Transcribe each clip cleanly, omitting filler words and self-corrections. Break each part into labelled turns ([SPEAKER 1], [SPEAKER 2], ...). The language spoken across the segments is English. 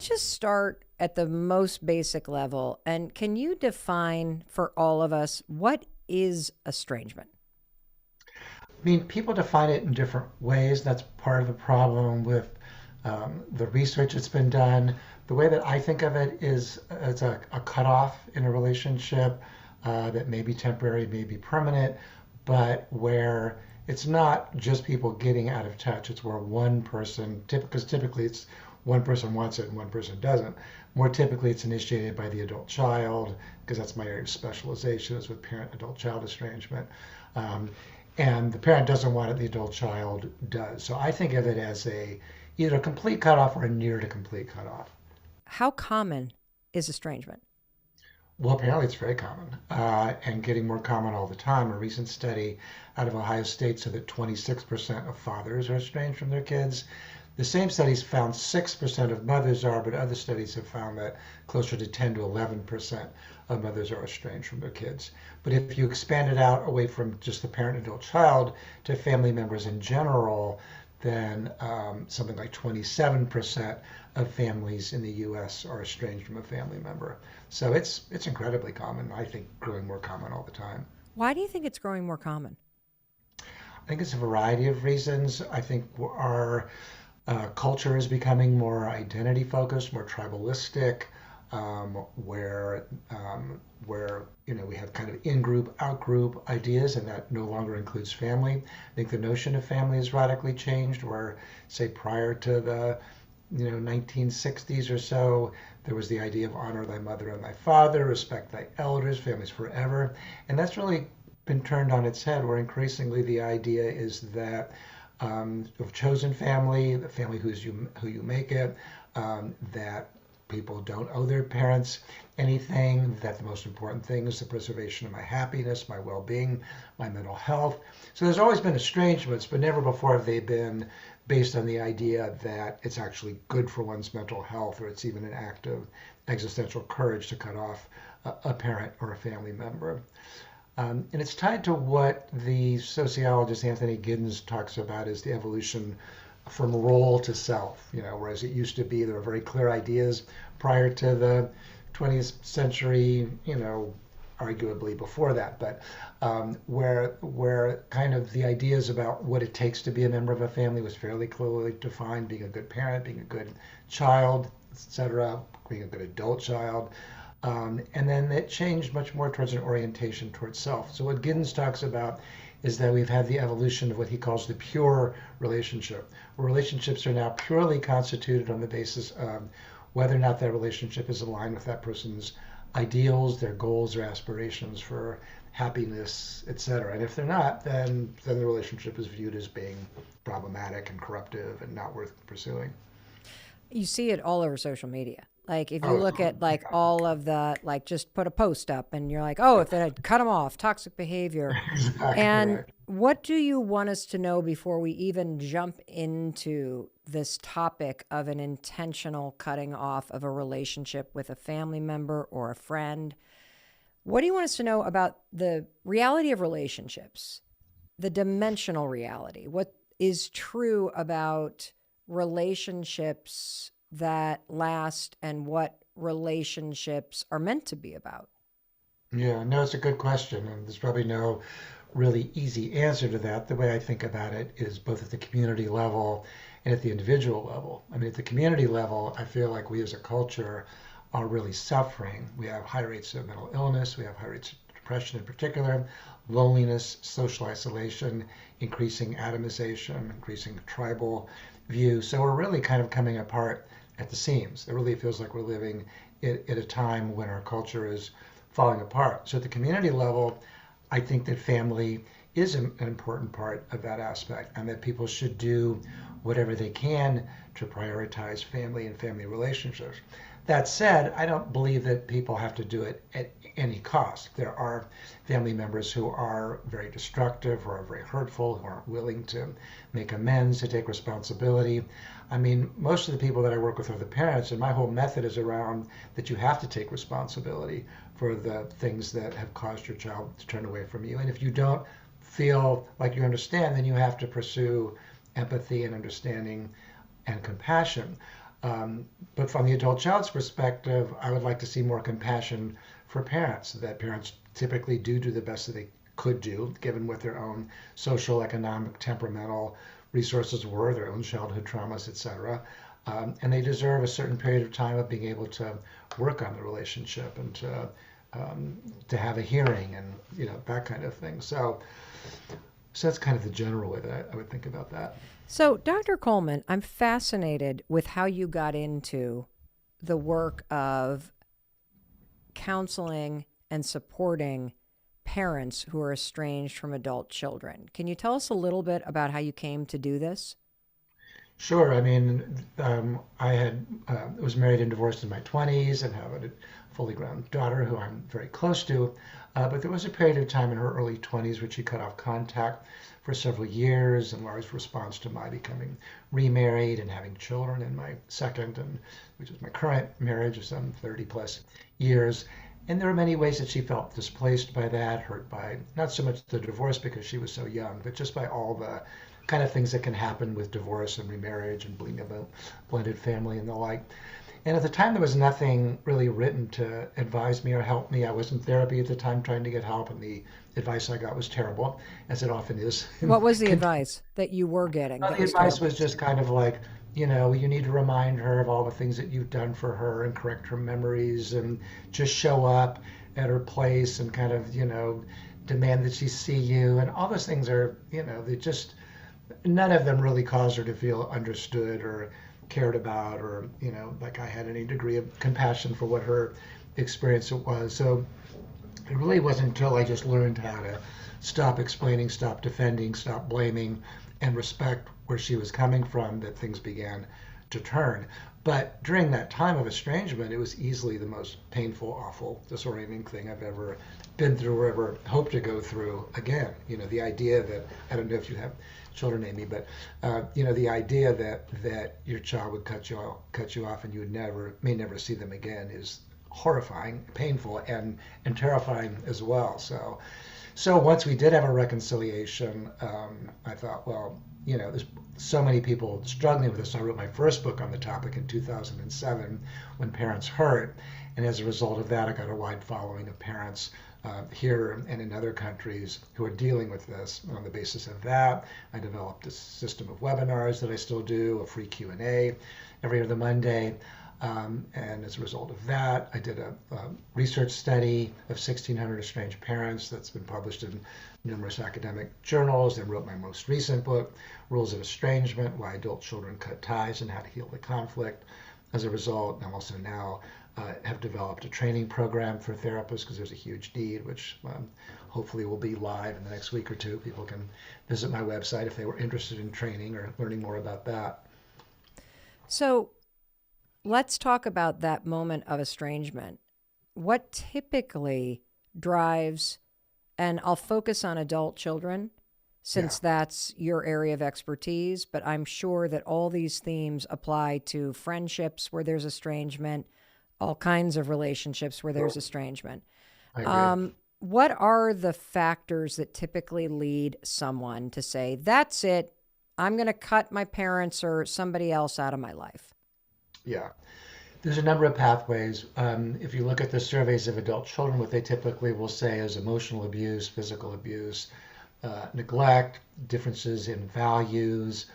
[SPEAKER 1] just start at the most basic level. And can you define for all of us what is estrangement?
[SPEAKER 2] I mean, people define it in different ways. That's part of the problem with the research that's been done. The way that I think of it is as a cutoff in a relationship that may be temporary, may be permanent, but where it's not just people getting out of touch. It's where one person, because typically it's one person wants it and one person doesn't. More typically, it's initiated by the adult child, because that's my area of specialization is with parent-adult-child estrangement. Um, and the parent doesn't want it, the adult child does. So I think of it as either a complete cutoff or a near to complete cutoff.
[SPEAKER 1] How common is estrangement?
[SPEAKER 2] Well, apparently it's very common and getting more common all the time. A recent study out of Ohio State said that 26% of fathers are estranged from their kids. The same studies found 6% of mothers are, but other studies have found that closer to 10 to 11% of mothers are estranged from their kids. But if you expand it out away from just the parent adult child to family members in general, then something like 27% of families in the U.S. are estranged from a family member. So it's incredibly common. I think growing more common all the time.
[SPEAKER 1] Why do you think it's growing more common?
[SPEAKER 2] I think it's a variety of reasons. I think our culture is becoming more identity focused, more tribalistic, where we have kind of in-group, out-group ideas, and that no longer includes family. I think the notion of family has radically changed. Where, say, prior to the 1960s or so, there was the idea of honor thy mother and thy father, respect thy elders, families forever, and that's really been turned on its head. Where increasingly the idea is that of chosen family, the family who you make it, that people don't owe their parents anything, that the most important thing is the preservation of my happiness, my well-being, my mental health. So there's always been estrangements, but never before have they been based on the idea that it's actually good for one's mental health, or it's even an act of existential courage to cut off a parent or a family member. And it's tied to what the sociologist Anthony Giddens talks about as the evolution from role to self. Whereas it used to be there were very clear ideas prior to the 20th century, arguably before that, but where kind of the ideas about what it takes to be a member of a family was fairly clearly defined: being a good parent, being a good child, etc., being a good adult child. And then it changed much more towards an orientation towards self. So what Giddens talks about is that we've had the evolution of what he calls the pure relationship, where relationships are now purely constituted on the basis of whether or not that relationship is aligned with that person's ideals, their goals, their aspirations for happiness, etc. And if they're not, then the relationship is viewed as being problematic and corruptive and not worth pursuing.
[SPEAKER 1] You see it all over social media. Like if you
[SPEAKER 2] Oh,
[SPEAKER 1] look at like all of the like just put a post up and you're like, "Oh, if they had cut them off, toxic behavior."
[SPEAKER 2] exactly
[SPEAKER 1] And
[SPEAKER 2] right.
[SPEAKER 1] what do you want us to know before we even jump into this topic of an intentional cutting off of a relationship with a family member or a friend? What do you want us to know about the reality of relationships, the dimensional reality? What is true about relationships that last and what relationships are meant to be about?
[SPEAKER 2] Yeah, no, it's a good question, and there's probably no really easy answer to that. The way I think about it is both at the community level and at the individual level. I mean, at the community level, I feel like we as a culture are really suffering. We have high rates of mental illness, we have high rates of depression in particular, loneliness, social isolation, increasing atomization, increasing tribal view. So we're really kind of coming apart at the seams. It really feels like we're living at a time when our culture is falling apart. So at the community level, I think that family is an important part of that aspect, and that people should do whatever they can to prioritize family and family relationships. That said, I don't believe that people have to do it at any cost. There are family members who are very destructive, who are very hurtful, who aren't willing to make amends, to take responsibility. I mean, most of the people that I work with are the parents, and my whole method is around that you have to take responsibility for the things that have caused your child to turn away from you. And if you don't feel like you understand, then you have to pursue empathy and understanding and compassion. But from the adult child's perspective, I would like to see more compassion for parents, that parents typically do the best that they could do, given what their own social, economic, temperamental resources were, their own childhood traumas, etc. And they deserve a certain period of time of being able to work on the relationship and to have a hearing and that kind of thing. So that's kind of the general way that I would think about that.
[SPEAKER 1] So, Dr. Coleman, I'm fascinated with how you got into the work of counseling and supporting parents who are estranged from adult children. Can you tell us a little bit about how you came to do this?
[SPEAKER 2] Sure. I mean, I was married and divorced in my 20s and have a fully grown daughter who I'm very close to. But there was a period of time in her early 20s where she cut off contact for several years in large response to my becoming remarried and having children in my second, and which is my current marriage of some 30 plus years. And there were many ways that she felt displaced by that, hurt by not so much the divorce because she was so young, but just by all the kind of things that can happen with divorce and remarriage and being a blended family and the like. And at the time, there was nothing really written to advise me or help me. I was in therapy at the time trying to get help, and the advice I got was terrible, as it often is.
[SPEAKER 1] What was the advice that you were getting?
[SPEAKER 2] Well, the advice was just kind of like, you need to remind her of all the things that you've done for her and correct her memories and just show up at her place and kind of, demand that she see you. And all those things are, they just, none of them really caused her to feel understood or cared about or, like I had any degree of compassion for what her experience was. So it really wasn't until I just learned how to stop explaining, stop defending, stop blaming, and respect where she was coming from that things began to turn. But during that time of estrangement, it was easily the most painful, awful, disorienting thing I've ever been through or ever hope to go through again. The idea that, I don't know if you have children, Amy, but the idea that your child would cut you off and you would may never see them again is horrifying, painful, and terrifying as well. So once we did have a reconciliation, I thought, well, there's so many people struggling with this. So I wrote my first book on the topic in 2007, When Parents Hurt. And as a result of that, I got a wide following of parents here and in other countries who are dealing with this. On the basis of that, I developed a system of webinars that I still do, a free Q&A every other Monday. And as a result of that, I did a research study of 1,600 estranged parents that's been published in numerous academic journals, and wrote my most recent book, Rules of Estrangement, Why Adult Children Cut Ties and How to Heal the Conflict. As a result, I'm also now have developed a training program for therapists because there's a huge need, which hopefully will be live in the next week or two. People can visit my website if they were interested in training or learning more about that.
[SPEAKER 1] So let's talk about that moment of estrangement. What typically drives, and I'll focus on adult children since that's your area of expertise, but I'm sure that all these themes apply to friendships where there's estrangement, all kinds of relationships where there's estrangement.
[SPEAKER 2] I agree.
[SPEAKER 1] What are the factors that typically lead someone to say, that's it, I'm going to cut my parents or somebody else out of my life?
[SPEAKER 2] Yeah. There's a number of pathways. If you look at the surveys of adult children, what they typically will say is emotional abuse, physical abuse, neglect, differences in values.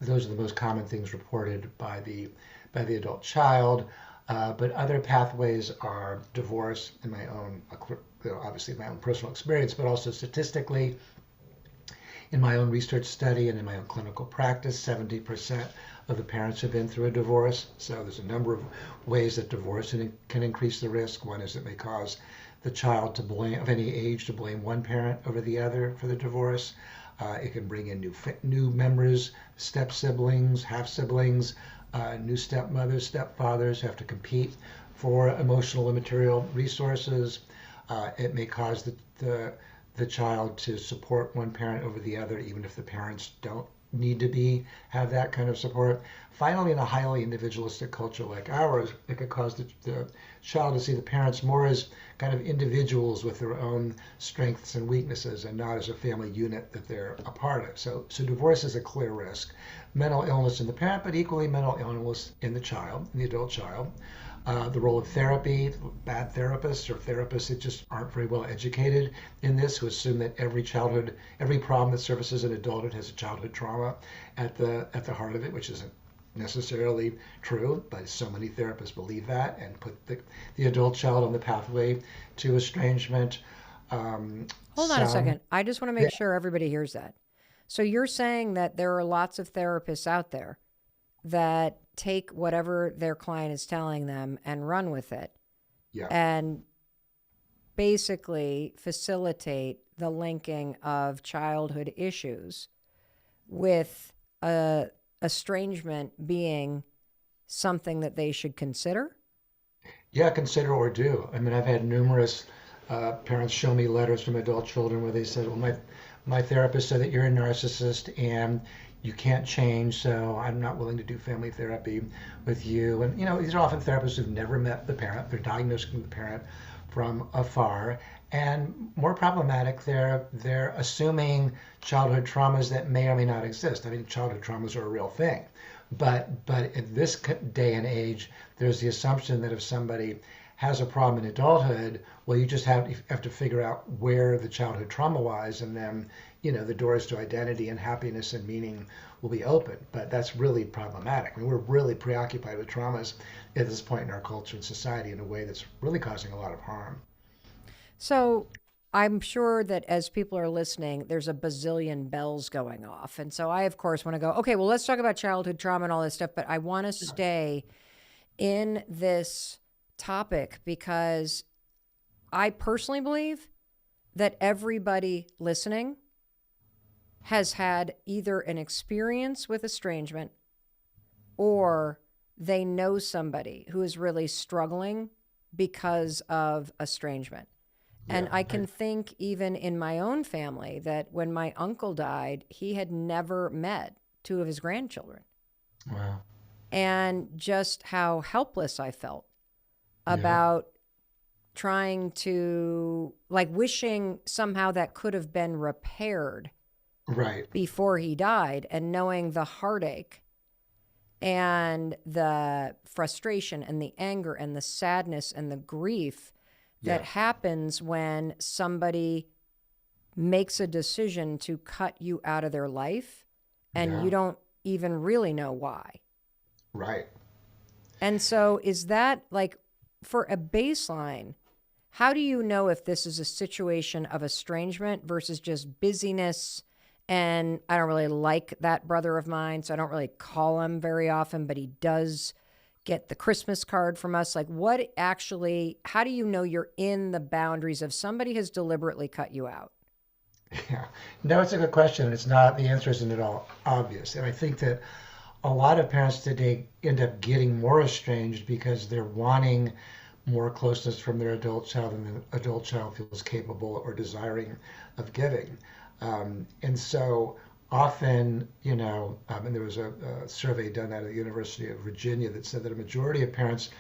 [SPEAKER 2] Those are the most common things reported by the adult child. But other pathways are divorce, in my own, obviously my own personal experience, but also statistically, in my own research study and in my own clinical practice, 70% of the parents have been through a divorce. So there's a number of ways that divorce can increase the risk. One is it may cause the child of any age to blame one parent over the other for the divorce. It can bring in new members, step siblings, half siblings, new stepmothers, stepfathers have to compete for emotional and material resources. It may cause the child to support one parent over the other, even if the parents don't need to have that kind of support. Finally, in a highly individualistic culture like ours, it could cause the child to see the parents more as kind of individuals with their own strengths and weaknesses and not as a family unit that they're a part of. So divorce is a clear risk. mental illness in the parent, but equally mental illness in the child, in the adult child. The role of therapy, bad therapists or therapists that just aren't very well educated in this, who assume that every problem that surfaces in adulthood has a childhood trauma at the heart of it, which isn't necessarily true, but so many therapists believe that and put the adult child on the pathway to estrangement.
[SPEAKER 1] Hold on a
[SPEAKER 2] Some,
[SPEAKER 1] second. I just want to
[SPEAKER 2] yeah,
[SPEAKER 1] make sure everybody hears that. So you're saying that there are lots of therapists out there that take whatever their client is telling them and run with it
[SPEAKER 2] yeah,
[SPEAKER 1] and basically facilitate the linking of childhood issues with estrangement being something that they should consider?
[SPEAKER 2] yeah, consider or do. I mean, I've had numerous parents show me letters from adult children where they said, well, my therapist said that you're a narcissist and you can't change, so I'm not willing to do family therapy with you. And, these are often therapists who've never met the parent. They're diagnosing the parent from afar. And more problematic, they're assuming childhood traumas that may or may not exist. I mean, childhood traumas are a real thing. But in this day and age, there's the assumption that if somebody has a problem in adulthood, well, you just have to figure out where the childhood trauma lies, and then the doors to identity and happiness and meaning will be open. But that's really problematic. I mean, we're really preoccupied with traumas at this point in our culture and society in a way that's really causing a lot of harm.
[SPEAKER 1] So I'm sure that as people are listening, there's a bazillion bells going off. And so I, of course, want to go, okay, well, let's talk about childhood trauma and all this stuff. But I want to stay in this topic because I personally believe that everybody listening has had either an experience with estrangement or they know somebody who is really struggling because of estrangement. And
[SPEAKER 2] Yeah,
[SPEAKER 1] I can think even in my own family that when my uncle died, he had never met two of his grandchildren.
[SPEAKER 2] wow,
[SPEAKER 1] And just how helpless I felt
[SPEAKER 2] yeah,
[SPEAKER 1] about trying to, like, wishing somehow that could have been repaired
[SPEAKER 2] right,
[SPEAKER 1] before he died, and knowing the heartache and the frustration and the anger and the sadness and the grief that
[SPEAKER 2] yeah,
[SPEAKER 1] happens when somebody makes a decision to cut you out of their life and
[SPEAKER 2] yeah,
[SPEAKER 1] you don't even really know why.
[SPEAKER 2] right.
[SPEAKER 1] And so, is that like, for a baseline, how do you know if this is a situation of estrangement versus just busyness? And I don't really like that brother of mine, so I don't really call him very often, but he does get the Christmas card from us. Like, what actually, how do you know you're in the boundaries of somebody has deliberately cut you out?
[SPEAKER 2] Yeah. No, it's a good question. It's not, the answer isn't at all obvious. And I think that a lot of parents today end up getting more estranged because they're wanting more closeness from their adult child than the adult child feels capable or desiring of giving. And so often, and there was a survey done out of the University of Virginia that said that a majority of parents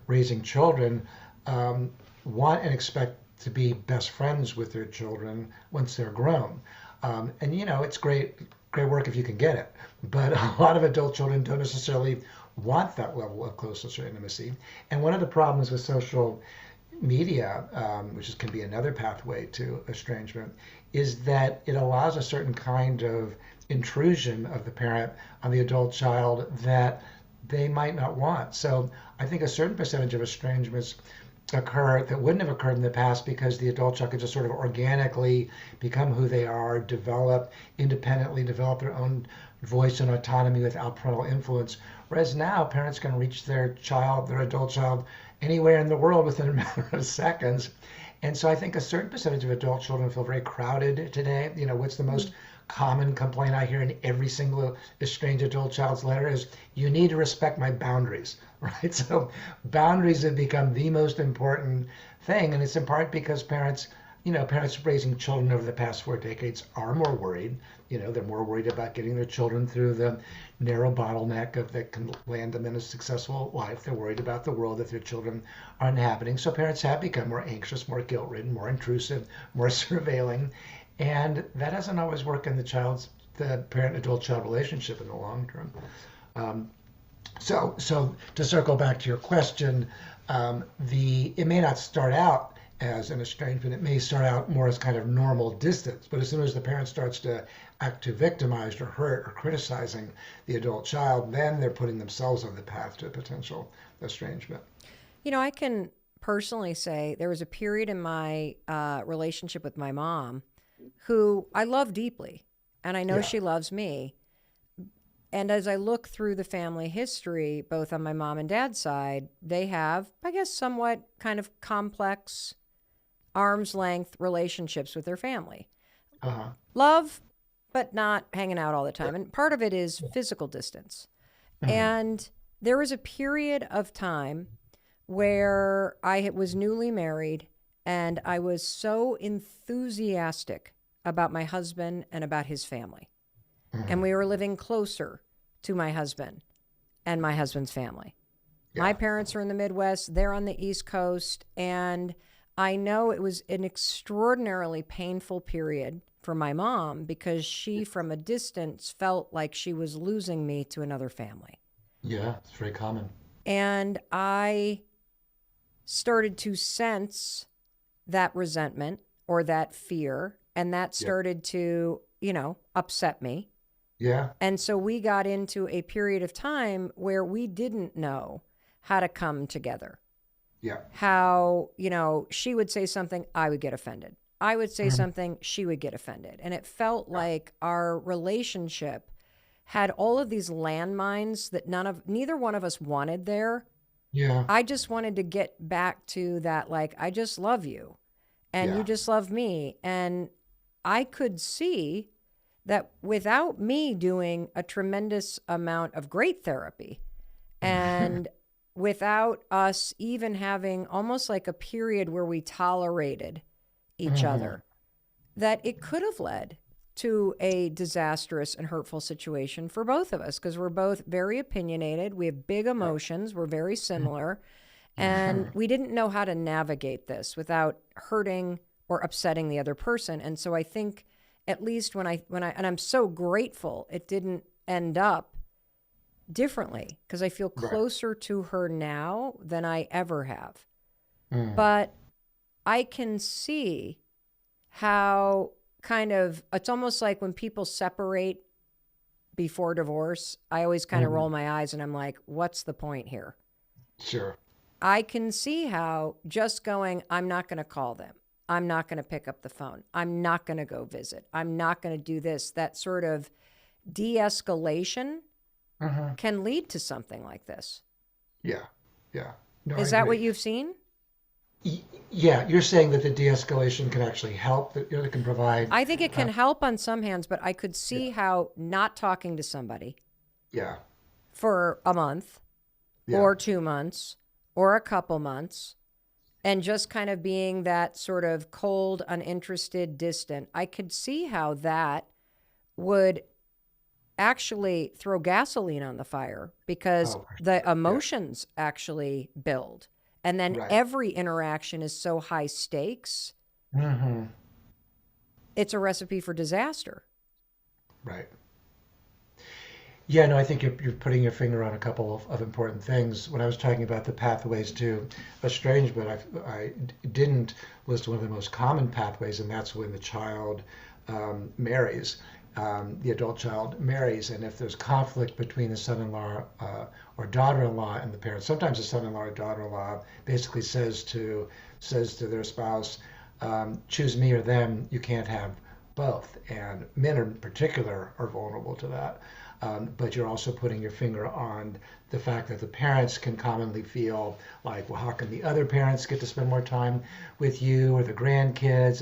[SPEAKER 2] raising children want and expect to be best friends with their children once they're grown. And it's great work if you can get it. But a lot of adult children don't necessarily want that level of closeness or intimacy. And one of the problems with social media, can be another pathway to estrangement, is that it allows a certain kind of intrusion of the parent on the adult child that they might not want. So I think a certain percentage of estrangements occur that wouldn't have occurred in the past because the adult child could just sort of organically become who they are, develop independently, develop their own voice and autonomy without parental influence. Whereas now parents can reach their child, their adult child, anywhere in the world within a matter of seconds. And so I think a certain percentage of adult children feel very crowded today. What's the most common complaint I hear in every single estranged adult child's letter is, you need to respect my boundaries, right? So boundaries have become the most important thing. And it's in part because parents raising children over the past 4 decades are more worried. They're more worried about getting their children through the narrow bottleneck that can land them in a successful life. They're worried about the world that their children are inhabiting. So parents have become more anxious, more guilt-ridden, more intrusive, more surveilling. And that doesn't always work in the child's the parent-adult-child relationship in the long term. Um, so to circle back to your question, the it may not start out as an estrangement. It may start out more as kind of normal distance. But as soon as the parent starts to act too victimized or hurt or criticizing the adult child, then they're putting themselves on the path to potential estrangement.
[SPEAKER 1] I can personally say there was a period in my relationship with my mom who I love deeply, and I know
[SPEAKER 2] Yeah.
[SPEAKER 1] she loves me. And as I look through the family history, both on my mom and dad's side, they have, I guess, somewhat kind of complex arm's length relationships with their family.
[SPEAKER 2] Uh-huh.
[SPEAKER 1] Love, but not hanging out all the time. And part of it is physical distance.
[SPEAKER 2] Mhm.
[SPEAKER 1] And there was a period of time where I was newly married and I was so enthusiastic about my husband and about his family. And
[SPEAKER 2] Mhm.
[SPEAKER 1] we were living closer to my husband and my husband's family. My
[SPEAKER 2] Yeah.
[SPEAKER 1] parents are in the Midwest, they're on the East Coast, and I know it was an extraordinarily painful period for my mom because she, from a distance, felt like she was losing me to another family.
[SPEAKER 2] Yeah. It's very common.
[SPEAKER 1] And I started to sense that resentment or that fear, and that
[SPEAKER 2] Yeah.
[SPEAKER 1] started to, upset me.
[SPEAKER 2] Yeah.
[SPEAKER 1] And so we got into a period of time where we didn't know how to come together.
[SPEAKER 2] Yeah.
[SPEAKER 1] How, she would say something, I would get offended. I would say
[SPEAKER 2] Mhm.
[SPEAKER 1] something, she would get offended. And it felt like our relationship had all of these landmines that neither one of us wanted there.
[SPEAKER 2] Yeah.
[SPEAKER 1] I just wanted to get back to that, like, I just love you and you
[SPEAKER 2] Yeah.
[SPEAKER 1] just love me. And I could see that without me doing a tremendous amount of great therapy and without us even having almost like a period where we tolerated each
[SPEAKER 2] Mhm.
[SPEAKER 1] other, that it could have led to a disastrous and hurtful situation for both of us because we're both very opinionated. We have big
[SPEAKER 2] Yeah.
[SPEAKER 1] emotions. We're very similar. And
[SPEAKER 2] Mhm.
[SPEAKER 1] we didn't know how to navigate this without hurting or upsetting the other person. And so I think at least and I'm so grateful it didn't end up differently because I feel
[SPEAKER 2] Right.
[SPEAKER 1] closer to her now than I ever have.
[SPEAKER 2] Mm.
[SPEAKER 1] But I can see how kind of it's almost like when people separate before divorce, I always kind of roll
[SPEAKER 2] Mhm.
[SPEAKER 1] my eyes and I'm like, what's the point here?
[SPEAKER 2] Sure.
[SPEAKER 1] I can see how just going, I'm not going to call them. I'm not going to pick up the phone. I'm not going to go visit. I'm not going to do this. That sort of de escalation
[SPEAKER 2] Mhm.
[SPEAKER 1] can lead to something like this.
[SPEAKER 2] Yeah. Yeah. No, I
[SPEAKER 1] Is that what
[SPEAKER 2] agree.
[SPEAKER 1] you've seen?
[SPEAKER 2] Y- Yeah, you're saying that the de-escalation can actually help, that it can provide.
[SPEAKER 1] I think it can
[SPEAKER 2] Uh,
[SPEAKER 1] help on some hands, but I could
[SPEAKER 2] yeah,
[SPEAKER 1] see how not talking to somebody
[SPEAKER 2] yeah,
[SPEAKER 1] for a month
[SPEAKER 2] yeah,
[SPEAKER 1] or 2 months or a couple months and just kind of being that sort of cold, uninterested, distant, I could see how that would actually throw gasoline on the fire because
[SPEAKER 2] oh, for
[SPEAKER 1] the
[SPEAKER 2] sure. Yeah,
[SPEAKER 1] emotions actually build. And then
[SPEAKER 2] right.
[SPEAKER 1] every interaction is so high stakes,
[SPEAKER 2] Hmm.
[SPEAKER 1] it's a recipe for disaster.
[SPEAKER 2] Right. Yeah, no, I think you're putting your finger on a couple of important things. When I was talking about the pathways to estrangement, I didn't list one of the most common pathways, and that's when the child marries. The adult child marries, and if there's conflict between the son-in-law or daughter-in-law and the parents, sometimes the son-in-law or daughter-in-law basically says to their spouse, "Choose me or them. You can't have both." And men in particular are vulnerable to that. But you're also putting your finger on the fact that the parents can commonly feel like, well, how can the other parents get to spend more time with you or the grandkids?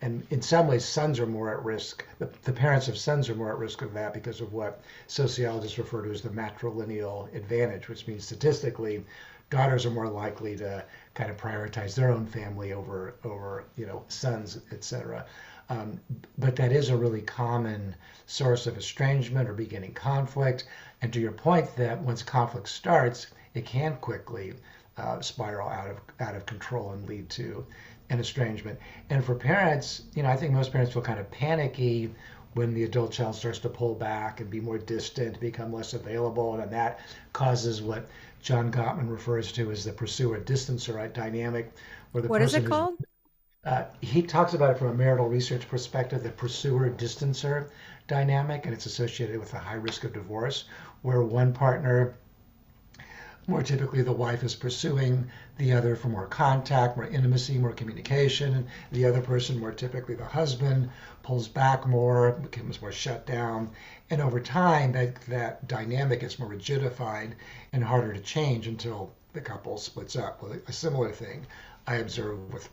[SPEAKER 2] And in some ways, sons are more at risk. The parents of sons are more at risk of that because of what sociologists refer to as the matrilineal advantage, which means statistically, daughters are more likely to kind of prioritize their own family over sons, etc. Um, but that is a really common source of estrangement or beginning conflict. And to your point, that once conflict starts, it can quickly spiral out of control and lead to an estrangement. And for parents, I think most parents feel kind of panicky when the adult child starts to pull back and be more distant, become less available, and that causes what John Gottman refers to as the pursuer-distancer, right, dynamic, where the
[SPEAKER 1] What is it
[SPEAKER 2] person who's
[SPEAKER 1] called?
[SPEAKER 2] he talks about it from a marital research perspective, the pursuer-distancer dynamic, and it's associated with a high risk of divorce, where one partner, more typically the wife, is pursuing the other for more contact, more intimacy, more communication. The other person, more typically the husband, pulls back more, becomes more shut down. And over time, that dynamic gets more rigidified and harder to change until the couple splits up. Well, a similar thing I observe with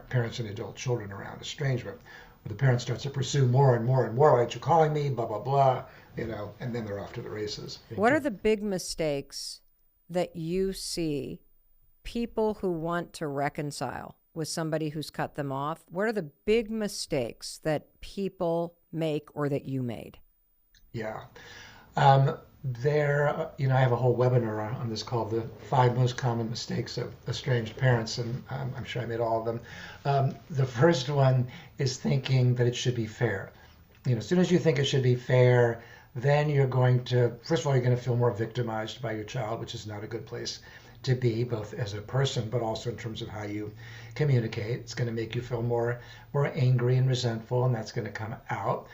[SPEAKER 2] parents and adult children around estrangement, where the parent starts to pursue more and more and more. Why aren't you calling me? Blah, blah, blah. And then they're off to the races.
[SPEAKER 1] What are the big mistakes that you see people who want to reconcile with somebody who's cut them off? What are the big mistakes that people make or that you made?
[SPEAKER 2] Yeah. I have a whole webinar on this called The 5 Most Common Mistakes of Estranged Parents, and I'm sure I made all of them. The first one is thinking that it should be fair. As soon as you think it should be fair, then you're going to, first of all, you're going to feel more victimized by your child, which is not a good place to be, both as a person, but also in terms of how you communicate. It's going to make you feel more angry and resentful, and that's going to come out.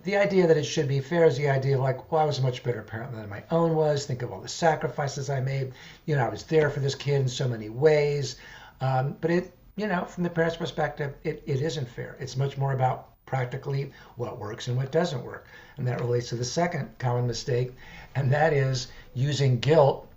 [SPEAKER 2] The idea that it should be fair is the idea of like, well, I was a much better parent than my own was. Think of all the sacrifices I made. I was there for this kid in so many ways. But from the parent's perspective, it isn't fair. It's much more about practically what works and what doesn't work. And that relates to the second common mistake, and that is using guilt,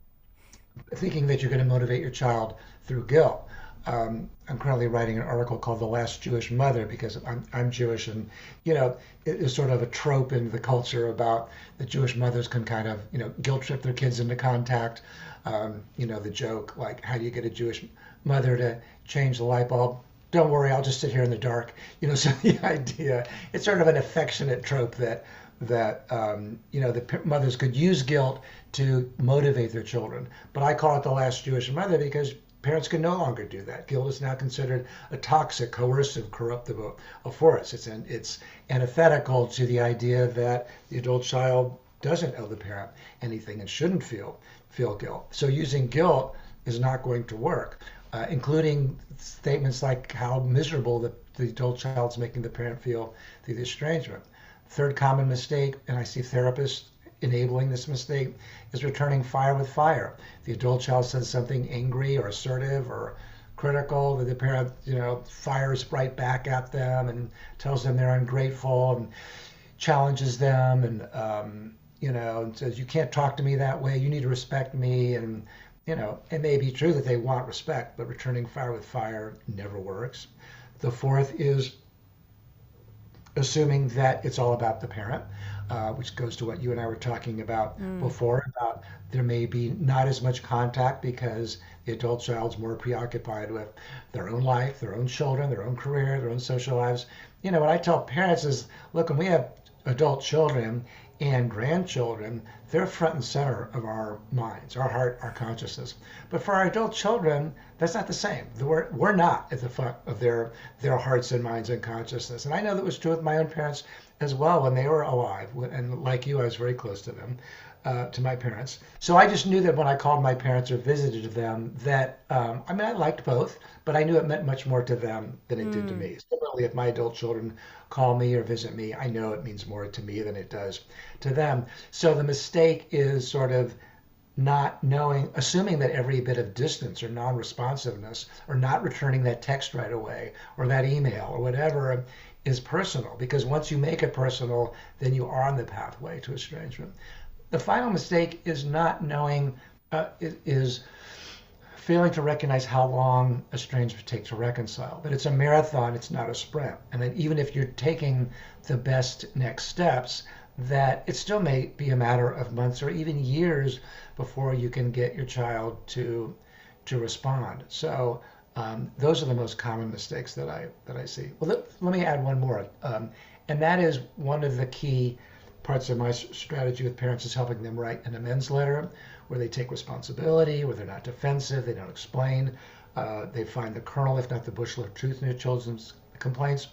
[SPEAKER 2] thinking that you're going to motivate your child through guilt. I'm currently writing an article called "The Last Jewish Mother" because I'm Jewish, and it is sort of a trope in the culture about the Jewish mothers can kind of guilt trip their kids into contact. The joke like, how do you get a Jewish mother to change the light bulb? Don't worry, I'll just sit here in the dark. So the idea, it's sort of an affectionate trope that the mothers could use guilt to motivate their children. But I call it the last Jewish mother because parents can no longer do that. Guilt is now considered a toxic, coercive, corruptive force. It's antithetical to the idea that the adult child doesn't owe the parent anything and shouldn't feel guilt. So using guilt is not going to work, including statements like how miserable the adult child's making the parent feel through the estrangement. Third common mistake, and I see therapists enabling this mistake, is returning fire with fire. The adult child says something angry or assertive or critical, that the parent, fires right back at them and tells them they're ungrateful and challenges them and says, you can't talk to me that way, you need to respect me. And it may be true that they want respect, but returning fire with fire never works. The fourth is assuming that it's all about the parent, which goes to what you and I were talking about before, about there may be not as much contact because the adult child's more preoccupied with their own life, their own children, their own career, their own social lives. What I tell parents is, look, when we have adult children and grandchildren, they're front and center of our minds, our heart, our consciousness. But for our adult children, that's not the same. We're not at the front of their hearts and minds and consciousness. And I know that was true with my own parents as well when they were alive. And like you, I was very close to them, to my parents. So I just knew that when I called my parents or visited them, that, I liked both, but I knew it meant much more to them than it did to me. Similarly, if my adult children call me or visit me, I know it means more to me than it does to them. So the mistake is sort of not knowing, assuming that every bit of distance or non-responsiveness or not returning that text right away or that email or whatever is personal, because once you make it personal, then you are on the pathway to estrangement. The final mistake is not knowing, is failing to recognize how long estrangements take to reconcile. But it's a marathon, it's not a sprint. And that even if you're taking the best next steps, that it still may be a matter of months or even years before you can get your child to respond. So those are the most common mistakes that I see. Well, let me add one more, and that is one of the key parts of my strategy with parents is helping them write an amends letter where they take responsibility, where they're not defensive, they don't explain, they find the kernel, if not the bushel of truth in their children's complaints.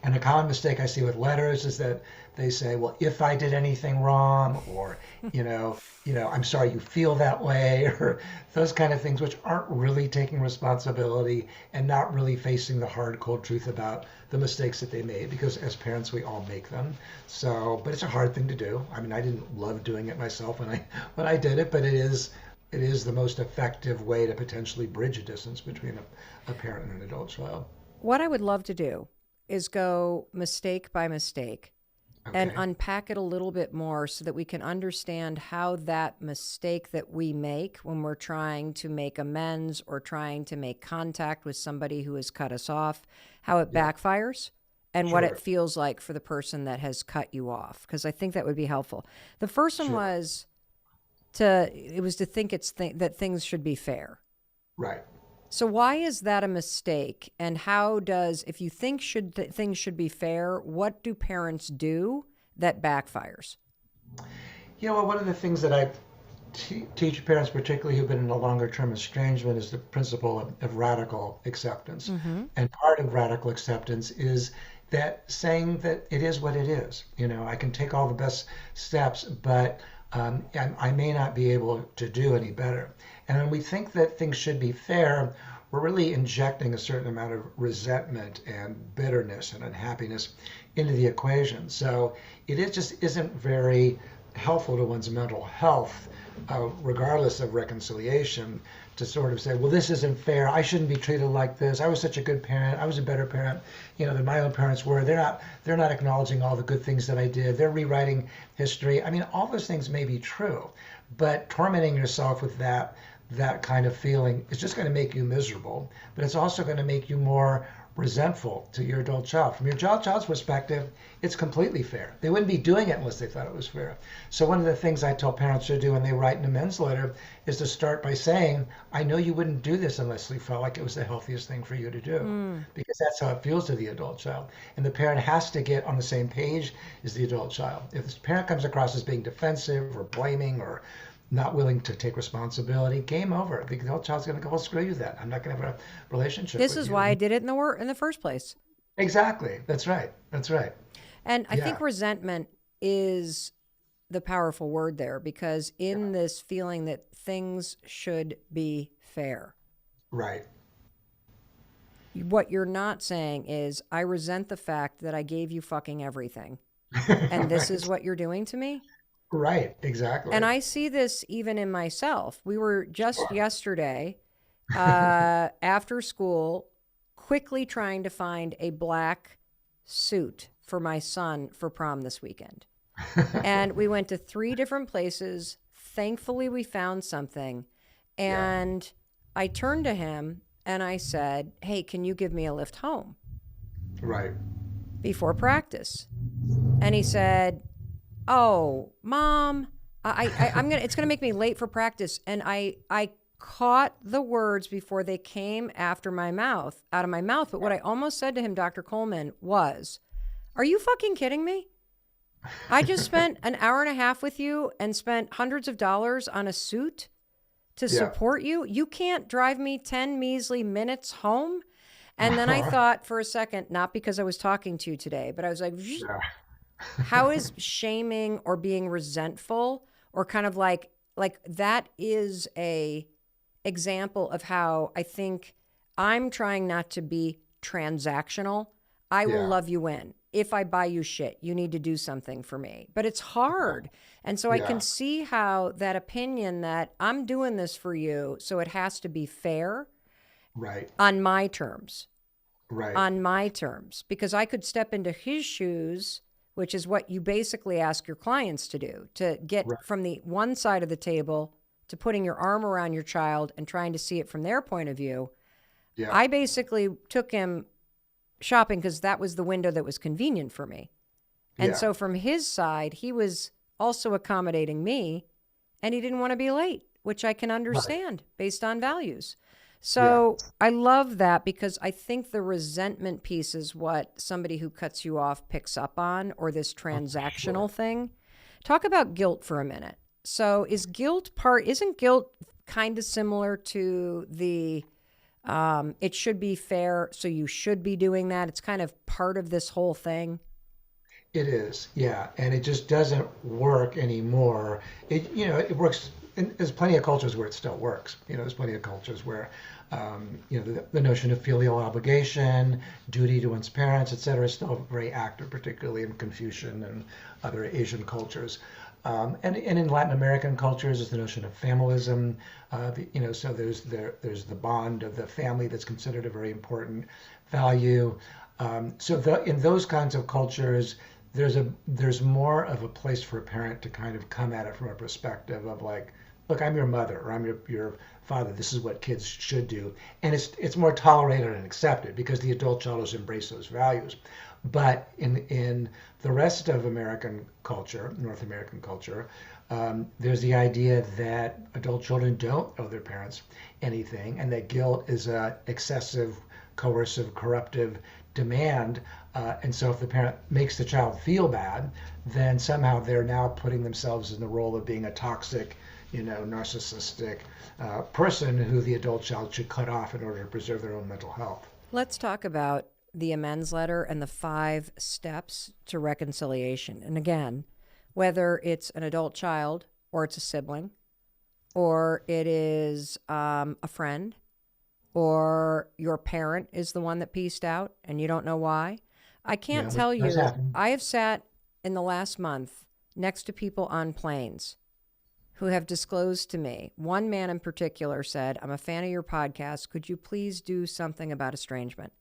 [SPEAKER 2] And a common mistake I see with letters is that they say, well, if I did anything wrong, or, I'm sorry you feel that way, or those kind of things, which aren't really taking responsibility and not really facing the hard, cold truth about the mistakes that they made, because as parents, we all make them. So, but it's a hard thing to do. I mean, I didn't love doing it myself when I did it, but it is the most effective way to potentially bridge a distance between a parent and an adult child.
[SPEAKER 1] What I would love to do is go mistake by mistake and
[SPEAKER 2] Okay.
[SPEAKER 1] unpack it a little bit more so that we can understand how that mistake that we make when we're trying to make amends or trying to make contact with somebody who has cut us off, how it
[SPEAKER 2] Yeah.
[SPEAKER 1] backfires and what it
[SPEAKER 2] Sure.
[SPEAKER 1] feels like for the person that has cut you off. Because I think that would be helpful. The first one
[SPEAKER 2] Sure.
[SPEAKER 1] was to think that things should be fair.
[SPEAKER 2] Right.
[SPEAKER 1] So why is that a mistake? And how does, if you think things should be fair, what do parents do that backfires?
[SPEAKER 2] Well, one of the things that I teach parents, particularly who've been in a longer term estrangement, is the principle of radical acceptance.
[SPEAKER 1] Mm-hmm.
[SPEAKER 2] And part of radical acceptance is that saying that it is what it is. I can take all the best steps, but I may not be able to do any better. And when we think that things should be fair, we're really injecting a certain amount of resentment and bitterness and unhappiness into the equation. So just isn't very helpful to one's mental health, regardless of reconciliation, to sort of say, well, this isn't fair. I shouldn't be treated like this. I was such a good parent. I was a better parent, than my own parents were. They're not acknowledging all the good things that I did. They're rewriting history. I mean, all those things may be true, but tormenting yourself with that kind of feeling is just going to make you miserable. But it's also going to make you more resentful to your adult child. From your child's perspective, it's completely fair. They wouldn't be doing it unless they thought it was fair. So one of the things I tell parents to do when they write an amends letter is to start by saying, I know you wouldn't do this unless you felt like it was the healthiest thing for you to do, because that's how it feels to the adult child. And the parent has to get on the same page as the adult child. If the parent comes across as being defensive or blaming or not willing to take responsibility, game over. The adult child's going to go, well, screw you then. I'm not going to have a relationship
[SPEAKER 1] This
[SPEAKER 2] with
[SPEAKER 1] is
[SPEAKER 2] you.
[SPEAKER 1] why I did it in the first place.
[SPEAKER 2] Exactly. That's right. That's right.
[SPEAKER 1] And I
[SPEAKER 2] Yeah.
[SPEAKER 1] think resentment is the powerful word there, because in this feeling that things should be fair,
[SPEAKER 2] Right.
[SPEAKER 1] what you're not saying is, I resent the fact that I gave you fucking everything. And this is
[SPEAKER 2] Right.
[SPEAKER 1] what you're doing to me.
[SPEAKER 2] Right.
[SPEAKER 1] And
[SPEAKER 2] Exactly.
[SPEAKER 1] I see this even in myself. We were just
[SPEAKER 2] Sure.
[SPEAKER 1] yesterday after school, quickly trying to find a black suit for my son for prom this weekend. And we went to 3 different places. Thankfully, we found something.
[SPEAKER 2] Yeah.
[SPEAKER 1] And I turned to him and I said, hey, can you give me a lift home
[SPEAKER 2] Right.
[SPEAKER 1] before practice? And he said, oh, Mom, it's gonna make me late for practice. And I caught the words before they came out of my mouth. But what I almost said to him, Dr. Coleman, was, are you fucking kidding me? I just spent an hour and a half with you and spent hundreds of dollars on a suit to
[SPEAKER 2] Yeah.
[SPEAKER 1] support you. You can't drive me 10 measly minutes home. And then I thought for a second, not because I was talking to you today, but I was like,
[SPEAKER 2] Yeah.
[SPEAKER 1] how is shaming or being resentful or kind of like that is a example of how I think I'm trying not to be transactional. I will
[SPEAKER 2] Yeah.
[SPEAKER 1] love you in. If I buy you shit, you need to do something for me. But it's hard. And so I can
[SPEAKER 2] Yeah.
[SPEAKER 1] see how that opinion that I'm doing this for you, so it has to be fair
[SPEAKER 2] Right.
[SPEAKER 1] on my terms,
[SPEAKER 2] Right.
[SPEAKER 1] because I could step into his shoes, which is what you basically ask your clients to do, to get
[SPEAKER 2] Right.
[SPEAKER 1] from the one side of the table to putting your arm around your child and trying to see it from their point of view.
[SPEAKER 2] Yeah.
[SPEAKER 1] I basically took him shopping because that was the window that was convenient for me. And
[SPEAKER 2] Yeah.
[SPEAKER 1] so from his side, he was also accommodating me, and he didn't want to be late, which I can
[SPEAKER 2] Right.
[SPEAKER 1] understand based on values.
[SPEAKER 2] Yeah.
[SPEAKER 1] So I love that, because I think the resentment piece is what somebody who cuts you off picks up on, or this
[SPEAKER 2] Oh, for
[SPEAKER 1] transactional
[SPEAKER 2] sure.
[SPEAKER 1] thing. Talk about guilt for a minute. So isn't guilt kind of similar to the It should be fair, so you should be doing that. It's kind of part of this whole thing.
[SPEAKER 2] It is, yeah, and it just doesn't work anymore. It works. There's plenty of cultures where it still works. There's plenty of cultures where, the notion of filial obligation, duty to one's parents, et cetera, is still very active, particularly in Confucian and other Asian cultures. And in Latin American cultures, is the notion of familism. So there's the bond of the family that's considered a very important value. In those kinds of cultures, there's more of a place for a parent to kind of come at it from a perspective of like, look, I'm your mother or I'm your father. This is what kids should do, and it's more tolerated and accepted because the adult child has embraced those values. But in the rest of American culture, North American culture, there's the idea that adult children don't owe their parents anything, and that guilt is a excessive, coercive, corruptive demand. And so if the parent makes the child feel bad, then somehow they're now putting themselves in the role of being a toxic, narcissistic person who the adult child should cut off in order to preserve their own mental health.
[SPEAKER 1] Let's talk about the amends letter and the 5 steps to reconciliation. And again, whether it's an adult child or it's a sibling or it is a friend or your parent is the one that pieced out and you don't know why. I can't tell you, I have sat in the last month next to people on planes who have disclosed to me. One man in particular said, I'm a fan of your podcast. Could you please do something about estrangement?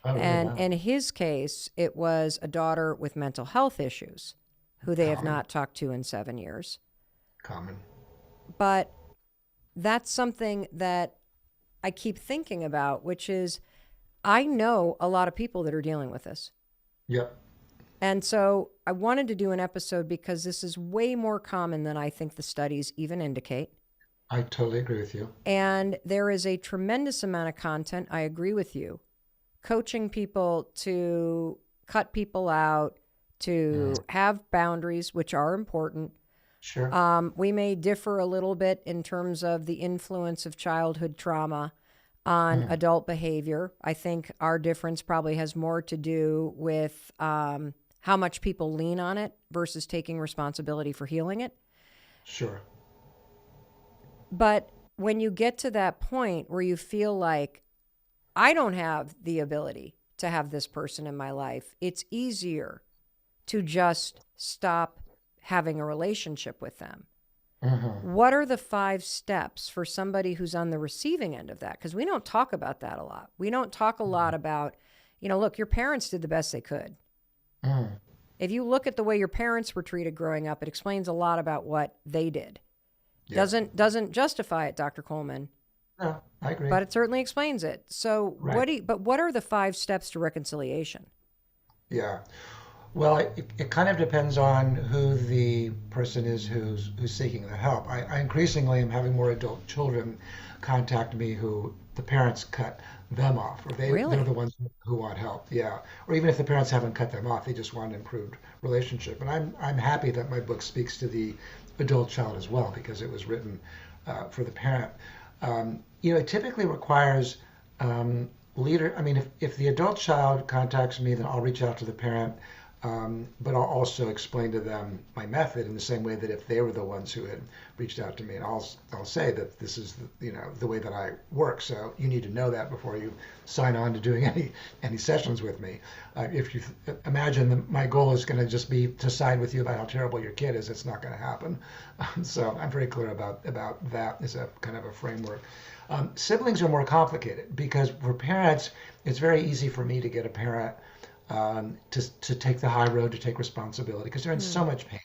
[SPEAKER 2] Oh,
[SPEAKER 1] And
[SPEAKER 2] wow.
[SPEAKER 1] in his case, it was a daughter with mental health issues who they have not talked to in 7 years.
[SPEAKER 2] Common.
[SPEAKER 1] But that's something that I keep thinking about, which is I know a lot of people that are dealing with this.
[SPEAKER 2] Yep.
[SPEAKER 1] And so I wanted to do an episode because this is way more common than I think the studies even indicate.
[SPEAKER 2] I totally agree with you.
[SPEAKER 1] And there is a tremendous amount of content, I agree with you, coaching people to cut people out, to have boundaries, which are important.
[SPEAKER 2] Sure.
[SPEAKER 1] We may differ a little bit in terms of the influence of childhood trauma on adult behavior. I think our difference probably has more to do with how much people lean on it versus taking responsibility for healing it.
[SPEAKER 2] Sure.
[SPEAKER 1] But when you get to that point where you feel like, I don't have the ability to have this person in my life, it's easier to just stop having a relationship with them. What are the 5 steps for somebody who's on the receiving end of that? Because we don't talk about that a lot. We don't talk a lot about, look, your parents did the best they could. If you look at the way your parents were treated growing up, it explains a lot about what they did.
[SPEAKER 2] Yeah.
[SPEAKER 1] Doesn't justify it, Dr. Coleman.
[SPEAKER 2] No, I agree.
[SPEAKER 1] But it certainly explains it. So
[SPEAKER 2] Right.
[SPEAKER 1] what are the 5 steps to reconciliation?
[SPEAKER 2] Yeah. Well, it kind of depends on who the person is who's seeking the help. I increasingly am having more adult children contact me who the parents cut them off, or
[SPEAKER 1] Really?
[SPEAKER 2] they're the ones who want help. Yeah. Or even if the parents haven't cut them off, they just want an improved relationship. And I'm happy that my book speaks to the adult child as well because it was written for the parent. It typically requires leader. I mean, if the adult child contacts me, then I'll reach out to the parent. But I'll also explain to them my method in the same way that if they were the ones who had reached out to me, and I'll say that this is the way that I work. So you need to know that before you sign on to doing any sessions with me. If you imagine that my goal is going to just be to side with you about how terrible your kid is, it's not going to happen. So I'm very clear about that as a kind of a framework. Siblings are more complicated because for parents, it's very easy for me to get a parent to take the high road, to take responsibility, because they're in so much pain.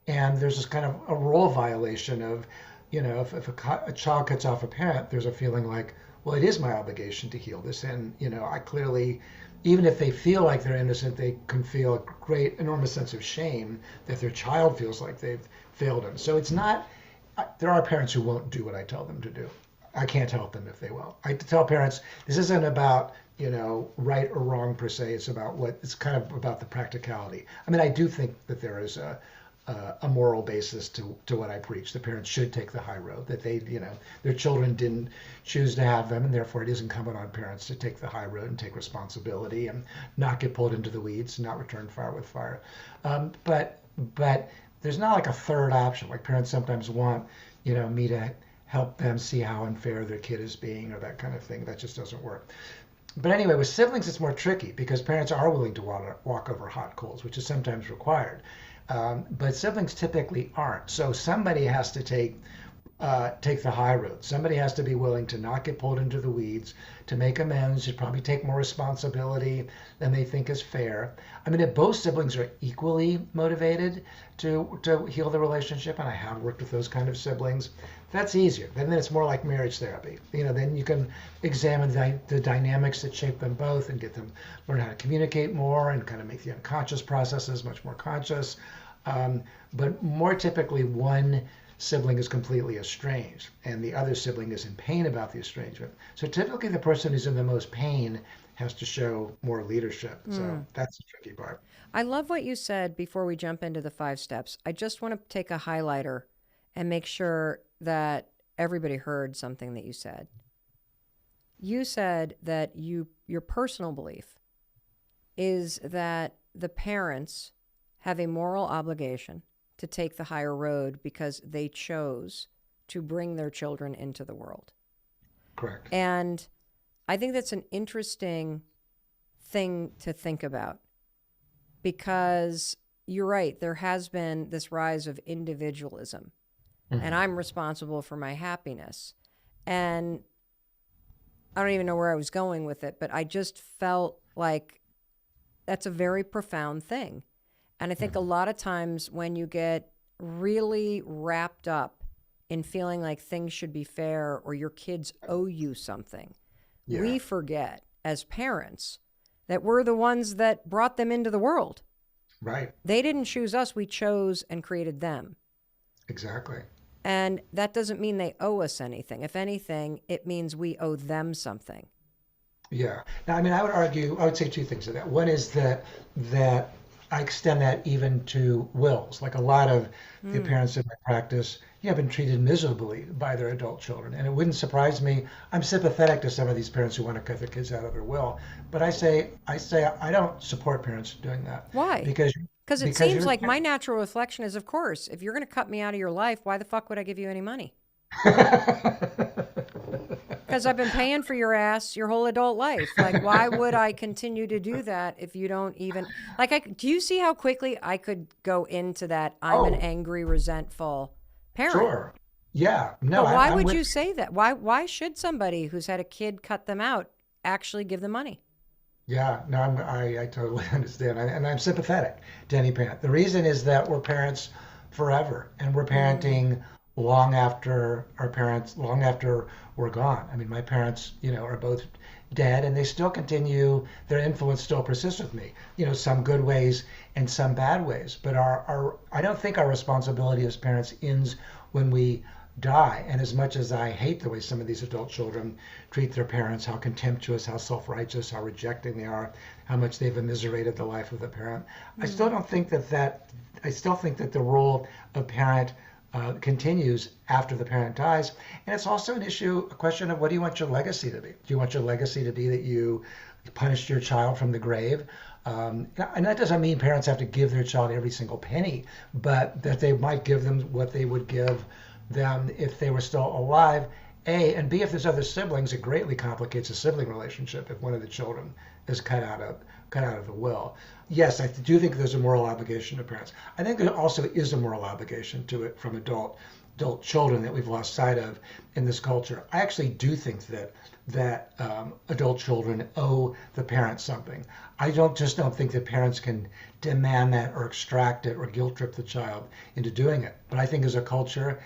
[SPEAKER 2] And there's this kind of a role violation of, if a child cuts off a parent, there's a feeling like, well, it is my obligation to heal this. And, I clearly, even if they feel like they're innocent, they can feel a great, enormous sense of shame that their child feels like they've failed them. So it's not, there are parents who won't do what I tell them to do. I can't help them if they will. I tell parents, this isn't about, right or wrong per se. It's kind of about the practicality. I mean, I do think that there is a a moral basis to what I preach. The parents should take the high road, that they, their children didn't choose to have them, and therefore it is incumbent on parents to take the high road and take responsibility and not get pulled into the weeds, not return fire with fire. But there's not like a third option. Like parents sometimes want, me to help them see how unfair their kid is being or that kind of thing. That just doesn't work. But anyway, with siblings, it's more tricky because parents are willing to walk over hot coals, which is sometimes required. But siblings typically aren't. So somebody has to take the high road. Somebody has to be willing to not get pulled into the weeds, to make amends, to probably take more responsibility than they think is fair. I mean, if both siblings are equally motivated to heal the relationship, and I have worked with those kind of siblings, that's easier. Then it's more like marriage therapy. Then you can examine the dynamics that shape them both and get them learn how to communicate more and kind of make the unconscious processes much more conscious. But more typically, one sibling is completely estranged and the other sibling is in pain about the estrangement. So typically the person who's in the most pain has to show more leadership. So that's the tricky part.
[SPEAKER 1] I love what you said before we jump into the 5 steps. I just want to take a highlighter and make sure that everybody heard something that you said. You said that your personal belief is that the parents have a moral obligation to take the higher road because they chose to bring their children into the world.
[SPEAKER 2] Correct.
[SPEAKER 1] And I think that's an interesting thing to think about because you're right, there has been this rise of individualism and I'm responsible for my happiness. And I don't even know where I was going with it, but I just felt like that's a very profound thing. And I think a lot of times when you get really wrapped up in feeling like things should be fair or your kids owe you something, we forget as parents that we're the ones that brought them into the world.
[SPEAKER 2] Right.
[SPEAKER 1] They didn't choose us. We chose and created them.
[SPEAKER 2] Exactly.
[SPEAKER 1] And that doesn't mean they owe us anything. If anything, it means we owe them something.
[SPEAKER 2] Yeah. Now, I mean, I would say 2 things to that. One is that I extend that even to wills. Like a lot of the parents in my practice, have been treated miserably by their adult children. And it wouldn't surprise me. I'm sympathetic to some of these parents who want to cut their kids out of their will. But I say I don't support parents doing that.
[SPEAKER 1] Why?
[SPEAKER 2] Because
[SPEAKER 1] it seems like my natural reflection is, of course, if you're going to cut me out of your life, why the fuck would I give you any money? Because I've been paying for your ass your whole adult life. Like, why would I continue to do that if you don't even... do you see how quickly I could go into that I'm an angry, resentful parent?
[SPEAKER 2] Sure. Yeah. No.
[SPEAKER 1] But why would you say that? Why should somebody who's had a kid cut them out actually give them money?
[SPEAKER 2] Yeah, no, I totally understand. And I'm sympathetic to any parent. The reason is that we're parents forever and we're parenting long after we're gone. I mean, my parents, are both dead and they still continue, their influence still persists with me, some good ways and some bad ways. But I don't think our responsibility as parents ends when we die. And as much as I hate the way some of these adult children treat their parents, how contemptuous, how self-righteous, how rejecting they are, how much they've immiserated the life of the parent, I still think that the role of parent continues after the parent dies. And it's also a question of what do you want your legacy to be? Do you want your legacy to be that you punished your child from the grave? And that doesn't mean parents have to give their child every single penny, but that they might give them what they would give them if they were still alive, A, and B, if there's other siblings, it greatly complicates a sibling relationship if one of the children is cut out of the will. Yes, I do think there's a moral obligation to parents. I think there also is a moral obligation to it from adult children that we've lost sight of in this culture. I actually do think that adult children owe the parents something. I don't think that parents can demand that or extract it or guilt trip the child into doing it. But I think as a culture,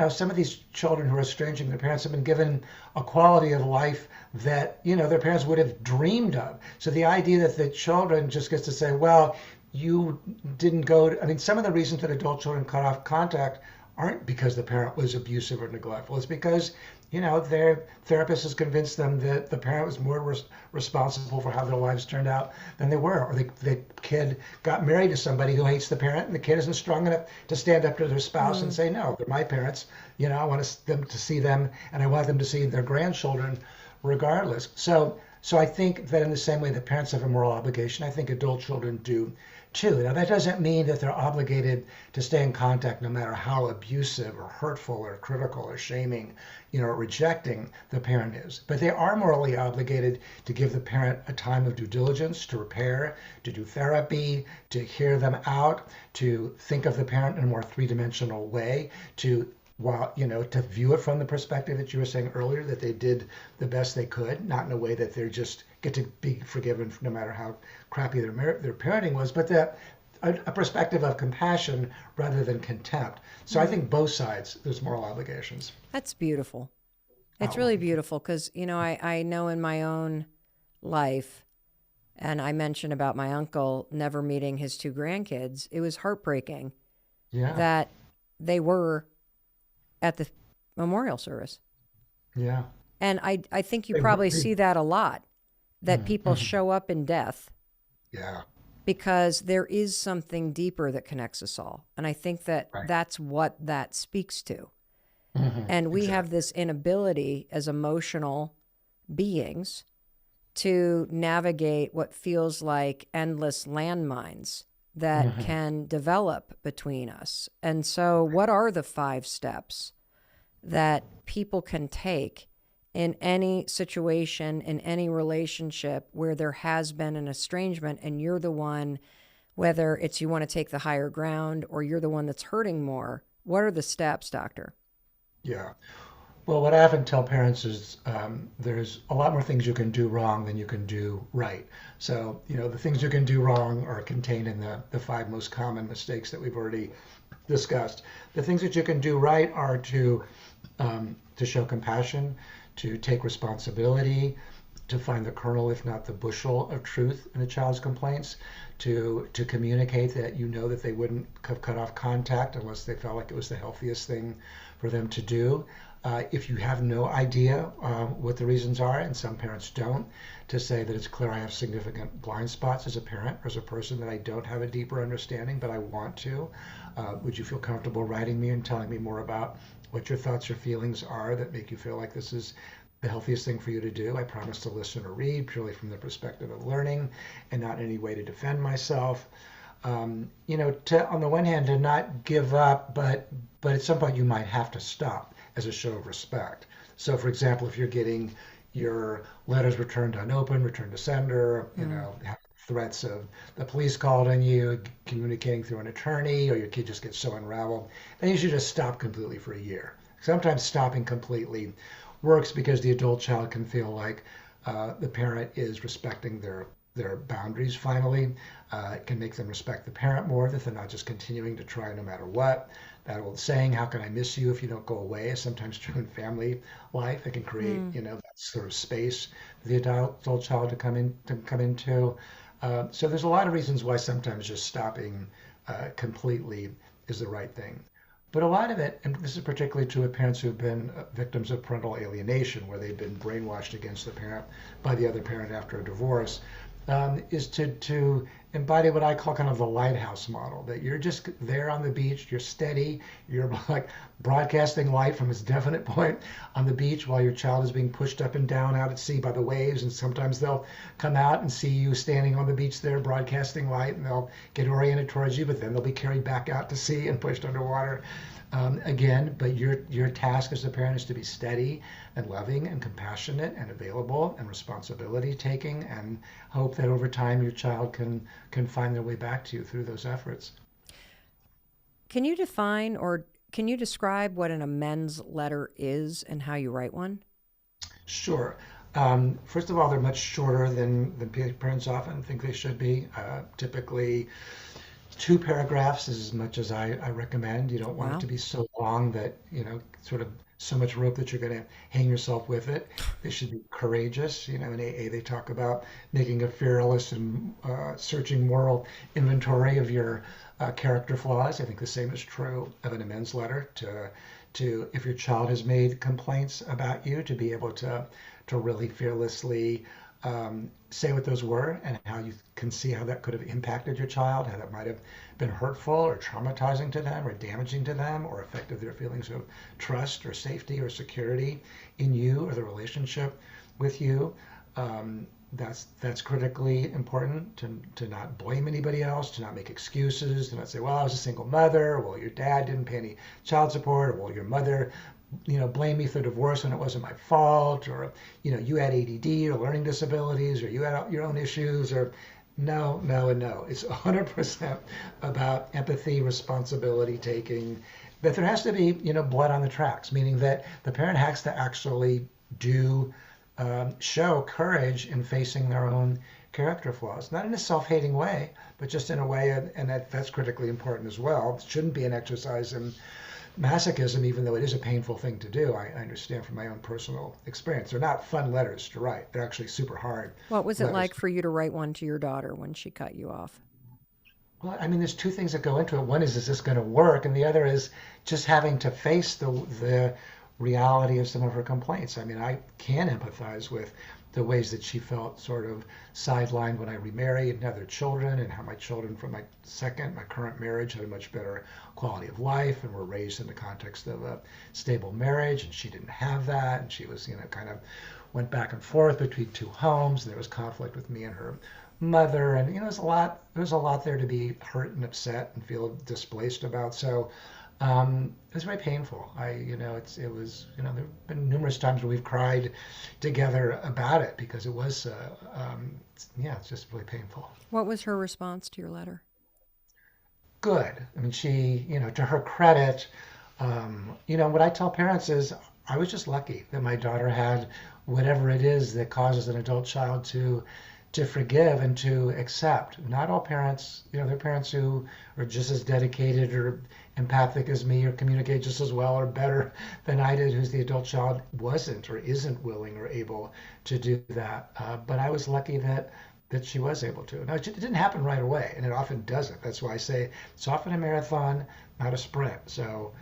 [SPEAKER 2] some of these children who are estranging their parents have been given a quality of life that, their parents would have dreamed of. So the idea that the children just gets to say, well, you didn't go some of the reasons that adult children cut off contact aren't because the parent was abusive or neglectful. It's because their therapist has convinced them that the parent was more responsible for how their lives turned out than they were, or the kid got married to somebody who hates the parent, and the kid isn't strong enough to stand up to their spouse and
[SPEAKER 1] Mm,
[SPEAKER 2] say, no, they're my parents. I want them to see them, and I want them to see their grandchildren, regardless. So I think that in the same way that parents have a moral obligation, I think adult children do too. Now, that doesn't mean that they're obligated to stay in contact no matter how abusive or hurtful or critical or shaming, or rejecting the parent is. But they are morally obligated to give the parent a time of due diligence, to repair, to do therapy, to hear them out, to think of the parent in a more three-dimensional way, to view it from the perspective that you were saying earlier, that they did the best they could, not in a way that they're just get to be forgiven no matter how crappy their parenting was, but that a perspective of compassion rather than contempt. So I
[SPEAKER 1] mm.
[SPEAKER 2] think both sides, there's moral obligations.
[SPEAKER 1] That's beautiful. It's
[SPEAKER 2] Oh, well,
[SPEAKER 1] really
[SPEAKER 2] thank you.
[SPEAKER 1] beautiful because, I know in my own life, and I mentioned about my uncle never meeting his two grandkids, it was heartbreaking
[SPEAKER 2] Yeah,
[SPEAKER 1] that they were at the memorial service.
[SPEAKER 2] yeah.
[SPEAKER 1] And I think you
[SPEAKER 2] They,
[SPEAKER 1] probably
[SPEAKER 2] they,
[SPEAKER 1] see that a lot, that
[SPEAKER 2] mhm,
[SPEAKER 1] people
[SPEAKER 2] mhm.
[SPEAKER 1] show up in death
[SPEAKER 2] Yeah,
[SPEAKER 1] because there is something deeper that connects us all. And I think that
[SPEAKER 2] right.
[SPEAKER 1] that's what that speaks to. And we have
[SPEAKER 2] Exactly.
[SPEAKER 1] this inability as emotional beings to navigate what feels like endless landmines that
[SPEAKER 2] Hmm.
[SPEAKER 1] can develop between us. And so, what are the 5 steps that people can take in any situation, in any relationship where there has been an estrangement and you're the one, whether it's you want to take the higher ground or you're the one that's hurting more? What are the steps, doctor?
[SPEAKER 2] Yeah. Well, what I often tell parents is there's a lot more things you can do wrong than you can do right. So, the things you can do wrong are contained in the 5 most common mistakes that we've already discussed. The things that you can do right are to show compassion, to take responsibility, to find the kernel, if not the bushel, of truth in a child's complaints, to communicate that that they wouldn't have cut off contact unless they felt like it was the healthiest thing for them to do. If you have no idea what the reasons are, and some parents don't, to say that it's clear I have significant blind spots as a parent or as a person, that I don't have a deeper understanding, but I want to. Would you feel comfortable writing me and telling me more about what your thoughts or feelings are that make you feel like this is the healthiest thing for you to do? I promise to listen or read purely from the perspective of learning and not in any way to defend myself. On the one hand, to not give up, but at some point you might have to stop as a show of respect. So, for example, if you're getting your letters returned unopened, returned to sender,
[SPEAKER 1] Mm,
[SPEAKER 2] have threats of the police called on you, communicating through an attorney, or your kid just gets so unraveled, then you should just stop completely for a year. Sometimes stopping completely works because the adult child can feel like the parent is respecting their boundaries finally. It can make them respect the parent more, that they're not just continuing to try no matter what. That old saying, how can I miss you if you don't go away, is sometimes true in family life. It can create,
[SPEAKER 1] mm.
[SPEAKER 2] that sort of space for the adult child to come into. So there's a lot of reasons why sometimes just stopping completely is the right thing. But a lot of it, and this is particularly true of parents who've been victims of parental alienation, where they've been brainwashed against the parent by the other parent after a divorce, is to embody what I call kind of the lighthouse model, that you're just there on the beach, you're steady, you're like broadcasting light from this definite point on the beach while your child is being pushed up and down out at sea by the waves. And sometimes they'll come out and see you standing on the beach there broadcasting light, and they'll get oriented towards you, but then they'll be carried back out to sea and pushed underwater again. But your task as a parent is to be steady and loving and compassionate and available and responsibility taking, and hope that over time your child can find their way back to you through those efforts.
[SPEAKER 1] Can you define or can you describe what an amends letter is and how you write one?
[SPEAKER 2] Sure. First of all, they're much shorter than parents often think they should be. Typically, 2 paragraphs is as much as I recommend. You don't want it
[SPEAKER 1] Wow.
[SPEAKER 2] to be so long that, sort of so much rope that you're going to hang yourself with it. They should be courageous. In AA, they talk about making a fearless and searching moral inventory of your character flaws. I think the same is true of an amends letter, to, if your child has made complaints about you, to be able to really fearlessly say what those were and how you can see how that could have impacted your child, how that might have been hurtful or traumatizing to them or damaging to them or affected their feelings of trust or safety or security in you or the relationship with you. That's critically important to not blame anybody else, to not make excuses, to not say, well, I was a single mother, well, your dad didn't pay any child support, or well, your mother, blamed me for divorce when it wasn't my fault, or, you had ADD or learning disabilities, or you had your own issues, or no, no, and no. It's 100% about empathy, responsibility taking, that there has to be, blood on the tracks, meaning that the parent has to actually do show courage in facing their own character flaws, not in a self-hating way, but just in a way, and that's critically important as well. It shouldn't be an exercise in masochism, even though it is a painful thing to do. I understand from my own personal experience. They're not fun letters to write. They're actually super hard.
[SPEAKER 1] What was it
[SPEAKER 2] Letters.
[SPEAKER 1] like for you to write one to your daughter when she cut you off?
[SPEAKER 2] Well, I mean, there's two things that go into it. One is this going to work? And the other is just having to face the reality of some of her complaints. I mean, I can empathize with the ways that she felt sort of sidelined when I remarried and had their children, and how my children from my current marriage had a much better quality of life and were raised in the context of a stable marriage, and she didn't have that, and she was, kind of went back and forth between two homes, and there was conflict with me and her mother, and there's a lot there to be hurt and upset and feel displaced about. So it was very painful. It was, there've been numerous times where we've cried together about it because it was, it's just really painful.
[SPEAKER 1] What was her response to your letter?
[SPEAKER 2] Good. I mean, she, to her credit, what I tell parents is I was just lucky that my daughter had whatever it is that causes an adult child to forgive and to accept. Not all parents, there are parents who are just as dedicated or empathic as me or communicate just as well or better than I did, who's the adult child wasn't or isn't willing or able to do that. But I was lucky that she was able to. Now, it didn't happen right away, and it often doesn't. That's why I say it's often a marathon, not a sprint. So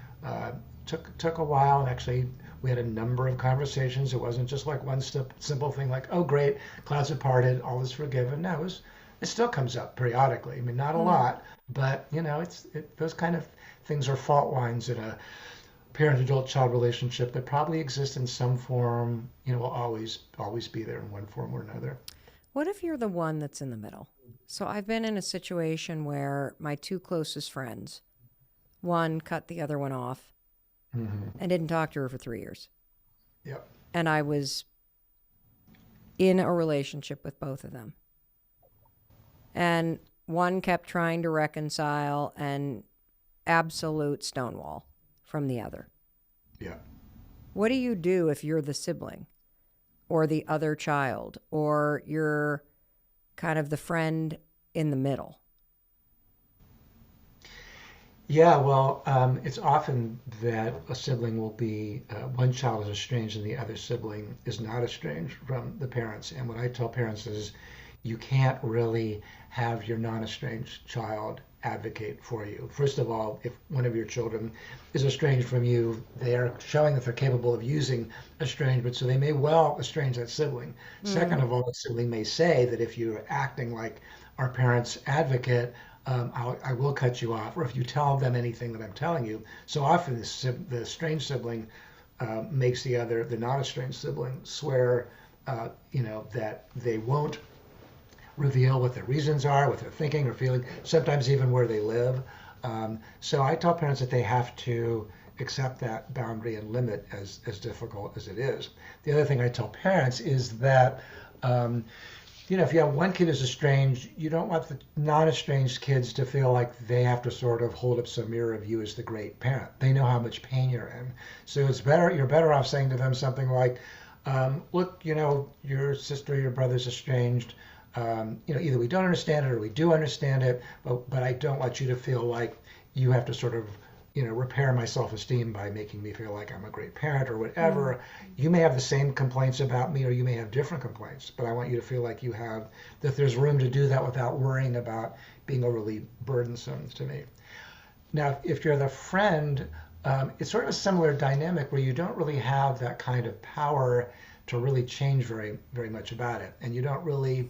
[SPEAKER 2] took a while, and actually we had a number of conversations. It wasn't just like one simple thing like, oh, great, clouds have parted, all is forgiven. No, it still comes up periodically. I mean, not a lot, but those kind of things are fault lines in a parent-adult-child relationship that probably exist in some form. Will always be there in one form or another.
[SPEAKER 1] What if you're the one that's in the middle? So I've been in a situation where my two closest friends, one cut the other one off, and didn't talk to her for 3 years.
[SPEAKER 2] Yep.
[SPEAKER 1] And I was in a relationship with both of them. And one kept trying to reconcile and absolute stonewall from the other.
[SPEAKER 2] Yeah.
[SPEAKER 1] What do you do if you're the sibling or the other child, or you're kind of the friend in the middle?
[SPEAKER 2] Yeah, well, it's often that a sibling will be, one child is estranged and the other sibling is not estranged from the parents. And what I tell parents is you can't really have your non-estranged child advocate for you. First of all, if one of your children is estranged from you, they are showing that they're capable of using estrangement, so they may well estrange that sibling. Second of all, the sibling may say that if you're acting like our parent's advocate, I will cut you off, or if you tell them anything that I'm telling you. So often the estranged sibling makes the non-estranged sibling swear, that they won't reveal what their reasons are, what they're thinking or feeling, sometimes even where they live. So I tell parents that they have to accept that boundary and limit, as difficult as it is. The other thing I tell parents is that if you have one kid who's estranged, you don't want the non-estranged kids to feel like they have to sort of hold up some mirror of you as the great parent. They know how much pain you're in. So you're better off saying to them something like, look, your sister or your brother's estranged. Either we don't understand it or we do understand it, but I don't want you to feel like you have to sort of repair my self-esteem by making me feel like I'm a great parent or whatever. You may have the same complaints about me, or you may have different complaints, but I want you to feel like that there's room to do that without worrying about being overly burdensome to me. Now, if you're the friend It's sort of a similar dynamic where you don't really have that kind of power to really change very much about it, and you don't really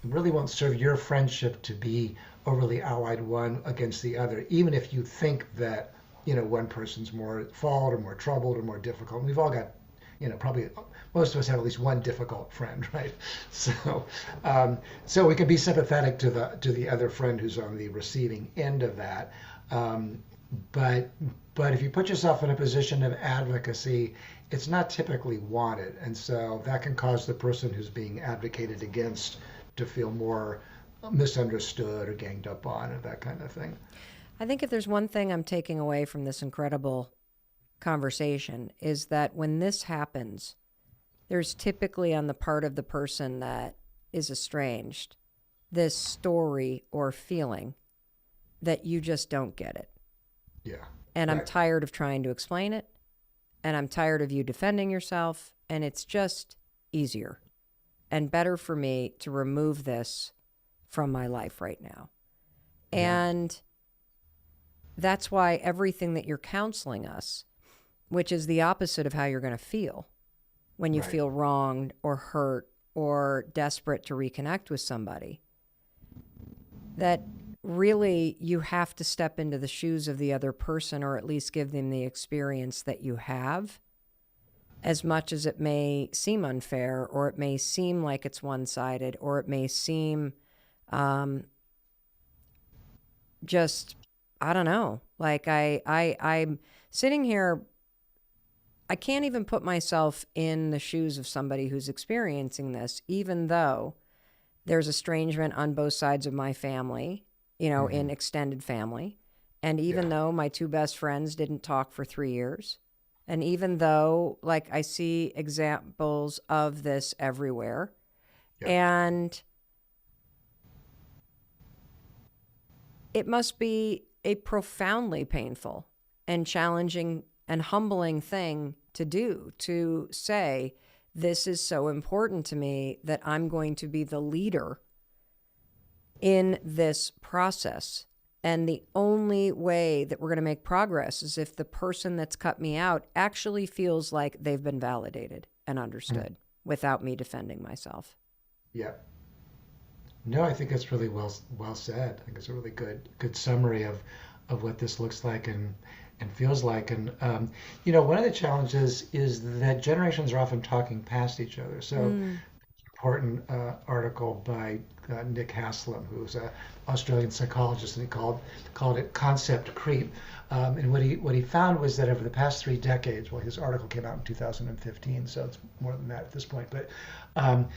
[SPEAKER 2] won't serve your friendship to be overly allied one against the other, even if you think that one person's more at fault or more troubled or more difficult. And we've all got probably most of us have at least one difficult friend, right? So, so we can be sympathetic to the other friend who's on the receiving end of that. Um, but but if you put yourself in a position of advocacy, it's not typically wanted, and so that can cause the person who's being advocated against to feel more misunderstood or ganged up on, or that kind of thing.
[SPEAKER 1] I think if there's one thing I'm taking away from this incredible conversation is that when this happens, there's typically on the part of the person that is estranged this story or feeling that you just don't get it.
[SPEAKER 2] Yeah,
[SPEAKER 1] And I'm
[SPEAKER 2] right.
[SPEAKER 1] tired of trying to explain it. And I'm tired of you defending yourself. And it's just easier and better for me to remove this from my life right now.
[SPEAKER 2] Yeah,
[SPEAKER 1] And that's why everything that you're counseling us, which is the opposite of how you're going to feel when you
[SPEAKER 2] right.
[SPEAKER 1] feel wronged or hurt or desperate to reconnect with somebody, that really you have to step into the shoes of the other person or at least give them the experience that you have, as much as it may seem unfair or it may seem like it's one-sided or it may seem um, just, I don't know, like I'm sitting here, I can't even put myself in the shoes of somebody who's experiencing this, even though there's estrangement on both sides of my family,
[SPEAKER 2] Hmm.
[SPEAKER 1] in extended family. And even
[SPEAKER 2] Yeah,
[SPEAKER 1] though my two best friends didn't talk for 3 years, and even though, like, I see examples of this everywhere,
[SPEAKER 2] yeah,
[SPEAKER 1] and it must be a profoundly painful and challenging and humbling thing to do, to say, this is so important to me that I'm going to be the leader in this process. And the only way that we're going to make progress is if the person that's cut me out actually feels like they've been validated and
[SPEAKER 2] mm,
[SPEAKER 1] understood without me defending myself.
[SPEAKER 2] yeah. No, I think that's really well said. I think it's a really good summary of what this looks like and feels like. And one of the challenges is that generations are often talking past each other. So
[SPEAKER 1] Mm,
[SPEAKER 2] important article by Nick Haslam, who's an Australian psychologist, and he called it concept creep. And what he found was that over the past 3 decades, well, his article came out in 2015, so it's more than that at this point, but um,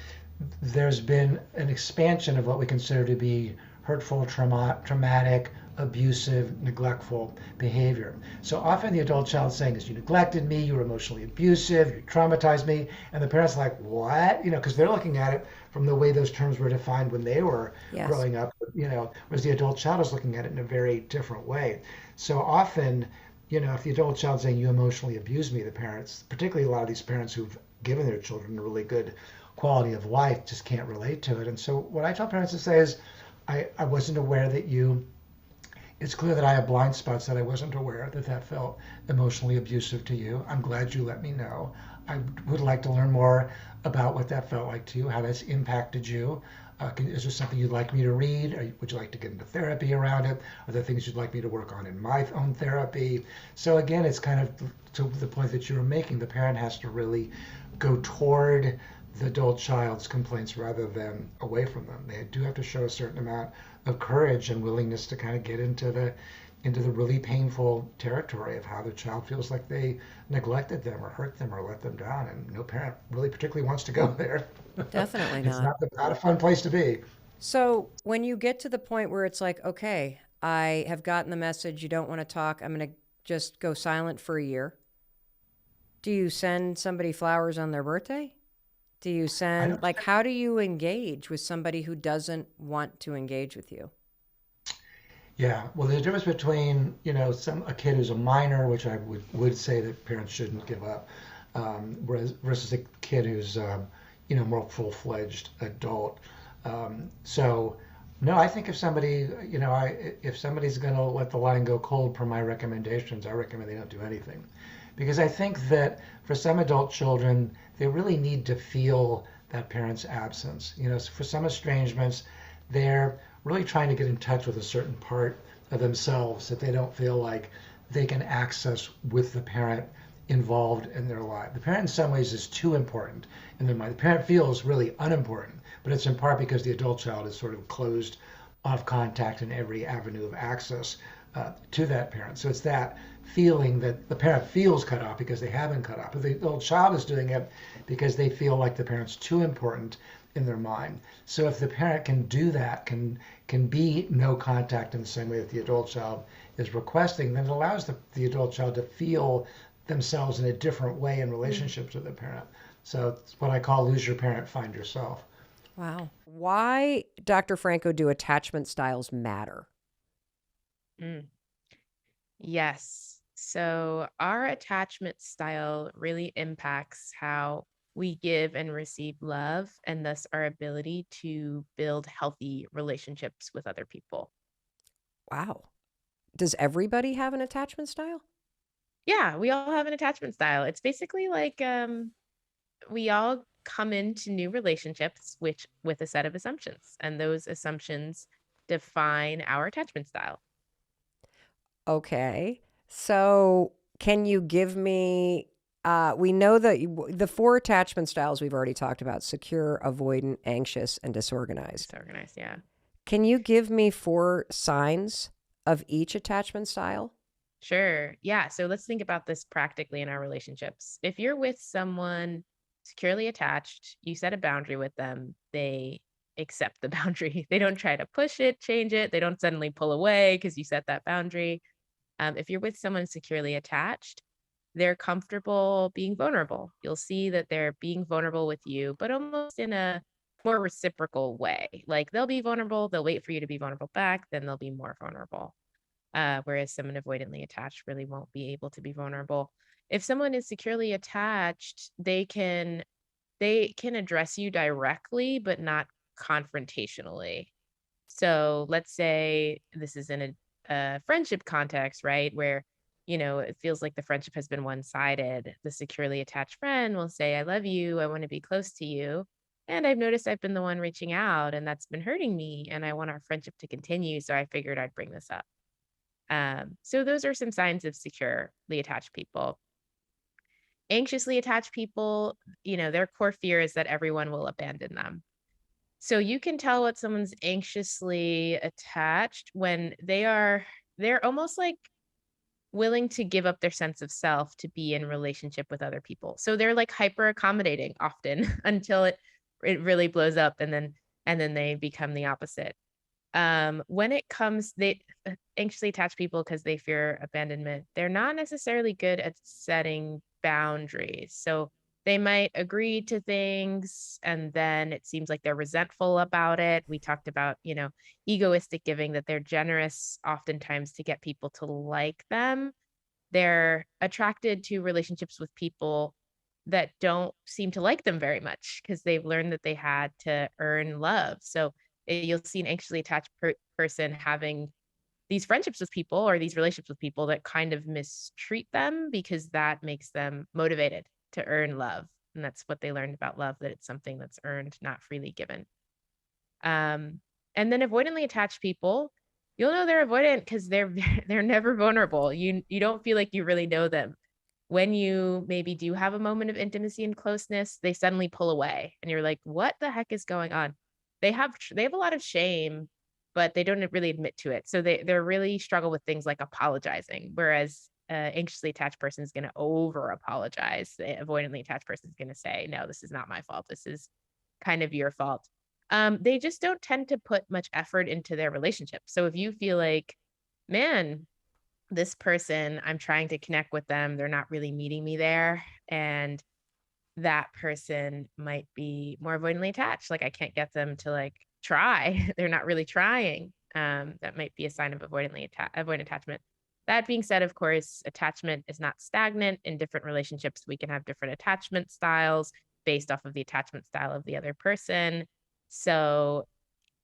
[SPEAKER 2] there's been an expansion of what we consider to be hurtful, traumatic, abusive, neglectful behavior. So often the adult child saying is, you neglected me, you were emotionally abusive, you traumatized me, and the parents are like, what? Because they're looking at it from the way those terms were defined when they were
[SPEAKER 1] yes.
[SPEAKER 2] growing up, whereas the adult child is looking at it in a very different way. So often, if the adult child's saying you emotionally abused me, the parents, particularly a lot of these parents who've given their children a really good quality of life, just can't relate to it. And so what I tell parents to say is, I wasn't aware that it's clear that I have blind spots that I wasn't aware that felt emotionally abusive to you. I'm glad you let me know. I would like to learn more about what that felt like to you, how that's impacted you. Is there something you'd like me to read? Would you like to get into therapy around it? Are there things you'd like me to work on in my own therapy? So again, it's kind of to the point that you were making. The parent has to really go toward the adult child's complaints rather than away from them. They do have to show a certain amount of courage and willingness to kind of get into the really painful territory of how the child feels like they neglected them or hurt them or let them down. And no parent really particularly wants to go there.
[SPEAKER 1] Definitely
[SPEAKER 2] It's
[SPEAKER 1] not.
[SPEAKER 2] not a fun place to be.
[SPEAKER 1] So when you get to the point where it's like, okay, I have gotten the message, you don't want to talk, I'm going to just go silent for a year. Do you send somebody flowers on their birthday? Do you
[SPEAKER 2] I
[SPEAKER 1] send,
[SPEAKER 2] don't.
[SPEAKER 1] like, how do you engage with somebody who doesn't want to engage with you?
[SPEAKER 2] Yeah, well, there's a difference between a kid who's a minor, which I would say that parents shouldn't give up, whereas versus a kid who's more full-fledged adult. So No, I think if somebody, if somebody's going to let the line go cold per my recommendations, I recommend they don't do anything. Because I think that for some adult children, they really need to feel that parent's absence. For some estrangements, they're really trying to get in touch with a certain part of themselves that they don't feel like they can access with the parent involved in their life. The parent, in some ways, is too important in their mind. The parent feels really unimportant, but it's in part because the adult child is sort of closed off contact in every avenue of access to that parent. So it's that feeling that the parent feels cut off because they haven't cut off. But the adult child is doing it because they feel like the parent's too important in their mind. So if the parent can do that, can be no contact in the same way that the adult child is requesting, then it allows the adult child to feel themselves in a different way in relationships with the parent. So it's what I call lose your parent, find yourself.
[SPEAKER 1] Wow. Why, Dr. Franco, do attachment styles matter?
[SPEAKER 3] Mm. Yes. So our attachment style really impacts how we give and receive love, and thus our ability to build healthy relationships with other people.
[SPEAKER 1] Wow. Does everybody have an attachment style?
[SPEAKER 3] Yeah, we all have an attachment style. It's basically like we all come into new relationships which with a set of assumptions, and those assumptions define our attachment style.
[SPEAKER 1] Okay. So, can you give me we know that the four attachment styles we've already talked about: secure, avoidant, anxious, and disorganized.
[SPEAKER 3] Disorganized, yeah.
[SPEAKER 1] Can you give me four signs of each attachment style?
[SPEAKER 3] Sure. Yeah. So let's think about this practically in our relationships. If you're with someone securely attached, you set a boundary with them, they accept the boundary. They don't try to push it, change it. They don't suddenly pull away because you set that boundary. If you're with someone securely attached, they're comfortable being vulnerable. You'll see that they're being vulnerable with you, but almost in a more reciprocal way. Like they'll be vulnerable, they'll wait for you to be vulnerable back, then they'll be more vulnerable. Whereas someone avoidantly attached really won't be able to be vulnerable. If someone is securely attached, they can address you directly, but not confrontationally. So let's say this is in a friendship context, right? Where, it feels like the friendship has been one-sided. The securely attached friend will say, I love you. I want to be close to you. And I've noticed I've been the one reaching out and that's been hurting me. And I want our friendship to continue. So I figured I'd bring this up. So those are some signs of securely attached people. Anxiously attached people, their core fear is that everyone will abandon them. So you can tell what someone's anxiously attached when they're almost like willing to give up their sense of self to be in relationship with other people. So they're like hyper accommodating often until it really blows up, and then they become the opposite. When it comes, they anxiously attached people because they fear abandonment. They're not necessarily good at setting boundaries. So they might agree to things and then it seems like they're resentful about it. We talked about, egoistic giving, that they're generous oftentimes to get people to like them. They're attracted to relationships with people that don't seem to like them very much because they've learned that they had to earn love. So you'll see an anxiously attached person having these friendships with people or these relationships with people that kind of mistreat them because that makes them motivated to earn love. And that's what they learned about love, that it's something that's earned, not freely given. Um, and then avoidantly attached people, you'll know they're avoidant because they're never vulnerable. You don't feel like you really know them. When you maybe do have a moment of intimacy and closeness, they suddenly pull away and you're like, what the heck is going on? They have a lot of shame, but they don't really admit to it. So they're really struggle with things like apologizing. Whereas anxiously attached person is going to over apologize. The avoidantly attached person is going to say, no, this is not my fault. This is kind of your fault. They just don't tend to put much effort into their relationship. So if you feel like, man, this person, I'm trying to connect with them, they're not really meeting me there, and that person might be more avoidantly attached. Like I can't get them to like try. They're not really trying. That might be a sign of avoidant attachment. That being said, of course, attachment is not stagnant. In different relationships, we can have different attachment styles based off of the attachment style of the other person. So,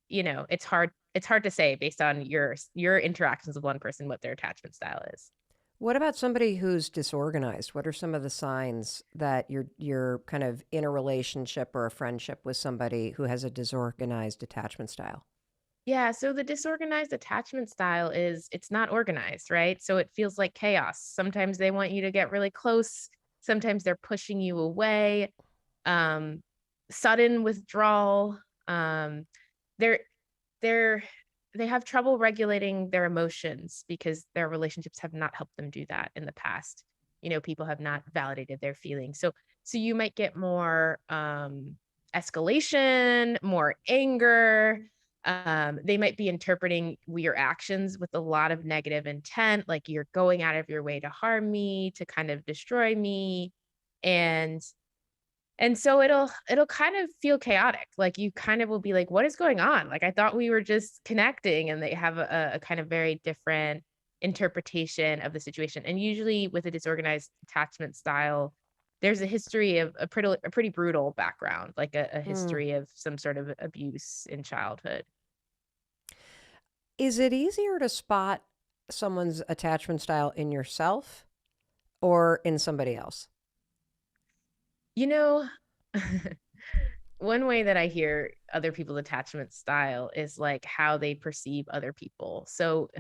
[SPEAKER 3] it's hard it's hard to say based on your interactions with one person what their attachment style is.
[SPEAKER 1] What about somebody who's disorganized? What are some of the signs that you're kind of in a relationship or a friendship with somebody who has a disorganized attachment style?
[SPEAKER 3] Yeah, so the disorganized attachment style is it's not organized, right? So it feels like chaos. Sometimes they want you to get really close, sometimes they're pushing you away. Um Sudden withdrawal. They're they're they have trouble regulating their emotions because their relationships have not helped them do that in the past. People have not validated their feelings. So you might get more escalation, more anger. They might be interpreting your actions with a lot of negative intent, like you're going out of your way to harm me, to kind of destroy me. And so it'll kind of feel chaotic. Like you kind of will be like, what is going on? Like I thought we were just connecting, and they have a kind of very different interpretation of the situation. And usually with a disorganized attachment style, there's a history of a pretty brutal background, like a
[SPEAKER 1] Mm.
[SPEAKER 3] history of some sort of abuse in childhood.
[SPEAKER 1] Is it easier to spot someone's attachment style in yourself or in somebody else?
[SPEAKER 3] You know, one way that I hear other people's attachment style is like how they perceive other people. So,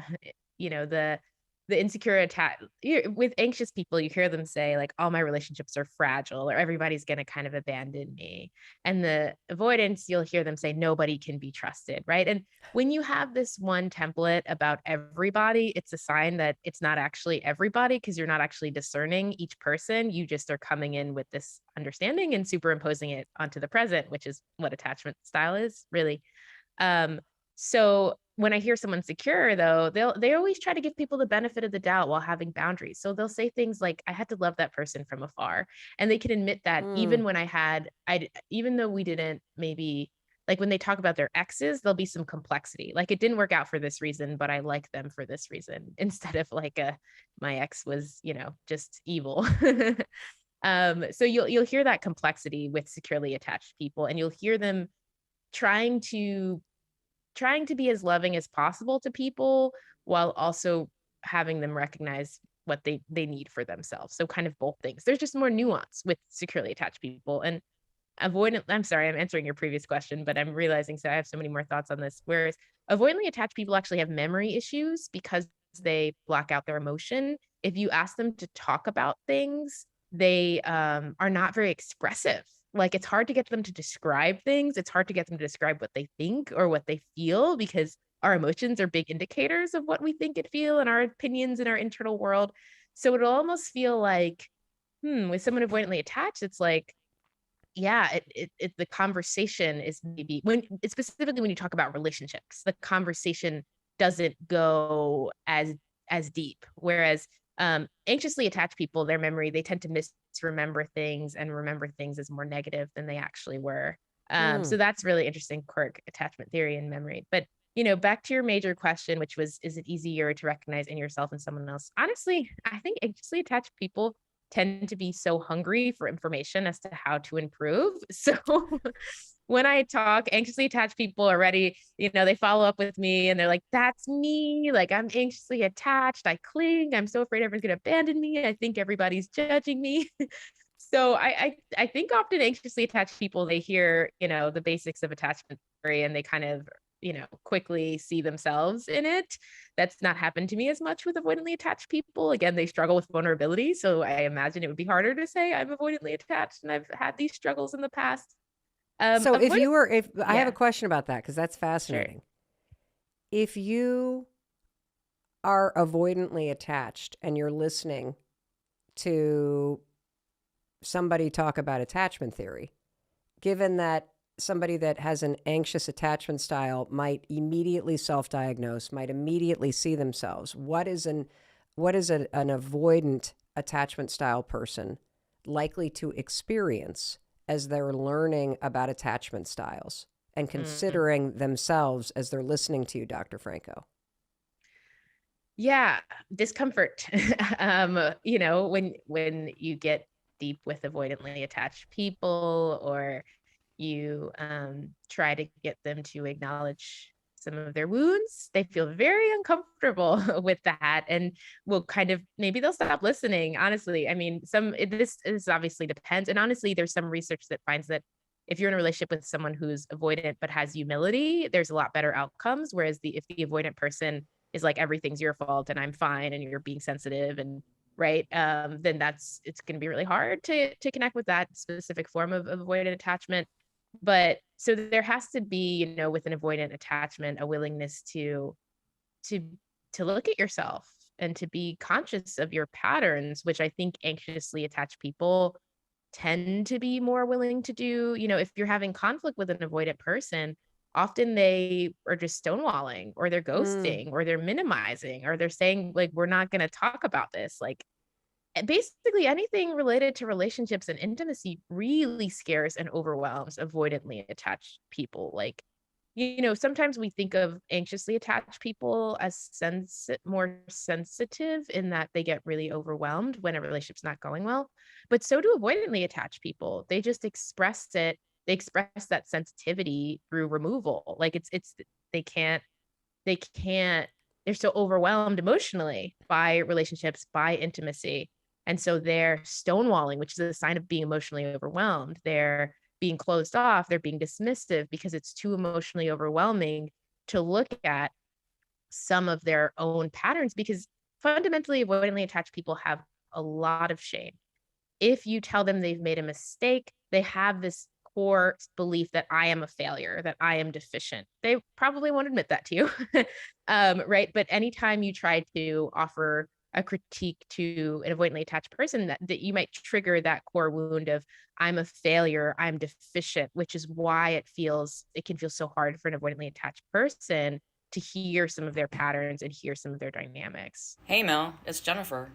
[SPEAKER 3] the insecure attack with anxious people, you hear them say like all my relationships are fragile or everybody's going to kind of abandon me. And the avoidance, you'll hear them say nobody can be trusted, right? And when you have this one template about everybody, it's a sign that it's not actually everybody because you're not actually discerning each person. You just are coming in with this understanding and superimposing it onto the present, which is what attachment style is really. So when I hear someone secure though, they always try to give people the benefit of the doubt while having boundaries. So they'll say things like, I had to love that person from afar. And they can admit that even
[SPEAKER 1] Mm.
[SPEAKER 3] when even though we didn't maybe like when they talk about their exes, there'll be some complexity. Like it didn't work out for this reason, but I like them for this reason instead of like my ex was, just evil. So you'll hear that complexity with securely attached people, and you'll hear them trying to be as loving as possible to people while also having them recognize what they need for themselves. So kind of both things. There's just more nuance with securely attached people. And avoidant, I'm sorry, I'm answering your previous question, but I'm realizing so I have so many more thoughts on this. Whereas avoidantly attached people actually have memory issues because they block out their emotion. If you ask them to talk about things, they are not very expressive. Like it's hard to get them to describe things. It's hard to get them to describe what they think or what they feel because our emotions are big indicators of what we think and feel and our opinions in our internal world. So it'll almost feel like, with someone avoidantly attached, it's like, yeah, the conversation is maybe when it's specifically when you talk about relationships, the conversation doesn't go as deep. Whereas anxiously attached people, their memory, they tend to misremember things and remember things as more negative than they actually were. So
[SPEAKER 1] Mm.
[SPEAKER 3] that's really interesting quirk, attachment theory and memory. But back to your major question, which was, is it easier to recognize in yourself and someone else? Honestly, I think anxiously attached people tend to be so hungry for information as to how to improve. So when I talk, anxiously attached people are ready, they follow up with me and they're like, that's me. Like, I'm anxiously attached. I cling. I'm so afraid everyone's going to abandon me. I think everybody's judging me. So I think often anxiously attached people, they hear, the basics of attachment theory and they kind of, quickly see themselves in it. That's not happened to me as much with avoidantly attached people. Again, they struggle with vulnerability. So I imagine it would be harder to say I'm avoidantly attached and I've had these struggles in the past.
[SPEAKER 1] So
[SPEAKER 3] Avoidant,
[SPEAKER 1] if I have a
[SPEAKER 3] yeah,
[SPEAKER 1] question about that because that's
[SPEAKER 3] sure.
[SPEAKER 1] fascinating. If you are avoidantly attached and you're listening to somebody talk about attachment theory, given that somebody that has an anxious attachment style might immediately self-diagnose, might immediately see themselves, an avoidant attachment style person likely to experience as they're learning about attachment styles and
[SPEAKER 3] Mm.
[SPEAKER 1] considering themselves as they're listening to you, Dr. Franco?
[SPEAKER 3] Yeah, discomfort. When you get deep with avoidantly attached people, or you try to get them to acknowledge some of their wounds. They feel very uncomfortable with that and will kind of, maybe they'll stop listening. Honestly, I mean, this obviously depends. And honestly, there's some research that finds that if you're in a relationship with someone who's avoidant but has humility, there's a lot better outcomes. Whereas if the avoidant person is like, everything's your fault and I'm fine and you're being sensitive and right, then it's going to be really hard to connect with that specific form of avoidant attachment. But so there has to be, with an avoidant attachment, a willingness to to look at yourself and to be conscious of your patterns, which I think anxiously attached people tend to be more willing to do. If you're having conflict with an avoidant person, often they are just stonewalling, or they're
[SPEAKER 1] Mm.
[SPEAKER 3] ghosting, or they're minimizing, or they're saying, like, we're not going to talk about this. Like, basically anything related to relationships and intimacy really scares and overwhelms avoidantly attached people. Like, sometimes we think of anxiously attached people as more sensitive, in that they get really overwhelmed when a relationship's not going well. But so do avoidantly attached people. They just express it. They express that sensitivity through removal. Like, they can't, they can't, they're so overwhelmed emotionally by relationships, by intimacy. And so they're stonewalling, which is a sign of being emotionally overwhelmed. They're being closed off, they're being dismissive because it's too emotionally overwhelming to look at some of their own patterns, because fundamentally avoidantly attached people have a lot of shame. If you tell them they've made a mistake, they have this core belief that I am a failure, that I am deficient. They probably won't admit that to you. Right. But anytime you try to offer a critique to an avoidantly attached person, that you might trigger that core wound of, I'm a failure, I'm deficient, which is why it can feel so hard for an avoidantly attached person to hear some of their patterns and hear some of their dynamics.
[SPEAKER 4] Hey Mel, it's Jennifer.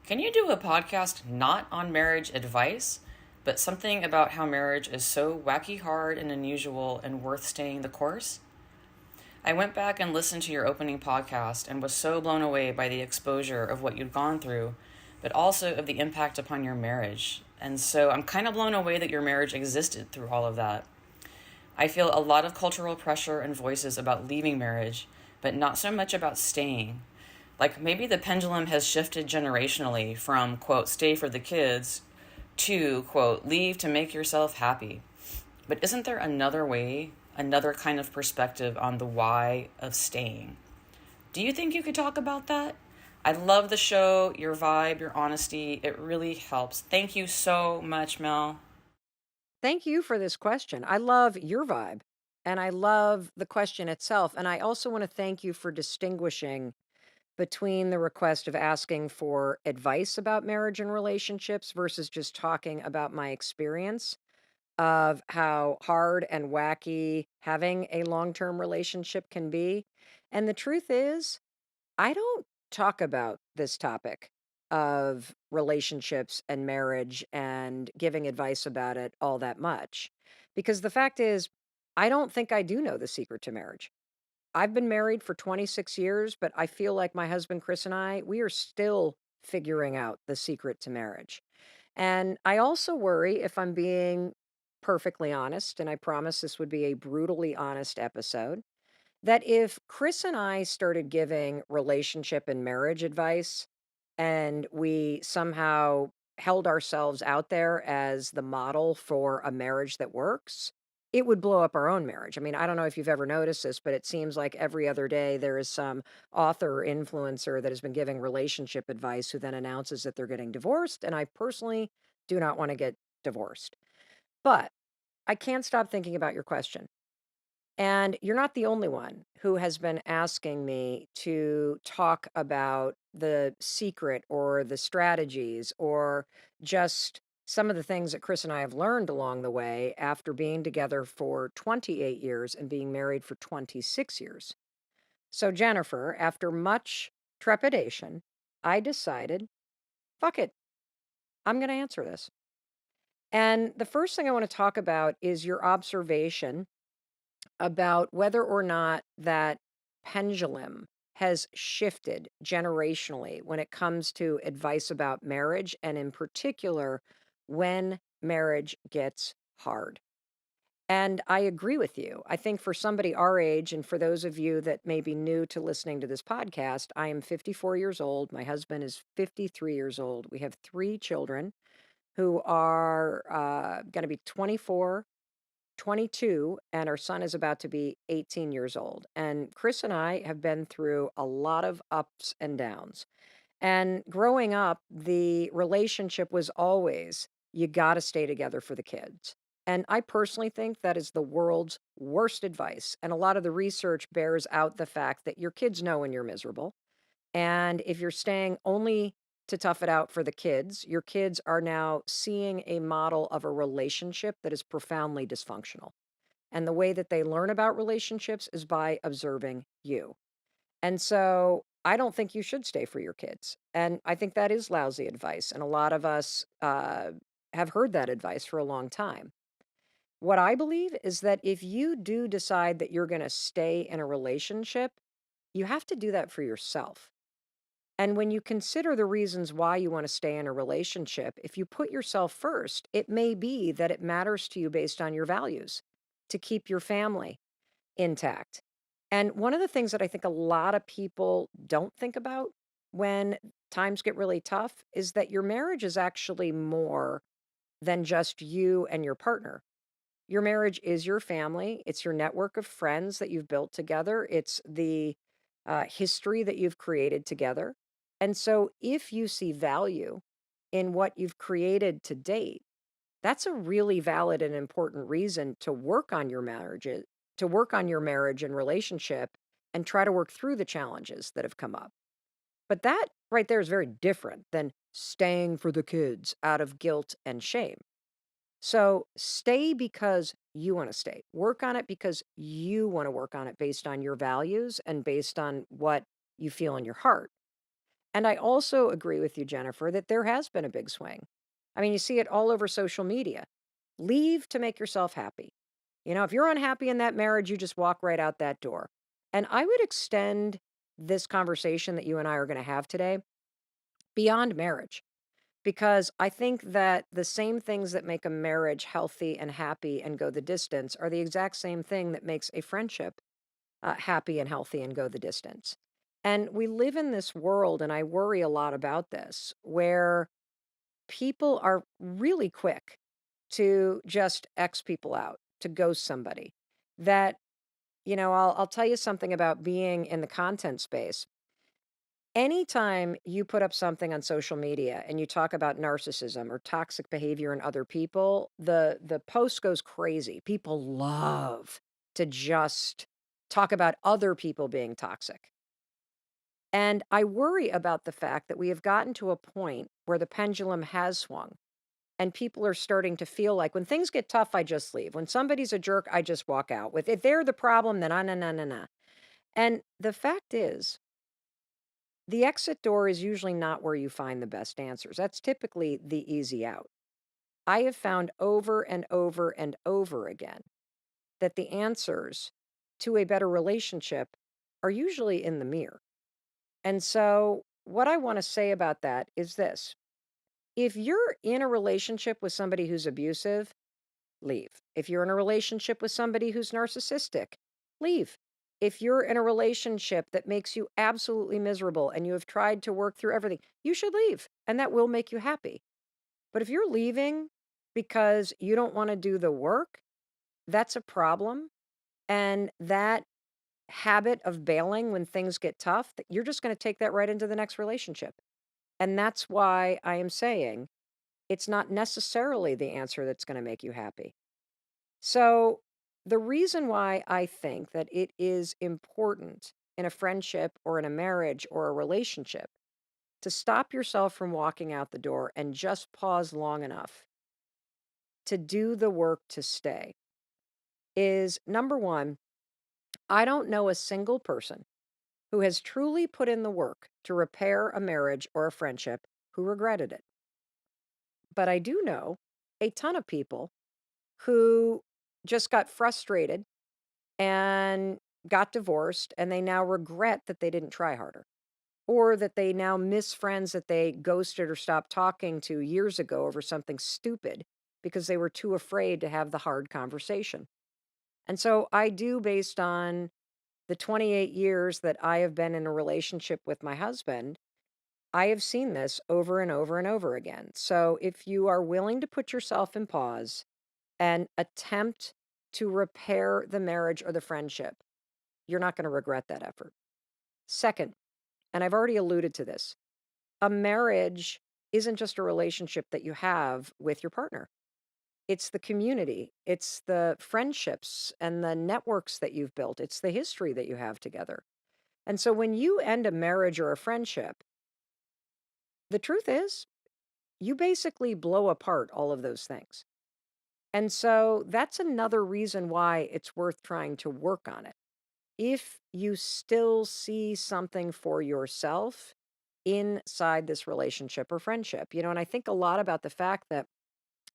[SPEAKER 4] Can you do a podcast not on marriage advice, but something about how marriage is so wacky hard and unusual and worth staying the course? I went back and listened to your opening podcast and was so blown away by the exposure of what you'd gone through, but also of the impact upon your marriage. And so I'm kind of blown away that your marriage existed through all of that. I feel a lot of cultural pressure and voices about leaving marriage, but not so much about staying. Like maybe the pendulum has shifted generationally from, quote, stay for the kids to, quote, leave to make yourself happy. But isn't there another way, another kind of perspective on the why of staying? Do you think you could talk about that? I love the show, your vibe, your honesty. It really helps. Thank you so much, Mel.
[SPEAKER 1] Thank you for this question. I love your vibe and I love the question itself. And I also want to thank you for distinguishing between the request of asking for advice about marriage and relationships versus just talking about my experience of how hard and wacky having a long term relationship can be. And the truth is, I don't talk about this topic of relationships and marriage and giving advice about it all that much. Because the fact is, I don't think I do know the secret to marriage. I've been married for 26 years, but I feel like my husband Chris and I, we are still figuring out the secret to marriage. And I also worry, if I'm being perfectly honest, and I promise this would be a brutally honest episode, that if Chris and I started giving relationship and marriage advice and we somehow held ourselves out there as the model for a marriage that works, it would blow up our own marriage. I mean, I don't know if you've ever noticed this, but it seems like every other day there is some author or influencer that has been giving relationship advice who then announces that they're getting divorced. And I personally do not want to get divorced. But I can't stop thinking about your question. And you're not the only one who has been asking me to talk about the secret or the strategies or just some of the things that Chris and I have learned along the way after being together for 28 years and being married for 26 years. So, Jennifer, after much trepidation, I decided, fuck it, I'm going to answer this. And the first thing I want to talk about is your observation about whether or not that pendulum has shifted generationally when it comes to advice about marriage, and in particular, when marriage gets hard. And I agree with you. I think for somebody our age, and for those of you that may be new to listening to this podcast, I am 54 years old. My husband is 53 years old. We have 3 children who are going to be 24, 22, and our son is about to be 18 years old. And Chris and I have been through a lot of ups and downs. And growing up, the relationship was always, you got to stay together for the kids. And I personally think that is the world's worst advice. And a lot of the research bears out the fact that your kids know when you're miserable. And if you're staying only to tough it out for the kids, your kids are now seeing a model of a relationship that is profoundly dysfunctional. And the way that they learn about relationships is by observing you. And so I don't think you should stay for your kids. And I think that is lousy advice. And a lot of us have heard that advice for a long time. What I believe is that if you do decide that you're going to stay in a relationship, you have to do that for yourself. And when you consider the reasons why you want to stay in a relationship, if you put yourself first, it may be that it matters to you based on your values to keep your family intact. And one of the things that I think a lot of people don't think about when times get really tough is that your marriage is actually more than just you and your partner. Your marriage is your family, it's your network of friends that you've built together, it's the history that you've created together. And so, if you see value in what you've created to date, that's a really valid and important reason to work on your to work on your marriage and relationship and try to work through the challenges that have come up. But that right there is very different than staying for the kids out of guilt and shame. So stay because you want to stay. Work on it because you want to work on it based on your values and based on what you feel in your heart. And I also agree with you, Jennifer, that there has been a big swing. I mean, you see it all over social media. Leave to make yourself happy. If you're unhappy in that marriage, you just walk right out that door. And I would extend this conversation that you and I are going to have today beyond marriage, because I think that the same things that make a marriage healthy and happy and go the distance are the exact same thing that makes a friendship happy and healthy and go the distance. And we live in this world, and I worry a lot about this, where people are really quick to just X people out, to ghost somebody. That, I'll tell you something about being in the content space. Anytime you put up something on social media and you talk about narcissism or toxic behavior in other people, the post goes crazy. People love to just talk about other people being toxic. And I worry about the fact that we have gotten to a point where the pendulum has swung and people are starting to feel like when things get tough, I just leave. When somebody's a jerk, I just walk out. If they're the problem, then nah. And the fact is, the exit door is usually not where you find the best answers. That's typically the easy out. I have found over and over and over again that the answers to a better relationship are usually in the mirror. And so, what I want to say about that is this: if you're in a relationship with somebody who's abusive, leave. If you're in a relationship with somebody who's narcissistic, leave. If you're in a relationship that makes you absolutely miserable and you have tried to work through everything, you should leave, and that will make you happy. But if you're leaving because you don't want to do the work, that's a problem. And that habit of bailing when things get tough, you're just going to take that right into the next relationship. And that's why I am saying it's not necessarily the answer that's going to make you happy. So, the reason why I think that it is important in a friendship or in a marriage or a relationship to stop yourself from walking out the door and just pause long enough to do the work to stay is number one, I don't know a single person who has truly put in the work to repair a marriage or a friendship who regretted it. But I do know a ton of people who just got frustrated and got divorced, and they now regret that they didn't try harder, or that they now miss friends that they ghosted or stopped talking to years ago over something stupid because they were too afraid to have the hard conversation. And so I do, based on the 28 years that I have been in a relationship with my husband, I have seen this over and over and over again. So if you are willing to put yourself in pause and attempt to repair the marriage or the friendship, you're not going to regret that effort. Second, and I've already alluded to this, a marriage isn't just a relationship that you have with your partner. It's the community, it's the friendships and the networks that you've built, it's the history that you have together. And so when you end a marriage or a friendship, the truth is, you basically blow apart all of those things. And so that's another reason why it's worth trying to work on it. If you still see something for yourself inside this relationship or friendship, and I think a lot about the fact that,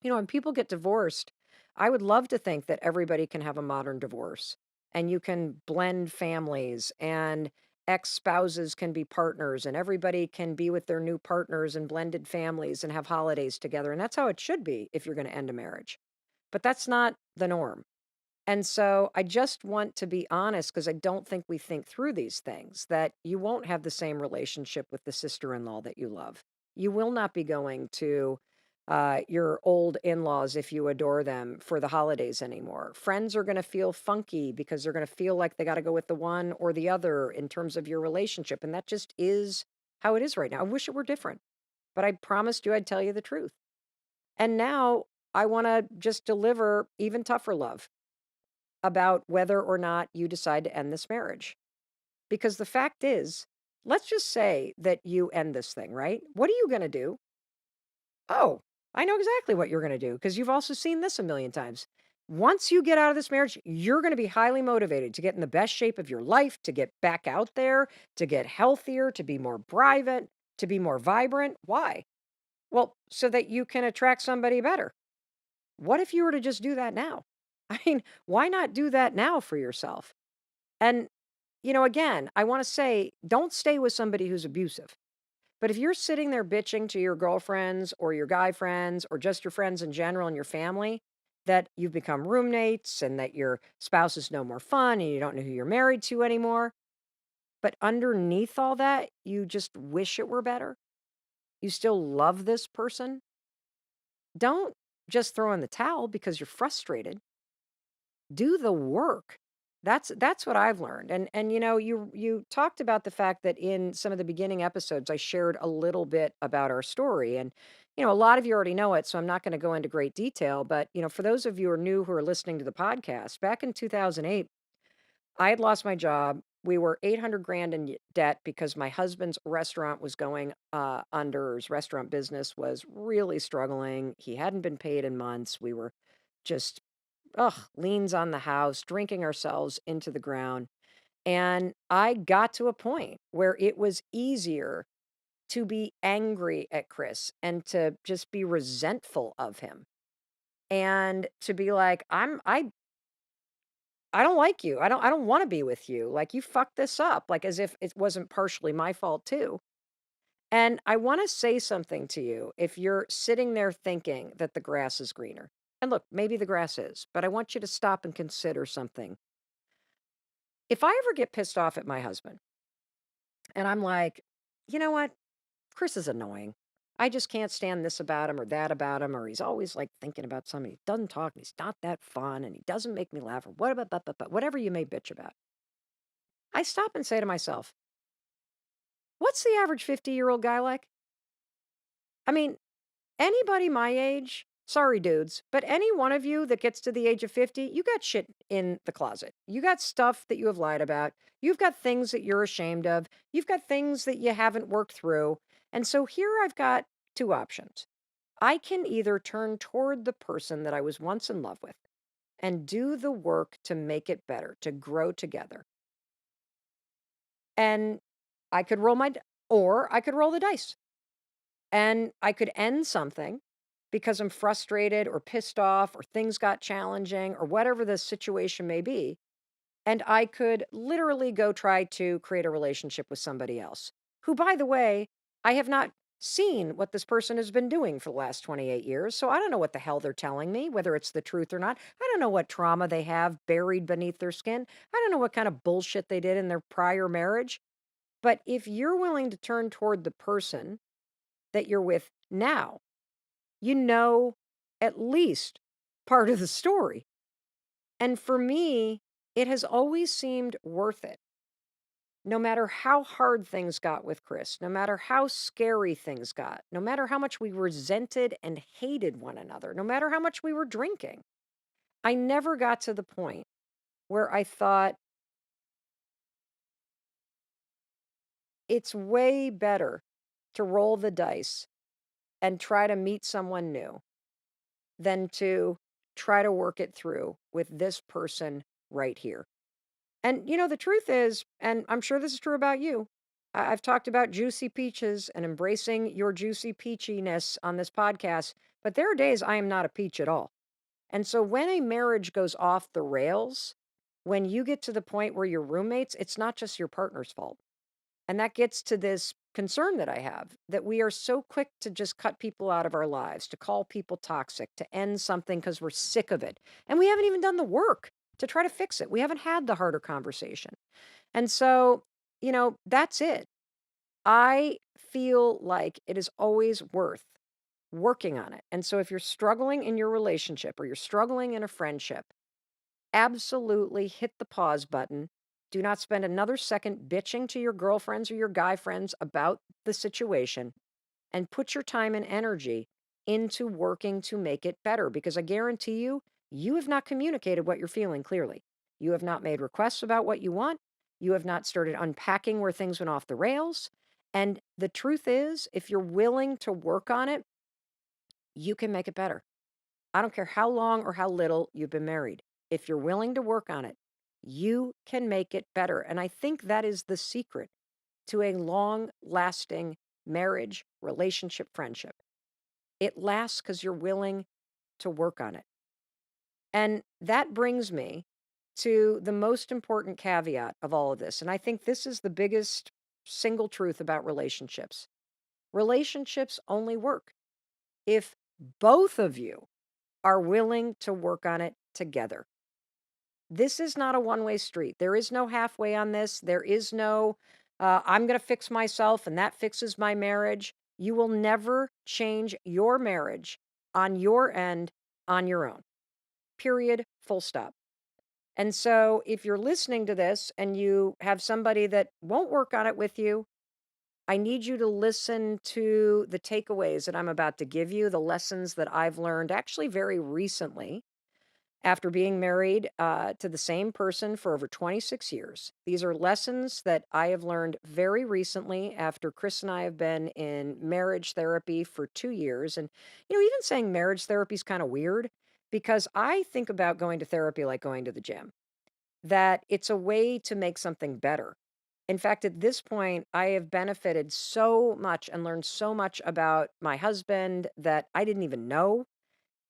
[SPEAKER 1] when people get divorced, I would love to think that everybody can have a modern divorce and you can blend families and ex-spouses can be partners and everybody can be with their new partners and blended families and have holidays together. And that's how it should be if you're going to end a marriage. But that's not the norm. And so I just want to be honest because I don't think we think through these things, that you won't have the same relationship with the sister-in-law that you love. You will not be going to your old in-laws, if you adore them, for the holidays anymore. Friends are going to feel funky because they're going to feel like they got to go with the one or the other in terms of your relationship. And that just is how it is right now. I wish it were different, but I promised you I'd tell you the truth. And now I want to just deliver even tougher love about whether or not you decide to end this marriage. Because the fact is, let's just say that you end this thing, right? What are you going to do? Oh, I know exactly what you're going to do because you've also seen this a million times. Once you get out of this marriage, you're going to be highly motivated to get in the best shape of your life, to get back out there, to get healthier, to be more private, to be more vibrant. Why? Well, so that you can attract somebody better. What if you were to just do that now? I mean, why not do that now for yourself? And, again, I want to say don't stay with somebody who's abusive. But if you're sitting there bitching to your girlfriends or your guy friends or just your friends in general and your family that you've become roommates and that your spouse is no more fun and you don't know who you're married to anymore, but underneath all that, you just wish it were better, you still love this person, don't just throw in the towel because you're frustrated. Do the work. That's what I've learned. And you talked about the fact that in some of the beginning episodes I shared a little bit about our story, and a lot of you already know it, so I'm not going to go into great detail, but for those of you who are new who are listening to the podcast, back in 2008, I had lost my job. We were 800 grand in debt because my husband's restaurant was going under. His restaurant business was really struggling. He hadn't been paid in months. We were just liens on the house, drinking ourselves into the ground. And I got to a point where it was easier to be angry at Chris and to just be resentful of him and to be like, I don't like you. I don't want to be with you. Like, you fucked this up, like as if it wasn't partially my fault too. And I want to say something to you if you're sitting there thinking that the grass is greener. And look, maybe the grass is, but I want you to stop and consider something. If I ever get pissed off at my husband and I'm like, you know what? Chris is annoying. I just can't stand this about him or that about him, or he's always like thinking about something. He doesn't talk, and he's not that fun, and he doesn't make me laugh, or whatever you may bitch about. I stop and say to myself, what's the average 50-year-old guy like? I mean, anybody my age, sorry dudes, but any one of you that gets to the age of 50, you got shit in the closet. You got stuff that you have lied about. You've got things that you're ashamed of. You've got things that you haven't worked through. And so here I've got two options. I can either turn toward the person that I was once in love with and do the work to make it better, to grow together. And I could or I could roll the dice. And I could end something because I'm frustrated or pissed off or things got challenging or whatever the situation may be. And I could literally go try to create a relationship with somebody else who, by the way, I have not seen what this person has been doing for the last 28 years. So I don't know what the hell they're telling me, whether it's the truth or not. I don't know what trauma they have buried beneath their skin. I don't know what kind of bullshit they did in their prior marriage. But if you're willing to turn toward the person that you're with now, you know at least part of the story. And for me, it has always seemed worth it. No matter how hard things got with Chris, no matter how scary things got, no matter how much we resented and hated one another, no matter how much we were drinking, I never got to the point where I thought it's way better to roll the dice and try to meet someone new than to try to work it through with this person right here. And, the truth is, and I'm sure this is true about you, I've talked about juicy peaches and embracing your juicy peachiness on this podcast, but there are days I am not a peach at all. And so when a marriage goes off the rails, when you get to the point where you're roommates, it's not just your partner's fault. And that gets to this concern that I have that we are so quick to just cut people out of our lives, to call people toxic, to end something because we're sick of it. And we haven't even done the work to try to fix it. We haven't had the harder conversation. And so, that's it. I feel like it is always worth working on it. And so if you're struggling in your relationship or you're struggling in a friendship, absolutely hit the pause button. Do not spend another second bitching to your girlfriends or your guy friends about the situation, and put your time and energy into working to make it better, because I guarantee you, you have not communicated what you're feeling clearly. You have not made requests about what you want. You have not started unpacking where things went off the rails. And the truth is, if you're willing to work on it, you can make it better. I don't care how long or how little you've been married. If you're willing to work on it, you can make it better. And I think that is the secret to a long lasting marriage, relationship, friendship. It lasts because you're willing to work on it. And that brings me to the most important caveat of all of this. And I think this is the biggest single truth about relationships. Relationships only work if both of you are willing to work on it together. This is not a one-way street. There is no halfway on this. There is no, I'm going to fix myself and that fixes my marriage. You will never change your marriage on your end on your own. Period. Full stop. And so if you're listening to this and you have somebody that won't work on it with you, I need you to listen to the takeaways that I'm about to give you, the lessons that I've learned actually very recently after being married to the same person for over 26 years. These are lessons that I have learned very recently after Chris and I have been in marriage therapy for 2 years. And, even saying marriage therapy is kind of weird because I think about going to therapy like going to the gym, that it's a way to make something better. In fact, at this point, I have benefited so much and learned so much about my husband that I didn't even know,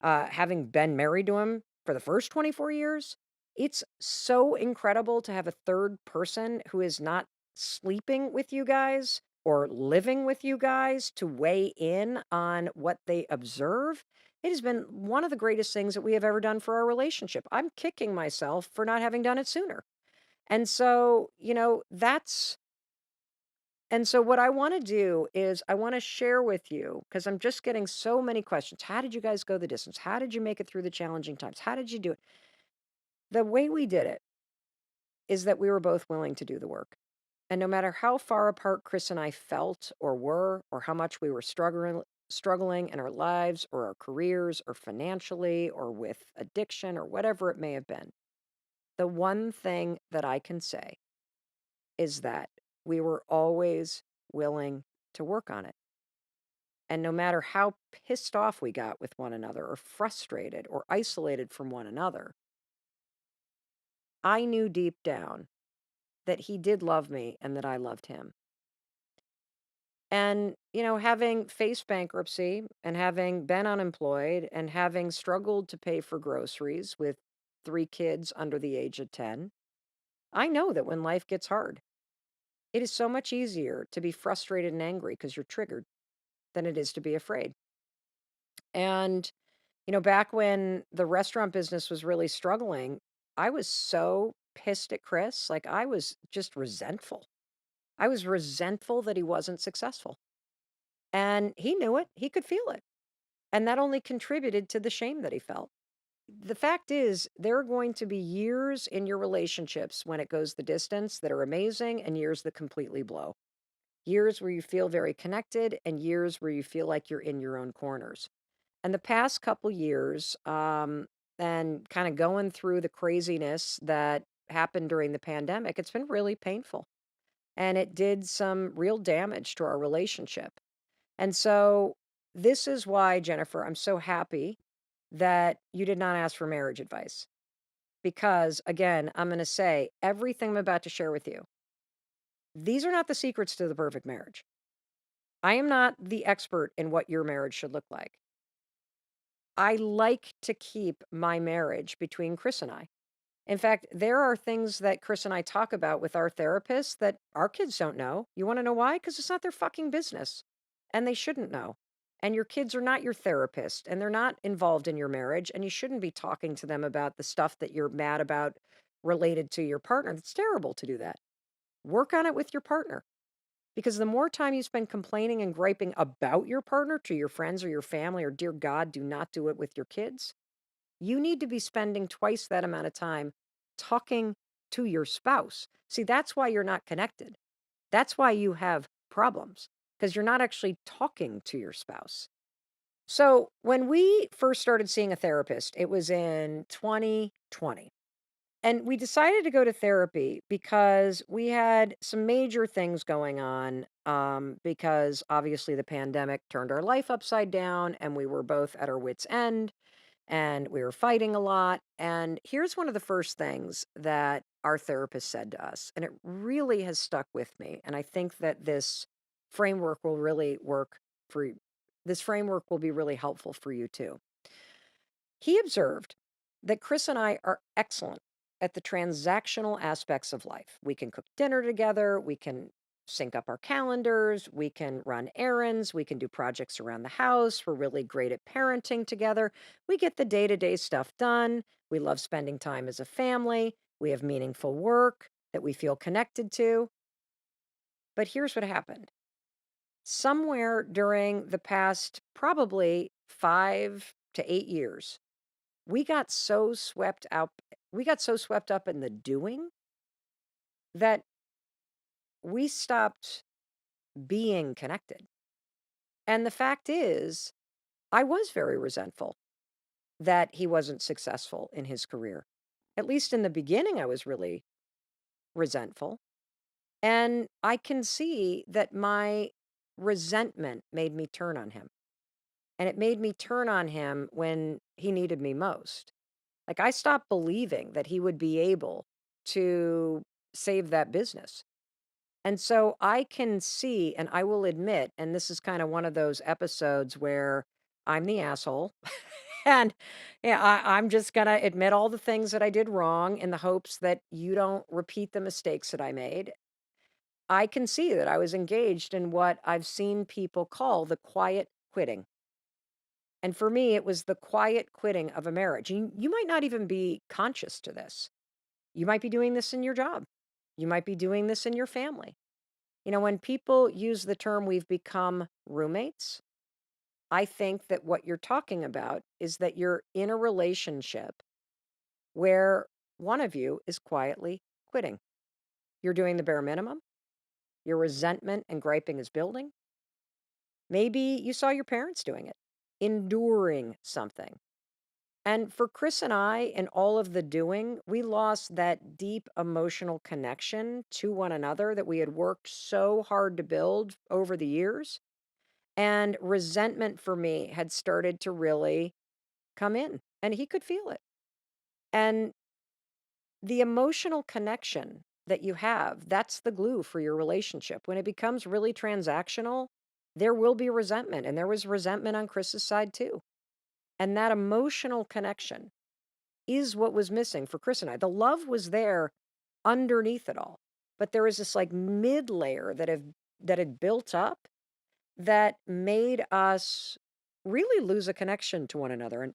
[SPEAKER 1] having been married to him for the first 24 years. It's so incredible to have a third person who is not sleeping with you guys or living with you guys to weigh in on what they observe. It has been one of the greatest things that we have ever done for our relationship. I'm kicking myself for not having done it sooner. And so, what I want to do is I want to share with you, because I'm just getting so many questions. How did you guys go the distance? How did you make it through the challenging times? How did you do it? The way we did it is that we were both willing to do the work. And no matter how far apart Chris and I felt or were, or how much we were struggling in our lives or our careers or financially or with addiction or whatever it may have been, the one thing that I can say is that we were always willing to work on it. And no matter how pissed off we got with one another or frustrated or isolated from one another, I knew deep down that he did love me and that I loved him. And, having faced bankruptcy and having been unemployed and having struggled to pay for groceries with 3 kids under the age of 10, I know that when life gets hard, it is so much easier to be frustrated and angry because you're triggered. than it is to be afraid. And, back when the restaurant business was really struggling, I was so pissed at Chris. Like, I was just resentful. I was resentful that he wasn't successful. And he knew it, he could feel it. And that only contributed to the shame that he felt. The fact is, there are going to be years in your relationships when it goes the distance that are amazing and years that completely blow. Years where you feel very connected and years where you feel like you're in your own corners. And the past couple years, and kind of going through the craziness that happened during the pandemic, it's been really painful. And it did some real damage to our relationship. And so, this is why, Jennifer, I'm so happy that you did not ask for marriage advice. Because, again, I'm going to say everything I'm about to share with you, these are not the secrets to the perfect marriage. I am not the expert in what your marriage should look like. I like to keep my marriage between Chris and I. In fact, there are things that Chris and I talk about with our therapists that our kids don't know. You want to know why? Because it's not their fucking business. And they shouldn't know. And your kids are not your therapist and they're not involved in your marriage. And you shouldn't be talking to them about the stuff that you're mad about related to your partner. It's terrible to do that. Work on it with your partner. Because the more time you spend complaining and griping about your partner to your friends or your family, or dear God, do not do it with your kids, you need to be spending twice that amount of time talking to your spouse. See, that's why you're not connected. That's why you have problems, because you're not actually talking to your spouse. So, when we first started seeing a therapist, it was in 2020. And we decided to go to therapy because we had some major things going on. Because obviously the pandemic turned our life upside down and we were both at our wits' end and we were fighting a lot. And here's one of the first things that our therapist said to us, and it really has stuck with me. And I think that this framework will really work for you. This framework will be really helpful for you too. He observed that Chris and I are excellent at the transactional aspects of life. We can cook dinner together, we can sync up our calendars, we can run errands, we can do projects around the house. We're really great at parenting together. We get the day to day stuff done. We love spending time as a family. We have meaningful work that we feel connected to. But here's what happened. Somewhere during the past probably 5 to 8 years, we got so swept up in the doing that we stopped being connected. And the fact is, I was very resentful that he wasn't successful in his career. At least in the beginning, I was really resentful. And I can see that my resentment made me turn on him. And it made me turn on him when he needed me most. Like, I stopped believing that he would be able to save that business. And so I can see, and I will admit, and this is kind of one of those episodes where I'm the asshole. And yeah, I'm just going to admit all the things that I did wrong in the hopes that you don't repeat the mistakes that I made. I can see that I was engaged in what I've seen people call the quiet quitting. And for me, it was the quiet quitting of a marriage. You might not even be conscious to this. You might be doing this in your job. You might be doing this in your family. When people use the term we've become roommates, I think that what you're talking about is that you're in a relationship where one of you is quietly quitting. You're doing the bare minimum. Your resentment and griping is building. Maybe you saw your parents doing it, enduring something. And for Chris and I, in all of the doing, we lost that deep emotional connection to one another that we had worked so hard to build over the years. And resentment for me had started to really come in, and he could feel it. And the emotional connection that you have, that's the glue for your relationship. When it becomes really transactional, there will be resentment. And there was resentment on Chris's side too. And that emotional connection is what was missing for Chris and I. The love was there underneath it all, but there was this like mid layer that had built up that made us really lose a connection to one another. And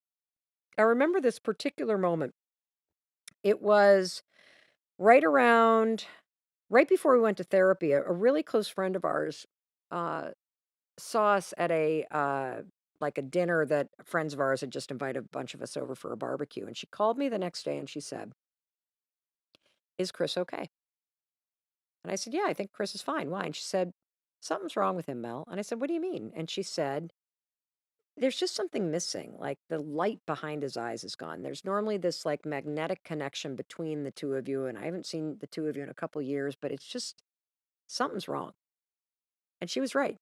[SPEAKER 1] I remember this particular moment. It was right around, right before we went to therapy. A really close friend of ours uh, saw us at like a dinner that friends of ours had just invited a bunch of us over for a barbecue. And she called me the next day and she said, "Is Chris okay?" And I said, "Yeah, I think Chris is fine. Why?" And she said, "Something's wrong with him, Mel." And I said, "What do you mean?" And she said, "There's just something missing. Like the light behind his eyes is gone. There's normally this like magnetic connection between the two of you. And I haven't seen the two of you in a couple years, but it's just something's wrong." And she was right.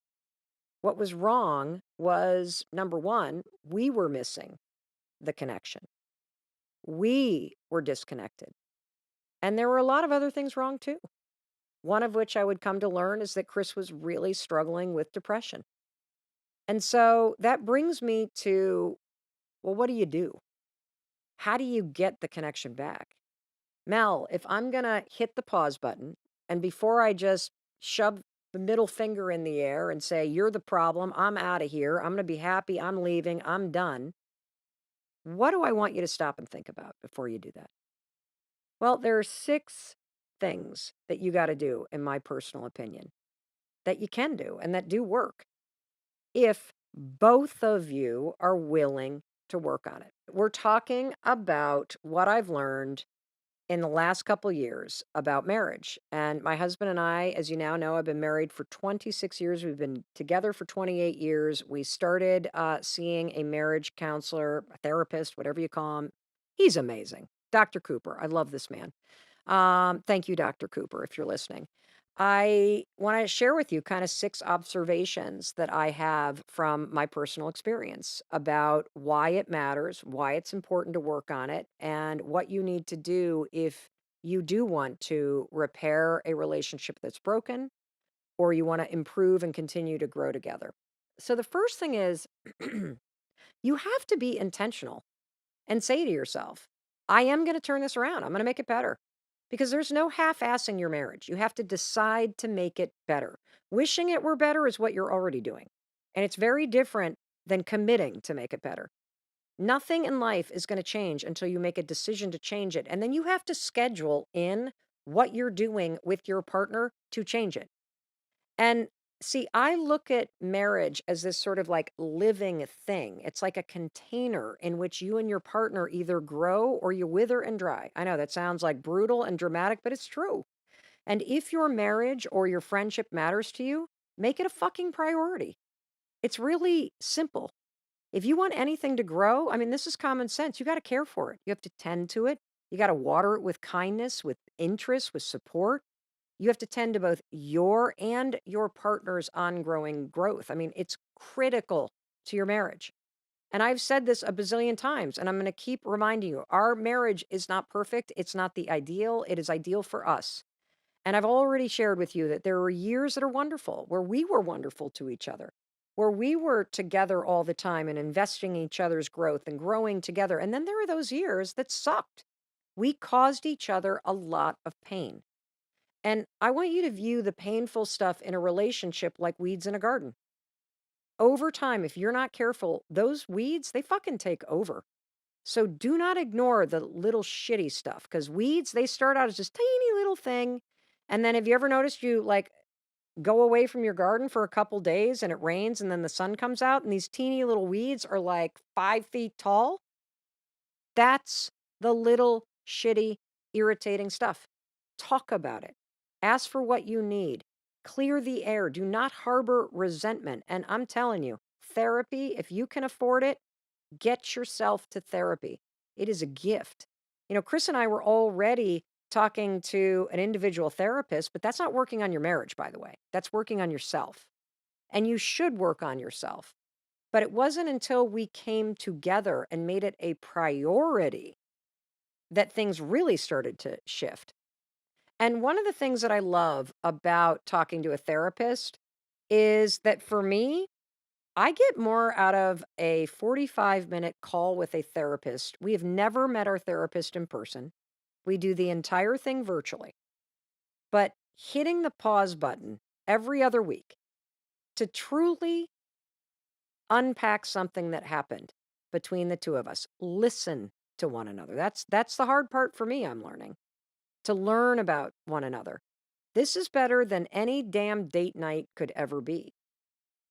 [SPEAKER 1] What was wrong was number one, we were missing the connection. We were disconnected. And there were a lot of other things wrong too. One of which I would come to learn is that Chris was really struggling with depression. And so that brings me to, well, what do you do? How do you get the connection back? Mel, if I'm going to hit the pause button and before I just shove the middle finger in the air and say, "You're the problem, I'm out of here, I'm going to be happy, I'm leaving, I'm done," what do I want you to stop and think about before you do that? Well, there are 6 things that you got to do, in my personal opinion, that you can do and that do work if both of you are willing to work on it. We're talking about what I've learned in the last couple years about marriage. And my husband and I, as you now know, have been married for 26 years. We've been together for 28 years. We started seeing a marriage counselor, a therapist, whatever you call him. He's amazing. Dr. Cooper. I love this man. Thank you, Dr. Cooper, if you're listening. I want to share with you kind of 6 observations that I have from my personal experience about why it matters, why it's important to work on it, and what you need to do if you do want to repair a relationship that's broken or you want to improve and continue to grow together. So the first thing is you have to be intentional and say to yourself, "I am going to turn this around. I'm going to make it better." Because there's no half assing your marriage. You have to decide to make it better. Wishing it were better is what you're already doing. And it's very different than committing to make it better. Nothing in life is going to change until you make a decision to change it. And then you have to schedule in what you're doing with your partner to change it. And see, I look at marriage as this sort of like living thing. It's like a container in which you and your partner either grow or you wither and dry. I know that sounds like brutal and dramatic, but it's true. And if your marriage or your friendship matters to you, make it a fucking priority. It's really simple. If you want anything to grow, I mean, this is common sense. You got to care for it. You have to tend to it. You got to water it with kindness, with interest, with support. You have to tend to both your and your partner's ongoing growth. I mean, it's critical to your marriage. And I've said this a bazillion times, and I'm going to keep reminding you our marriage is not perfect. It's not the ideal. It is ideal for us. And I've already shared with you that there were years that are wonderful, where we were wonderful to each other, where we were together all the time and investing in each other's growth and growing together. And then there were those years that sucked. We caused each other a lot of pain. And I want you to view the painful stuff in a relationship like weeds in a garden. Over time, if you're not careful, those weeds, they fucking take over. So do not ignore the little shitty stuff because weeds, they start out as this tiny little thing. And then have you ever noticed you like go away from your garden for a couple days and it rains and then the sun comes out and these teeny little weeds are like 5 feet tall? That's the little shitty, irritating stuff. Talk about it. Ask for what you need. Clear the air. Do not harbor resentment. And I'm telling you, therapy, if you can afford it, get yourself to therapy. It is a gift. You know, Chris and I were already talking to an individual therapist, but that's not working on your marriage, by the way. That's working on yourself. And you should work on yourself. But it wasn't until we came together and made it a priority that things really started to shift. And one of the things that I love about talking to a therapist is that for me, I get more out of a 45-minute call with a therapist. We have never met our therapist in person. We do the entire thing virtually. But hitting the pause button every other week to truly unpack something that happened between the two of us. Listen to one another. That's the hard part for me, I'm learning. To learn about one another. This is better than any damn date night could ever be.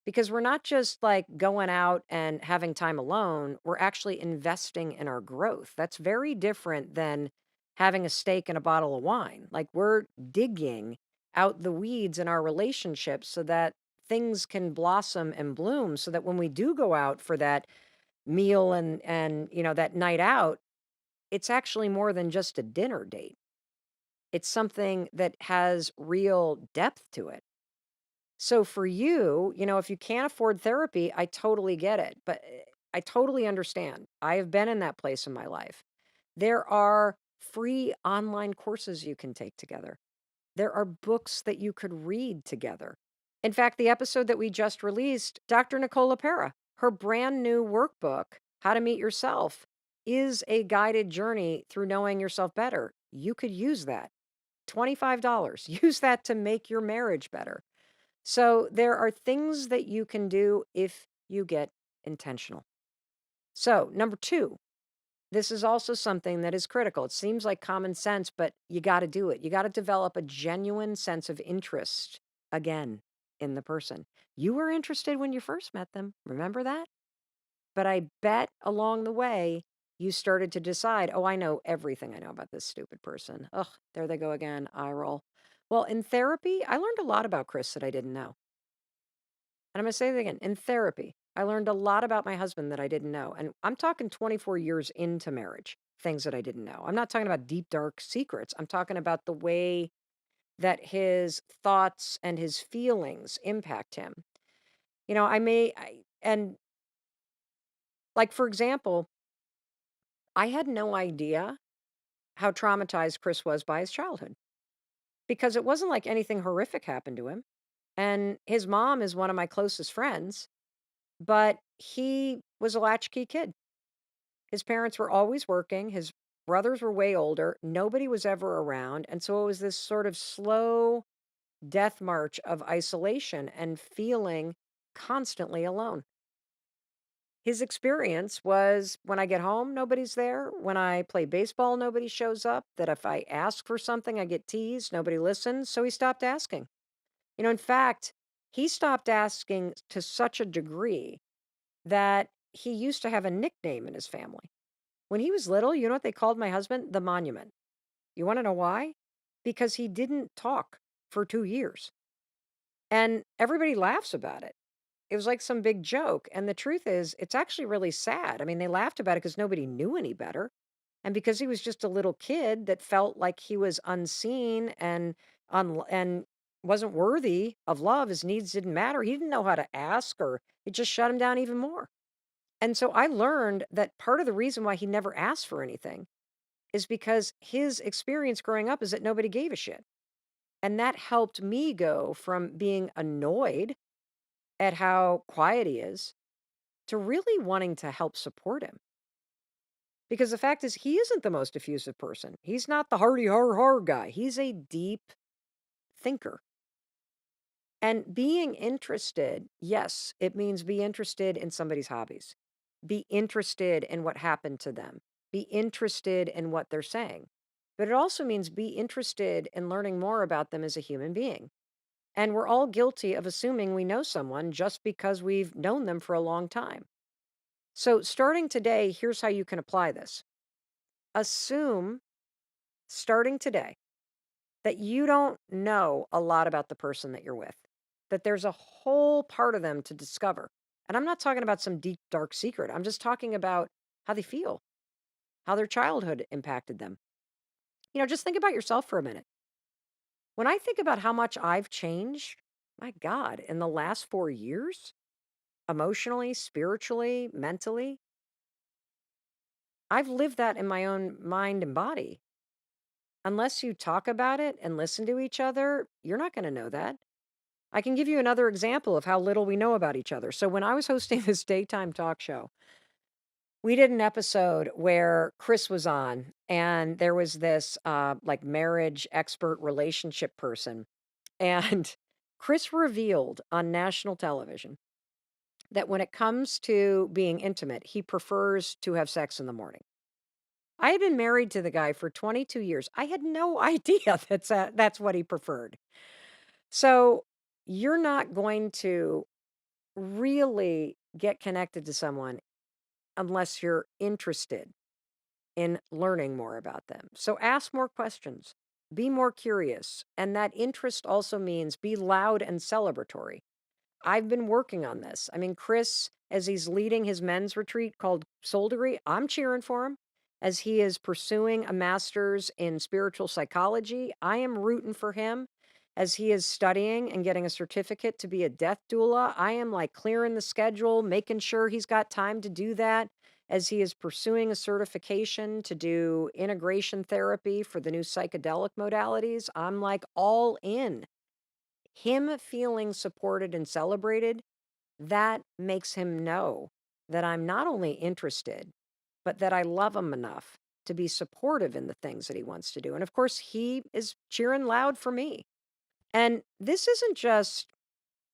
[SPEAKER 1] Because we're not just like going out and having time alone, we're actually investing in our growth. That's very different than having a steak and a bottle of wine. Like we're digging out the weeds in our relationships so that things can blossom and bloom so that when we do go out for that meal and that night out, it's actually more than just a dinner date. It's something that has real depth to it. So for you, if you can't afford therapy, I totally get it, but I totally understand. I have been in that place in my life. There are free online courses you can take together. There are books that you could read together. In fact, the episode that we just released, Dr. Nicola Pera, her brand new workbook, How to Meet Yourself, is a guided journey through knowing yourself better. You could use that. $25. Use that to make your marriage better. So there are things that you can do if you get intentional. So, number 2, this is also something that is critical. It seems like common sense, but you got to do it. You got to develop a genuine sense of interest again in the person. You were interested when you first met them. Remember that? But I bet along the way, you started to decide, oh, I know everything I know about this stupid person. Ugh, there they go again. Eye roll. Well, in therapy, I learned a lot about Chris that I didn't know. And I'm going to say it again. In therapy, I learned a lot about my husband that I didn't know. And I'm talking 24 years into marriage, things that I didn't know. I'm not talking about deep, dark secrets. I'm talking about the way that his thoughts and his feelings impact him. And like, for example, I had no idea how traumatized Chris was by his childhood because it wasn't like anything horrific happened to him. And his mom is one of my closest friends, but he was a latchkey kid. His parents were always working. His brothers were way older. Nobody was ever around. And so it was this sort of slow death march of isolation and feeling constantly alone. His experience was when I get home, nobody's there. When I play baseball, nobody shows up. That if I ask for something, I get teased. Nobody listens. So he stopped asking. In fact, he stopped asking to such a degree that he used to have a nickname in his family. When he was little, you know what they called my husband? The Monument. You want to know why? Because he didn't talk for 2 years. And everybody laughs about it. It was like some big joke. And the truth is, it's actually really sad. I mean, they laughed about it because nobody knew any better. And because he was just a little kid that felt like he was unseen and wasn't worthy of love, his needs didn't matter. He didn't know how to ask, or it just shut him down even more. And so I learned that part of the reason why he never asked for anything is because his experience growing up is that nobody gave a shit. And that helped me go from being annoyed at how quiet he is to really wanting to help support him. Because the fact is, he isn't the most effusive person. He's not the hardy har har guy. He's a deep thinker. And being interested, yes, it means be interested in somebody's hobbies. Be interested in what happened to them. Be interested in what they're saying. But it also means be interested in learning more about them as a human being. And we're all guilty of assuming we know someone just because we've known them for a long time. So, starting today, here's how you can apply this. Assume, starting today, that you don't know a lot about the person that you're with, that there's a whole part of them to discover. And I'm not talking about some deep, dark secret. I'm just talking about how they feel, how their childhood impacted them. Just think about yourself for a minute. When I think about how much I've changed, my God, in the last 4 years, emotionally, spiritually, mentally, I've lived that in my own mind and body. Unless you talk about it and listen to each other, you're not going to know that. I can give you another example of how little we know about each other. So when I was hosting this daytime talk show, we did an episode where Chris was on, and there was this like marriage expert relationship person. And Chris revealed on national television that when it comes to being intimate, he prefers to have sex in the morning. I had been married to the guy for 22 years. I had no idea that's what he preferred. So you're not going to really get connected to someone unless you're interested in learning more about them. So ask more questions, be more curious. And that interest also means be loud and celebratory. I've been working on this. I mean, Chris, as he's leading his men's retreat called Soul Degree, I'm cheering for him. As he is pursuing a master's in spiritual psychology, I am rooting for him. As he is studying and getting a certificate to be a death doula, I am like clearing the schedule, making sure he's got time to do that. As he is pursuing a certification to do integration therapy for the new psychedelic modalities, I'm like all in. Him feeling supported and celebrated, that makes him know that I'm not only interested, but that I love him enough to be supportive in the things that he wants to do. And of course, he is cheering loud for me. And this isn't just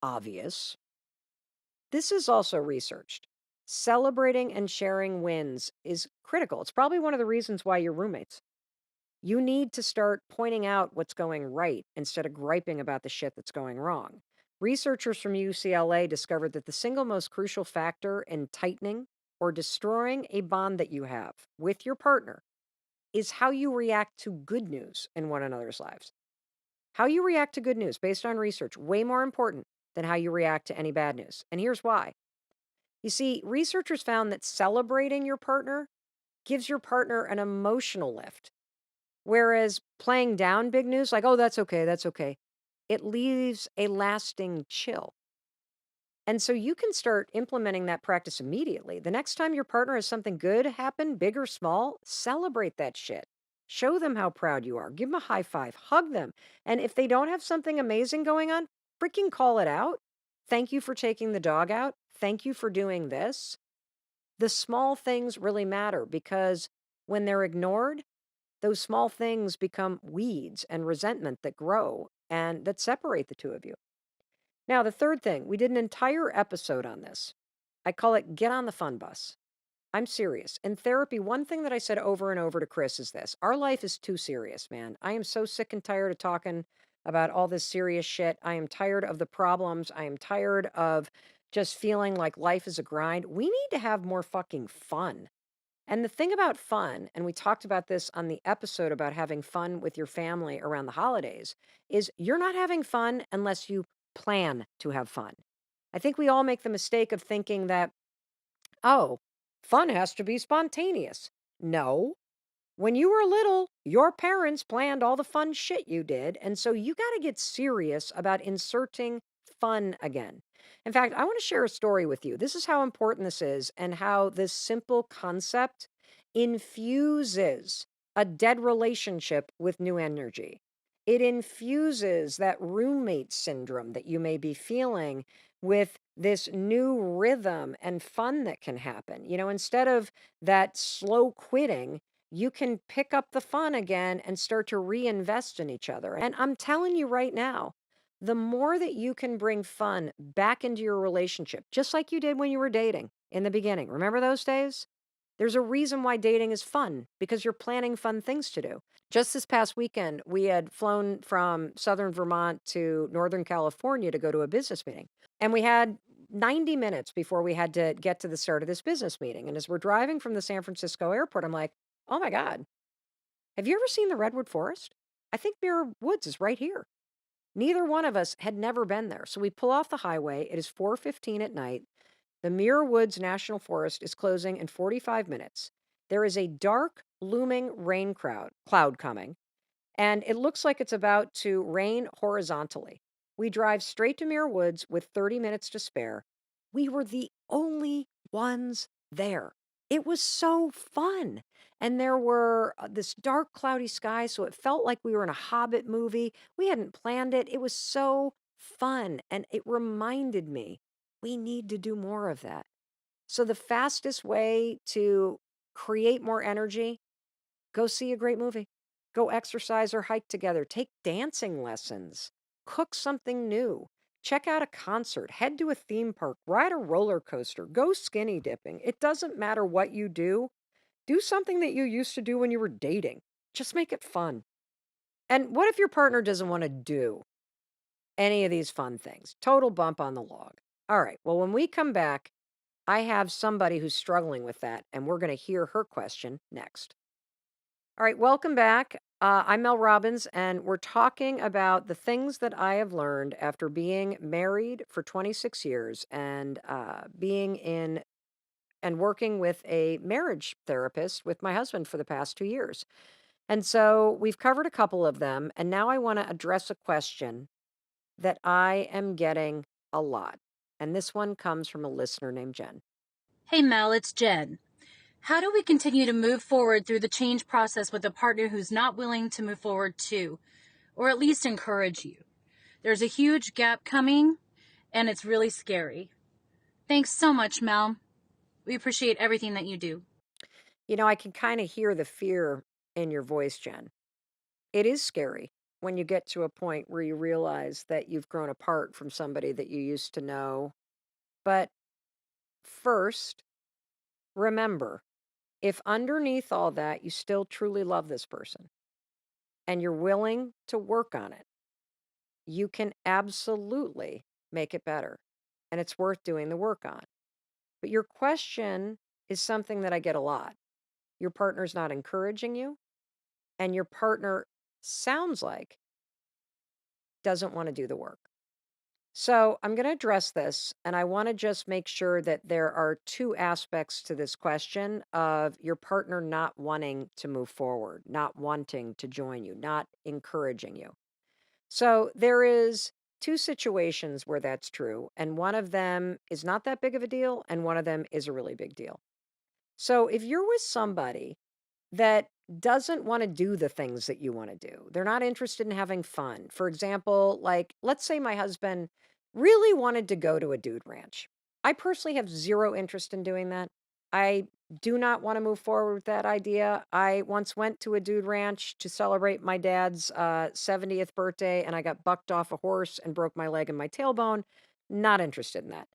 [SPEAKER 1] obvious, this is also researched. Celebrating and sharing wins is critical. It's probably one of the reasons why you're roommates. You need to start pointing out what's going right instead of griping about the shit that's going wrong. Researchers from UCLA discovered that the single most crucial factor in tightening or destroying a bond that you have with your partner is how you react to good news in one another's lives. How you react to good news, based on research, way more important than how you react to any bad news. And here's why. You see, researchers found that celebrating your partner gives your partner an emotional lift. Whereas playing down big news, like, oh, that's okay, it leaves a lasting chill. And so you can start implementing that practice immediately. The next time your partner has something good happen, big or small, celebrate that shit. Show them how proud you are. Give them a high five, hug them. And if they don't have something amazing going on, freaking call it out. Thank you for taking the dog out. Thank you for doing this. The small things really matter because when they're ignored, those small things become weeds and resentment that grow and that separate the two of you. Now, the third thing, we did an entire episode on this. I call it Get on the Fun Bus. I'm serious. In therapy, one thing that I said over and over to Chris is this: our life is too serious, man. I am so sick and tired of talking about all this serious shit. I am tired of the problems. I am tired of just feeling like life is a grind. We need to have more fucking fun. And the thing about fun, and we talked about this on the episode about having fun with your family around the holidays, is you're not having fun unless you plan to have fun. I think we all make the mistake of thinking that, oh, fun has to be spontaneous. No. When you were little, your parents planned all the fun shit you did. And so you got to get serious about inserting fun again. In fact, I want to share a story with you. This is how important this is and how this simple concept infuses a dead relationship with new energy. It infuses that roommate syndrome that you may be feeling with this new rhythm and fun that can happen. Instead of that slow quitting, you can pick up the fun again and start to reinvest in each other. And I'm telling you right now, the more that you can bring fun back into your relationship, just like you did when you were dating in the beginning, remember those days? There's a reason why dating is fun because you're planning fun things to do. Just this past weekend, we had flown from southern Vermont to Northern California to go to a business meeting. And we had 90 minutes before we had to get to the start of this business meeting. And as we're driving from the San Francisco airport, I'm like, oh my God, have you ever seen the Redwood Forest? I think Muir Woods is right here. Neither one of us had never been there. So we pull off the highway. It is 4:15 at night. The Muir Woods National Forest is closing in 45 minutes. There is a dark, looming rain cloud coming, and it looks like it's about to rain horizontally. We drive straight to Muir Woods with 30 minutes to spare. We were the only ones there. It was so fun. And there were this dark, cloudy sky, so it felt like we were in a Hobbit movie. We hadn't planned it. It was so fun. And it reminded me we need to do more of that. So, the fastest way to create more energy, go see a great movie, go exercise or hike together, take dancing lessons, cook something new. check out a concert, head to a theme park, ride a roller coaster, go skinny dipping. It doesn't matter what you do. Do something that you used to do when you were dating. Just make it fun. And what if your partner doesn't want to do any of these fun things? Total bump on the log. All right. Well, when we come back, I have somebody who's struggling with that, and we're going to hear her question next. All right. Welcome back. I'm Mel Robbins, and we're talking about the things that I have learned after being married for 26 years and being in and working with a marriage therapist with my husband for the past 2 years. And so we've covered a couple of them. And now I want to address a question that I am getting a lot. And this one comes from a listener named Jen.
[SPEAKER 5] Hey Mel, it's Jen. How do we continue to move forward through the change process with a partner who's not willing to move forward too, or at least encourage you? There's a huge gap coming, and it's really scary. Thanks so much, Mel. We appreciate everything that you do.
[SPEAKER 1] You know, I can kind of hear the fear in your voice, Jen. It is scary when you get to a point where you realize that you've grown apart from somebody that you used to know. But first, remember, if underneath all that you still truly love this person and you're willing to work on it, you can absolutely make it better. And it's worth doing the work on. But your question is something that I get a lot. Your partner's not encouraging you, and your partner sounds like doesn't want to do the work. So I'm going to address this, and I want to just make sure that there are two aspects to this question of your partner not wanting to move forward, not wanting to join you, not encouraging you. So there is two situations where that's true, and one of them is not that big of a deal, and one of them is a really big deal. So if you're with somebody that doesn't want to do the things that you want to do, they're not interested in having fun. For example, like let's say my husband really wanted to go to a dude ranch. I personally have zero interest in doing that. I do not want to move forward with that idea. I once went to a dude ranch to celebrate my dad's 70th birthday, and I got bucked off a horse and broke my leg and my tailbone. Not interested in that.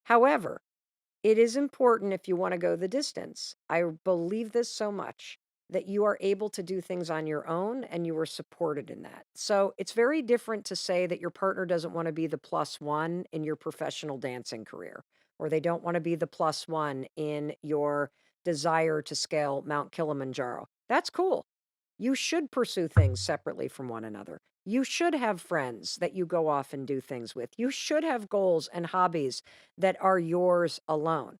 [SPEAKER 1] However, it is important if you want to go the distance. I believe this so much that you are able to do things on your own and you are supported in that. So it's very different to say that your partner doesn't want to be the plus one in your professional dancing career, or they don't want to be the plus one in your desire to scale Mount Kilimanjaro. That's cool. You should pursue things separately from one another. You should have friends that you go off and do things with. You should have goals and hobbies that are yours alone.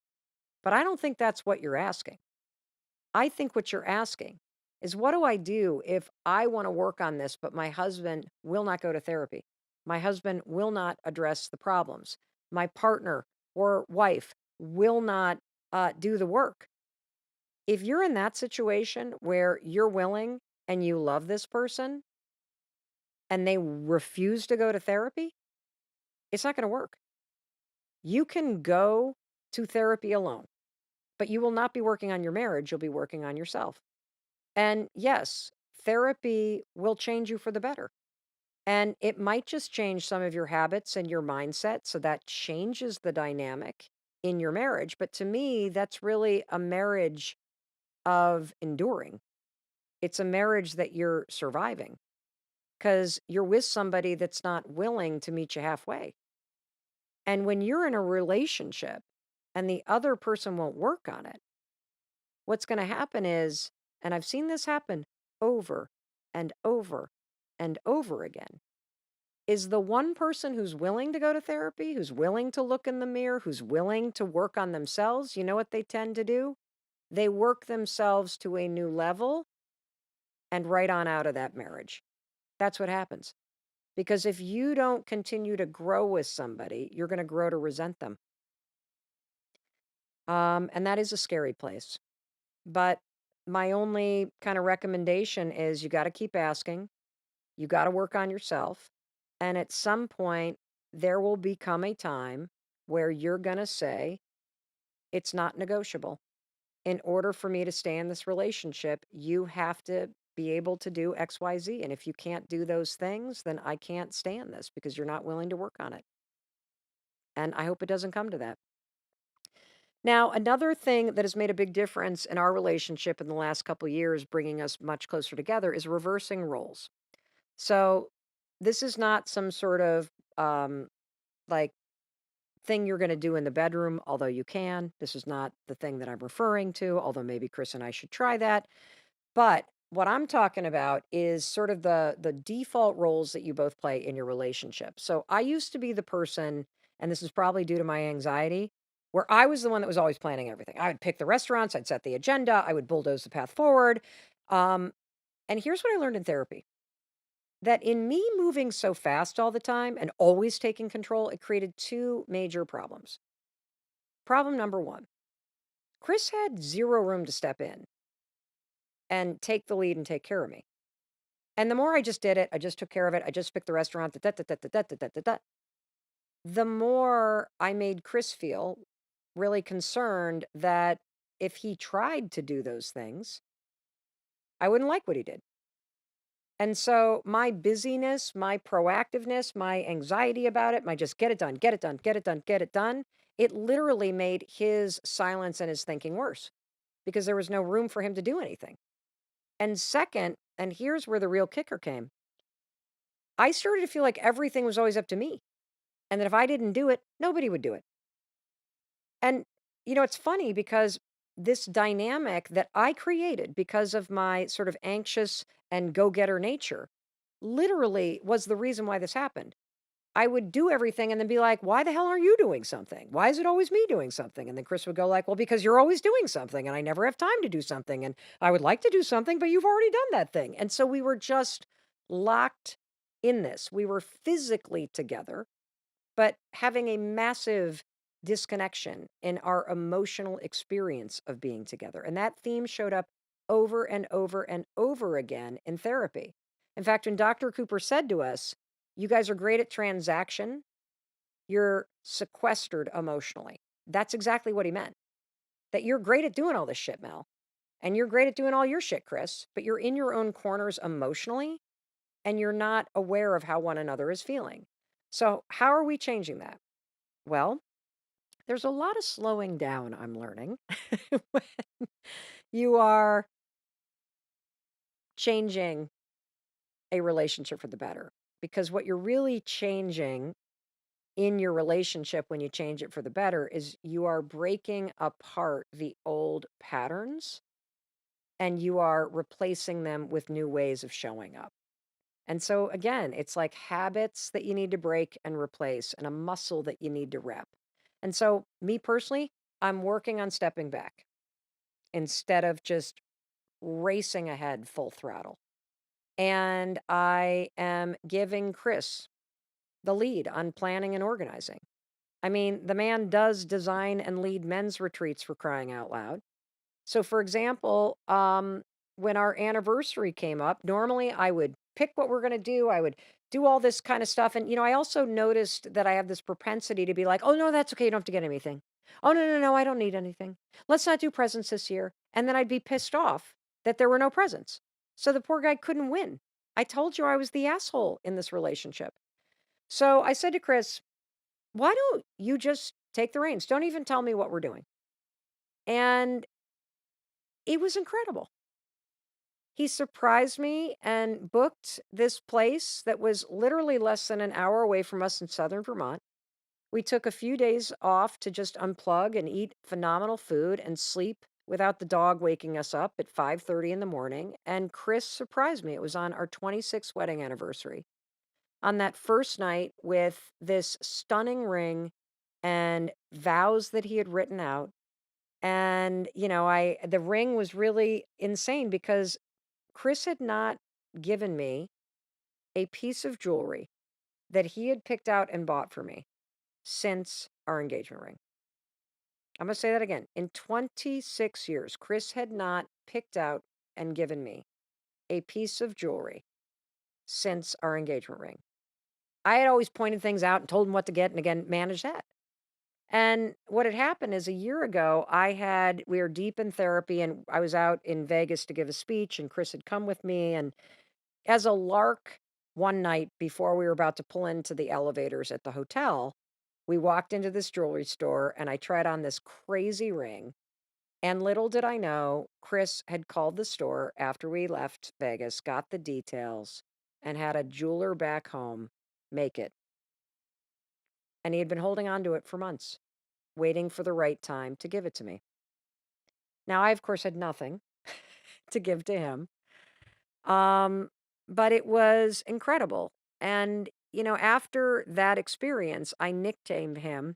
[SPEAKER 1] But I don't think that's what you're asking. I think what you're asking is, what do I do if I want to work on this, but my husband will not go to therapy? My husband will not address the problems. My partner or wife will not do the work. If you're in that situation where you're willing and you love this person and they refuse to go to therapy, it's not going to work. You can go to therapy alone, but you will not be working on your marriage. You'll be working on yourself. And yes, therapy will change you for the better. And it might just change some of your habits and your mindset. So that changes the dynamic in your marriage. But to me, that's really a marriage of enduring. It's a marriage that you're surviving because you're with somebody that's not willing to meet you halfway. And when you're in a relationship and the other person won't work on it, what's going to happen is, and I've seen this happen over and over and over again, is the one person who's willing to go to therapy, who's willing to look in the mirror, who's willing to work on themselves, you know what they tend to do? They work themselves to a new level and right on out of that marriage. That's what happens. Because if you don't continue to grow with somebody, you're going to grow to resent them. And that is a scary place. But my only kind of recommendation is you got to keep asking. You got to work on yourself. And at some point, there will become a time where you're going to say, it's not negotiable. In order for me to stay in this relationship, you have to be able to do XYZ. And if you can't do those things, then I can't stand this because you're not willing to work on it. And I hope it doesn't come to that. Now, another thing that has made a big difference in our relationship in the last couple of years, bringing us much closer together, is reversing roles. So, this is not some sort of like thing you're going to do in the bedroom, although you can. This is not the thing that I'm referring to, although maybe Chris and I should try that. But what I'm talking about is sort of the default roles that you both play in your relationship. So I used to be the person, and this is probably due to my anxiety, where I was the one that was always planning everything. I would pick the restaurants, I'd set the agenda, I would bulldoze the path forward. And here's what I learned in therapy, that in me moving so fast all the time and always taking control, it created two major problems. Problem number one, Chris had zero room to step in and take the lead and take care of me. And the more I just did it, I just took care of it, I just picked the restaurant, the more I made Chris feel really concerned that if he tried to do those things, I wouldn't like what he did. And so my busyness, my proactiveness, my anxiety about it, my just get it done, get it done, get it done, get it done, it literally made his silence and his thinking worse because there was no room for him to do anything. And second, and here's where the real kicker came, I started to feel like everything was always up to me, and that if I didn't do it, nobody would do it. And, it's funny because this dynamic that I created because of my sort of anxious and go-getter nature literally was the reason why this happened. I would do everything and then be like, why the hell are you doing something? Why is it always me doing something? And then Chris would go like, well, because you're always doing something and I never have time to do something. And I would like to do something, but you've already done that thing. And so we were just locked in this. We were physically together, but having a massive disconnection in our emotional experience of being together. And that theme showed up over and over and over again in therapy. In fact, when Dr. Cooper said to us, you guys are great at transaction, you're sequestered emotionally. That's exactly what he meant. That you're great at doing all this shit, Mel. And you're great at doing all your shit, Chris, but you're in your own corners emotionally and you're not aware of how one another is feeling. So, how are we changing that? Well, there's a lot of slowing down, I'm learning, when you are changing a relationship for the better. Because what you're really changing in your relationship when you change it for the better is you are breaking apart the old patterns and you are replacing them with new ways of showing up. And so, again, it's like habits that you need to break and replace and a muscle that you need to rep. And so, me personally, I'm working on stepping back instead of just racing ahead full throttle. And I am giving Chris the lead on planning and organizing. I mean, the man does design and lead men's retreats, for crying out loud. So, for example, when our anniversary came up, normally I would pick what we're going to do. I would do all this kind of stuff. And, I also noticed that I have this propensity to be like, oh, no, that's okay. You don't have to get anything. Oh, no, no, no, I don't need anything. Let's not do presents this year. And then I'd be pissed off that there were no presents. So the poor guy couldn't win. I told you I was the asshole in this relationship. So I said to Chris, why don't you just take the reins? Don't even tell me what we're doing. And it was incredible. He surprised me and booked this place that was literally less than an hour away from us in southern Vermont. We took a few days off to just unplug and eat phenomenal food and sleep without the dog waking us up at 5:30 in the morning. And Chris surprised me. It was on our 26th wedding anniversary. On that first night with this stunning ring and vows that he had written out. And, the ring was really insane because Chris had not given me a piece of jewelry that he had picked out and bought for me since our engagement ring. I'm going to say that again. In 26 years, Chris had not picked out and given me a piece of jewelry since our engagement ring. I had always pointed things out and told him what to get and again, managed that. And what had happened is a year ago, we were deep in therapy and I was out in Vegas to give a speech and Chris had come with me. And as a lark, one night before we were about to pull into the elevators at the hotel, we walked into this jewelry store and I tried on this crazy ring. And little did I know, Chris had called the store after we left Vegas, got the details, and had a jeweler back home make it. And he had been holding on to it for months, waiting for the right time to give it to me. Now, I, of course, had nothing to give to him, but it was incredible. And, after that experience, I nicknamed him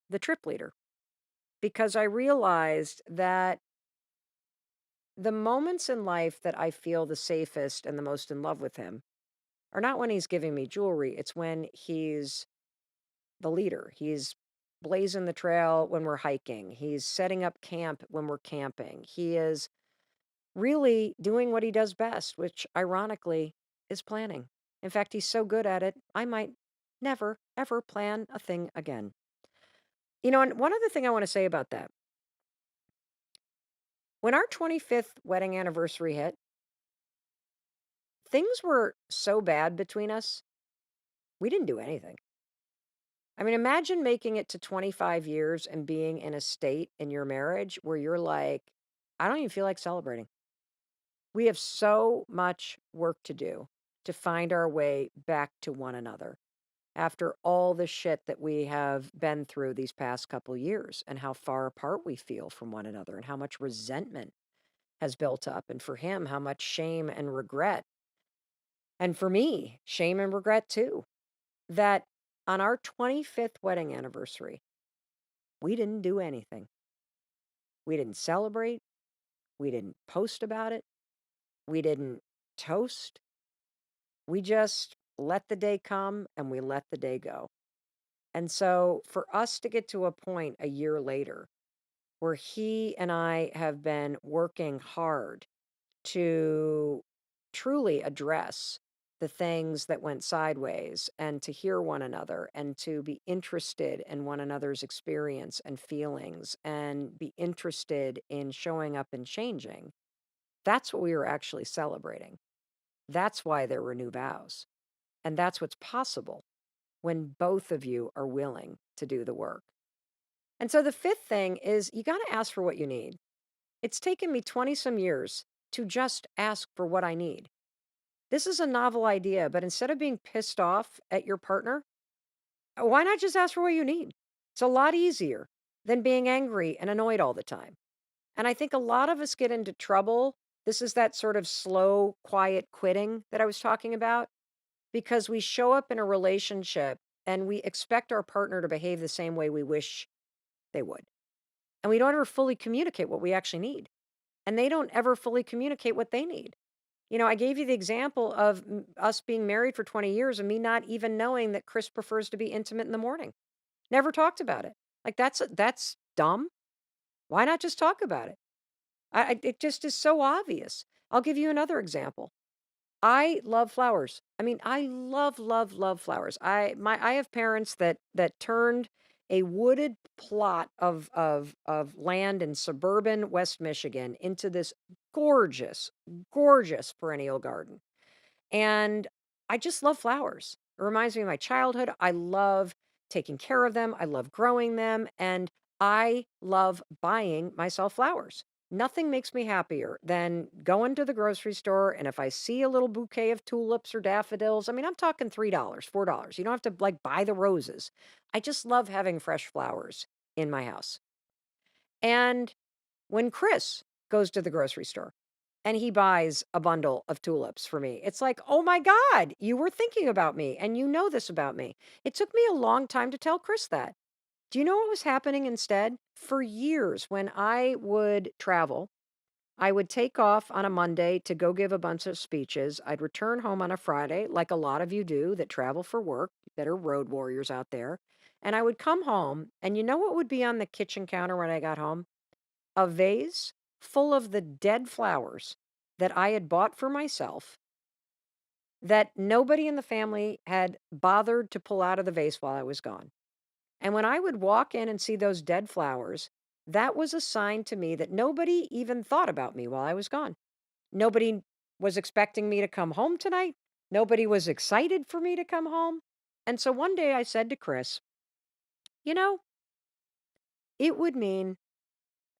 [SPEAKER 1] the trip leader because I realized that the moments in life that I feel the safest and the most in love with him are not when he's giving me jewelry, it's when he's the leader. He's blazing the trail when we're hiking. He's setting up camp when we're camping. He is really doing what he does best, which ironically is planning. In fact, he's so good at it, I might never, ever plan a thing again. And one other thing I want to say about that when our 25th wedding anniversary hit, things were so bad between us, we didn't do anything. I mean, imagine making it to 25 years and being in a state in your marriage where you're like, I don't even feel like celebrating. We have so much work to do to find our way back to one another after all the shit that we have been through these past couple years and how far apart we feel from one another and how much resentment has built up. And for him, how much shame and regret. And for me, shame and regret too, that on our 25th wedding anniversary, we didn't do anything. We didn't celebrate. We didn't post about it. We didn't toast. We just let the day come and we let the day go. And so for us to get to a point a year later where he and I have been working hard to truly address the things that went sideways and to hear one another and to be interested in one another's experience and feelings and be interested in showing up and changing, that's what we were actually celebrating. That's why there were new vows. And that's what's possible when both of you are willing to do the work. And so the fifth thing is you got to ask for what you need. It's taken me 20 some years to just ask for what I need. This is a novel idea, but instead of being pissed off at your partner, why not just ask for what you need? It's a lot easier than being angry and annoyed all the time. And I think a lot of us get into trouble. This is that sort of slow, quiet quitting that I was talking about, because we show up in a relationship and we expect our partner to behave the same way we wish they would. And we don't ever fully communicate what we actually need. And they don't ever fully communicate what they need. I gave you the example of us being married for 20 years and me not even knowing that Chris prefers to be intimate in the morning. Never talked about it. Like that's dumb. Why not just talk about it? It just is so obvious. I'll give you another example. I love flowers. I mean, I love, love, love flowers. I have parents that turned a wooded plot of land in suburban West Michigan into this gorgeous, gorgeous perennial garden. And I just love flowers. It reminds me of my childhood. I love taking care of them. I love growing them. And I love buying myself flowers. Nothing makes me happier than going to the grocery store. And if I see a little bouquet of tulips or daffodils, I mean, I'm talking $3, $4. You don't have to like buy the roses. I just love having fresh flowers in my house. And when Chris goes to the grocery store and he buys a bundle of tulips for me, it's like, oh my God, you were thinking about me and you know this about me. It took me a long time to tell Chris that. Do you know what was happening instead? For years, when I would travel, I would take off on a Monday to go give a bunch of speeches. I'd return home on a Friday, like a lot of you do that travel for work, that are road warriors out there. And I would come home, and you know what would be on the kitchen counter when I got home? A vase full of the dead flowers that I had bought for myself that nobody in the family had bothered to pull out of the vase while I was gone. And when I would walk in and see those dead flowers, that was a sign to me that nobody even thought about me while I was gone. Nobody was expecting me to come home tonight. Nobody was excited for me to come home. And so one day I said to Chris, you know, it would mean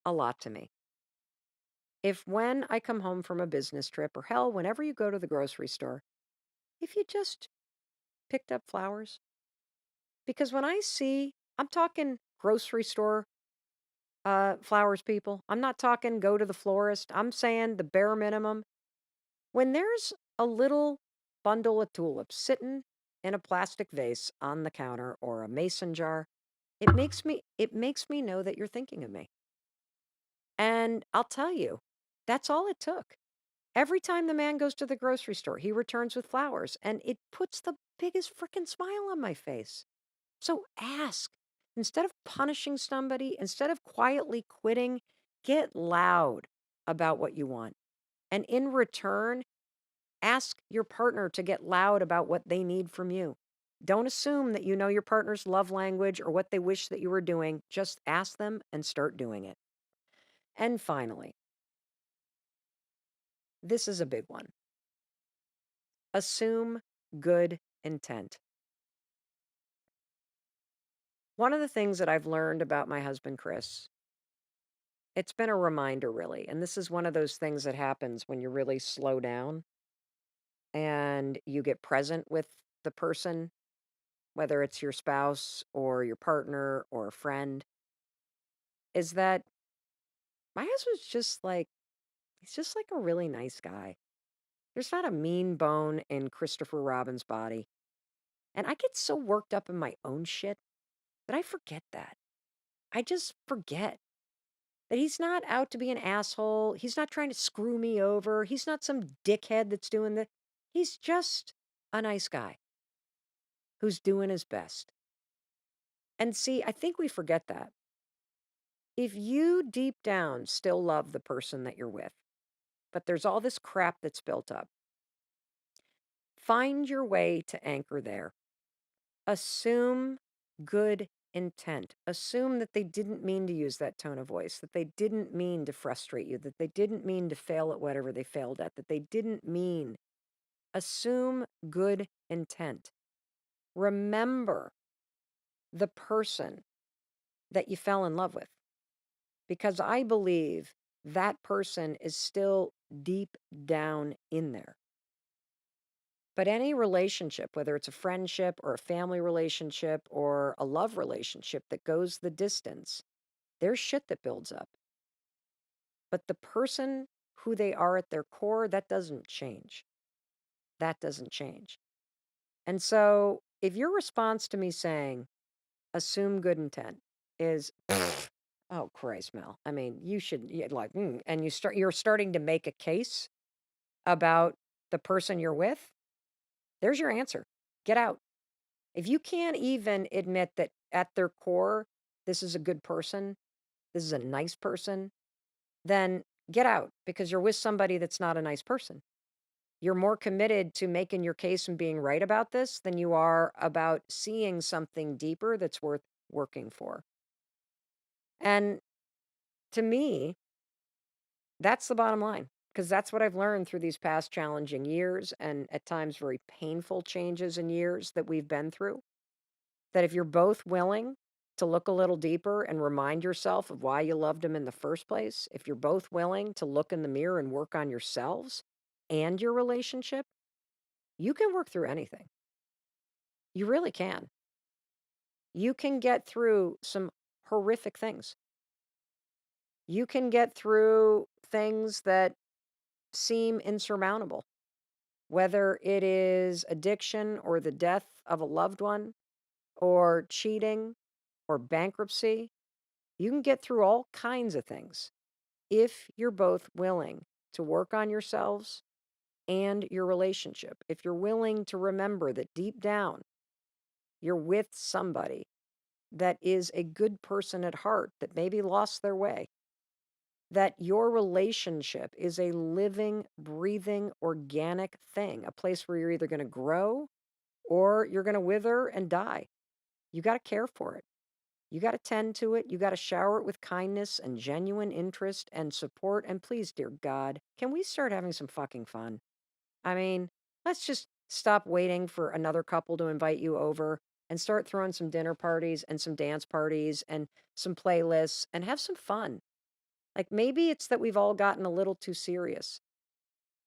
[SPEAKER 1] a lot to me if when I come home from a business trip, or hell, whenever you go to the grocery store, if you just picked up flowers. Because when I see, I'm talking grocery store flowers, people. I'm not talking go to the florist. I'm saying the bare minimum. When there's a little bundle of tulips sitting in a plastic vase on the counter or a mason jar, it makes me know that you're thinking of me. And I'll tell you, that's all it took. Every time the man goes to the grocery store, he returns with flowers, and it puts the biggest freaking smile on my face. So ask. Instead of punishing somebody, instead of quietly quitting, get loud about what you want. And in return, ask your partner to get loud about what they need from you. Don't assume that you know your partner's love language or what they wish that you were doing. Just ask them and start doing it. And finally, this is a big one. Assume good intent. One of the things that I've learned about my husband, Chris, it's been a reminder, really. And this is one of those things that happens when you really slow down and you get present with the person, whether it's your spouse or your partner or a friend, is that my husband's he's just like a really nice guy. There's not a mean bone in Christopher Robin's body. And I get so worked up in my own shit that I forget that. I just forget that he's not out to be an asshole. He's not trying to screw me over. He's not some dickhead that's doing the. He's just a nice guy who's doing his best. And see, I think we forget that. If you deep down still love the person that you're with, but there's all this crap that's built up, find your way to anchor there. Assume good intent. Assume that they didn't mean to use that tone of voice, that they didn't mean to frustrate you, that they didn't mean to fail at whatever they failed at, that they didn't mean. Assume good intent. Remember the person that you fell in love with, because I believe that person is still deep down in there. But any relationship, whether it's a friendship or a family relationship or a love relationship that goes the distance, there's shit that builds up. But the person who they are at their core, that doesn't change. That doesn't change. And so if your response to me saying, assume good intent is, oh, Christ, Mel. I mean, you should and you're starting to make a case about the person you're with. There's your answer. Get out. If you can't even admit that at their core, this is a good person, this is a nice person, then get out, because you're with somebody that's not a nice person. You're more committed to making your case and being right about this than you are about seeing something deeper that's worth working for. And to me, that's the bottom line, because that's what I've learned through these past challenging years and at times very painful changes in years that we've been through. That if you're both willing to look a little deeper and remind yourself of why you loved him in the first place, if you're both willing to look in the mirror and work on yourselves and your relationship, you can work through anything. You really can. You can get through some horrific things. You can get through things that seem insurmountable, whether it is addiction or the death of a loved one or cheating or bankruptcy. You can get through all kinds of things if you're both willing to work on yourselves and your relationship. If you're willing to remember that deep down, you're with somebody that is a good person at heart that maybe lost their way, that your relationship is a living, breathing, organic thing, a place where you're either going to grow or you're going to wither and die. You got to care for it. You got to tend to it. You got to shower it with kindness and genuine interest and support. And please, dear God, can we start having some fucking fun? I mean, let's just stop waiting for another couple to invite you over and start throwing some dinner parties and some dance parties and some playlists and have some fun. Like maybe it's that we've all gotten a little too serious.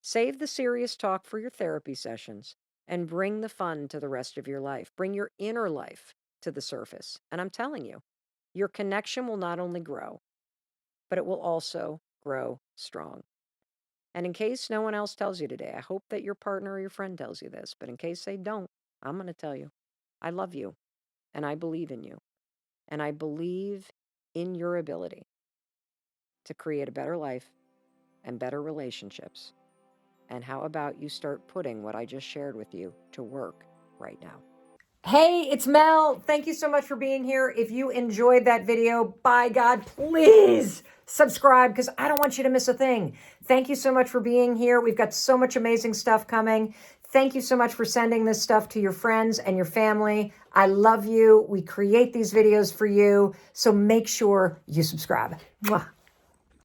[SPEAKER 1] Save the serious talk for your therapy sessions and bring the fun to the rest of your life. Bring your inner life to the surface. And I'm telling you, your connection will not only grow, but it will also grow strong. And in case no one else tells you today, I hope that your partner or your friend tells you this, but in case they don't, I'm going to tell you, I love you and I believe in you. And I believe in your ability to create a better life and better relationships. And how about you start putting what I just shared with you to work right now? Hey, it's Mel. Thank you so much for being here. If you enjoyed that video, by God, please subscribe because I don't want you to miss a thing. Thank you so much for being here. We've got so much amazing stuff coming. Thank you so much for sending this stuff to your friends and your family. I love you. We create these videos for you. So make sure you subscribe. Mwah.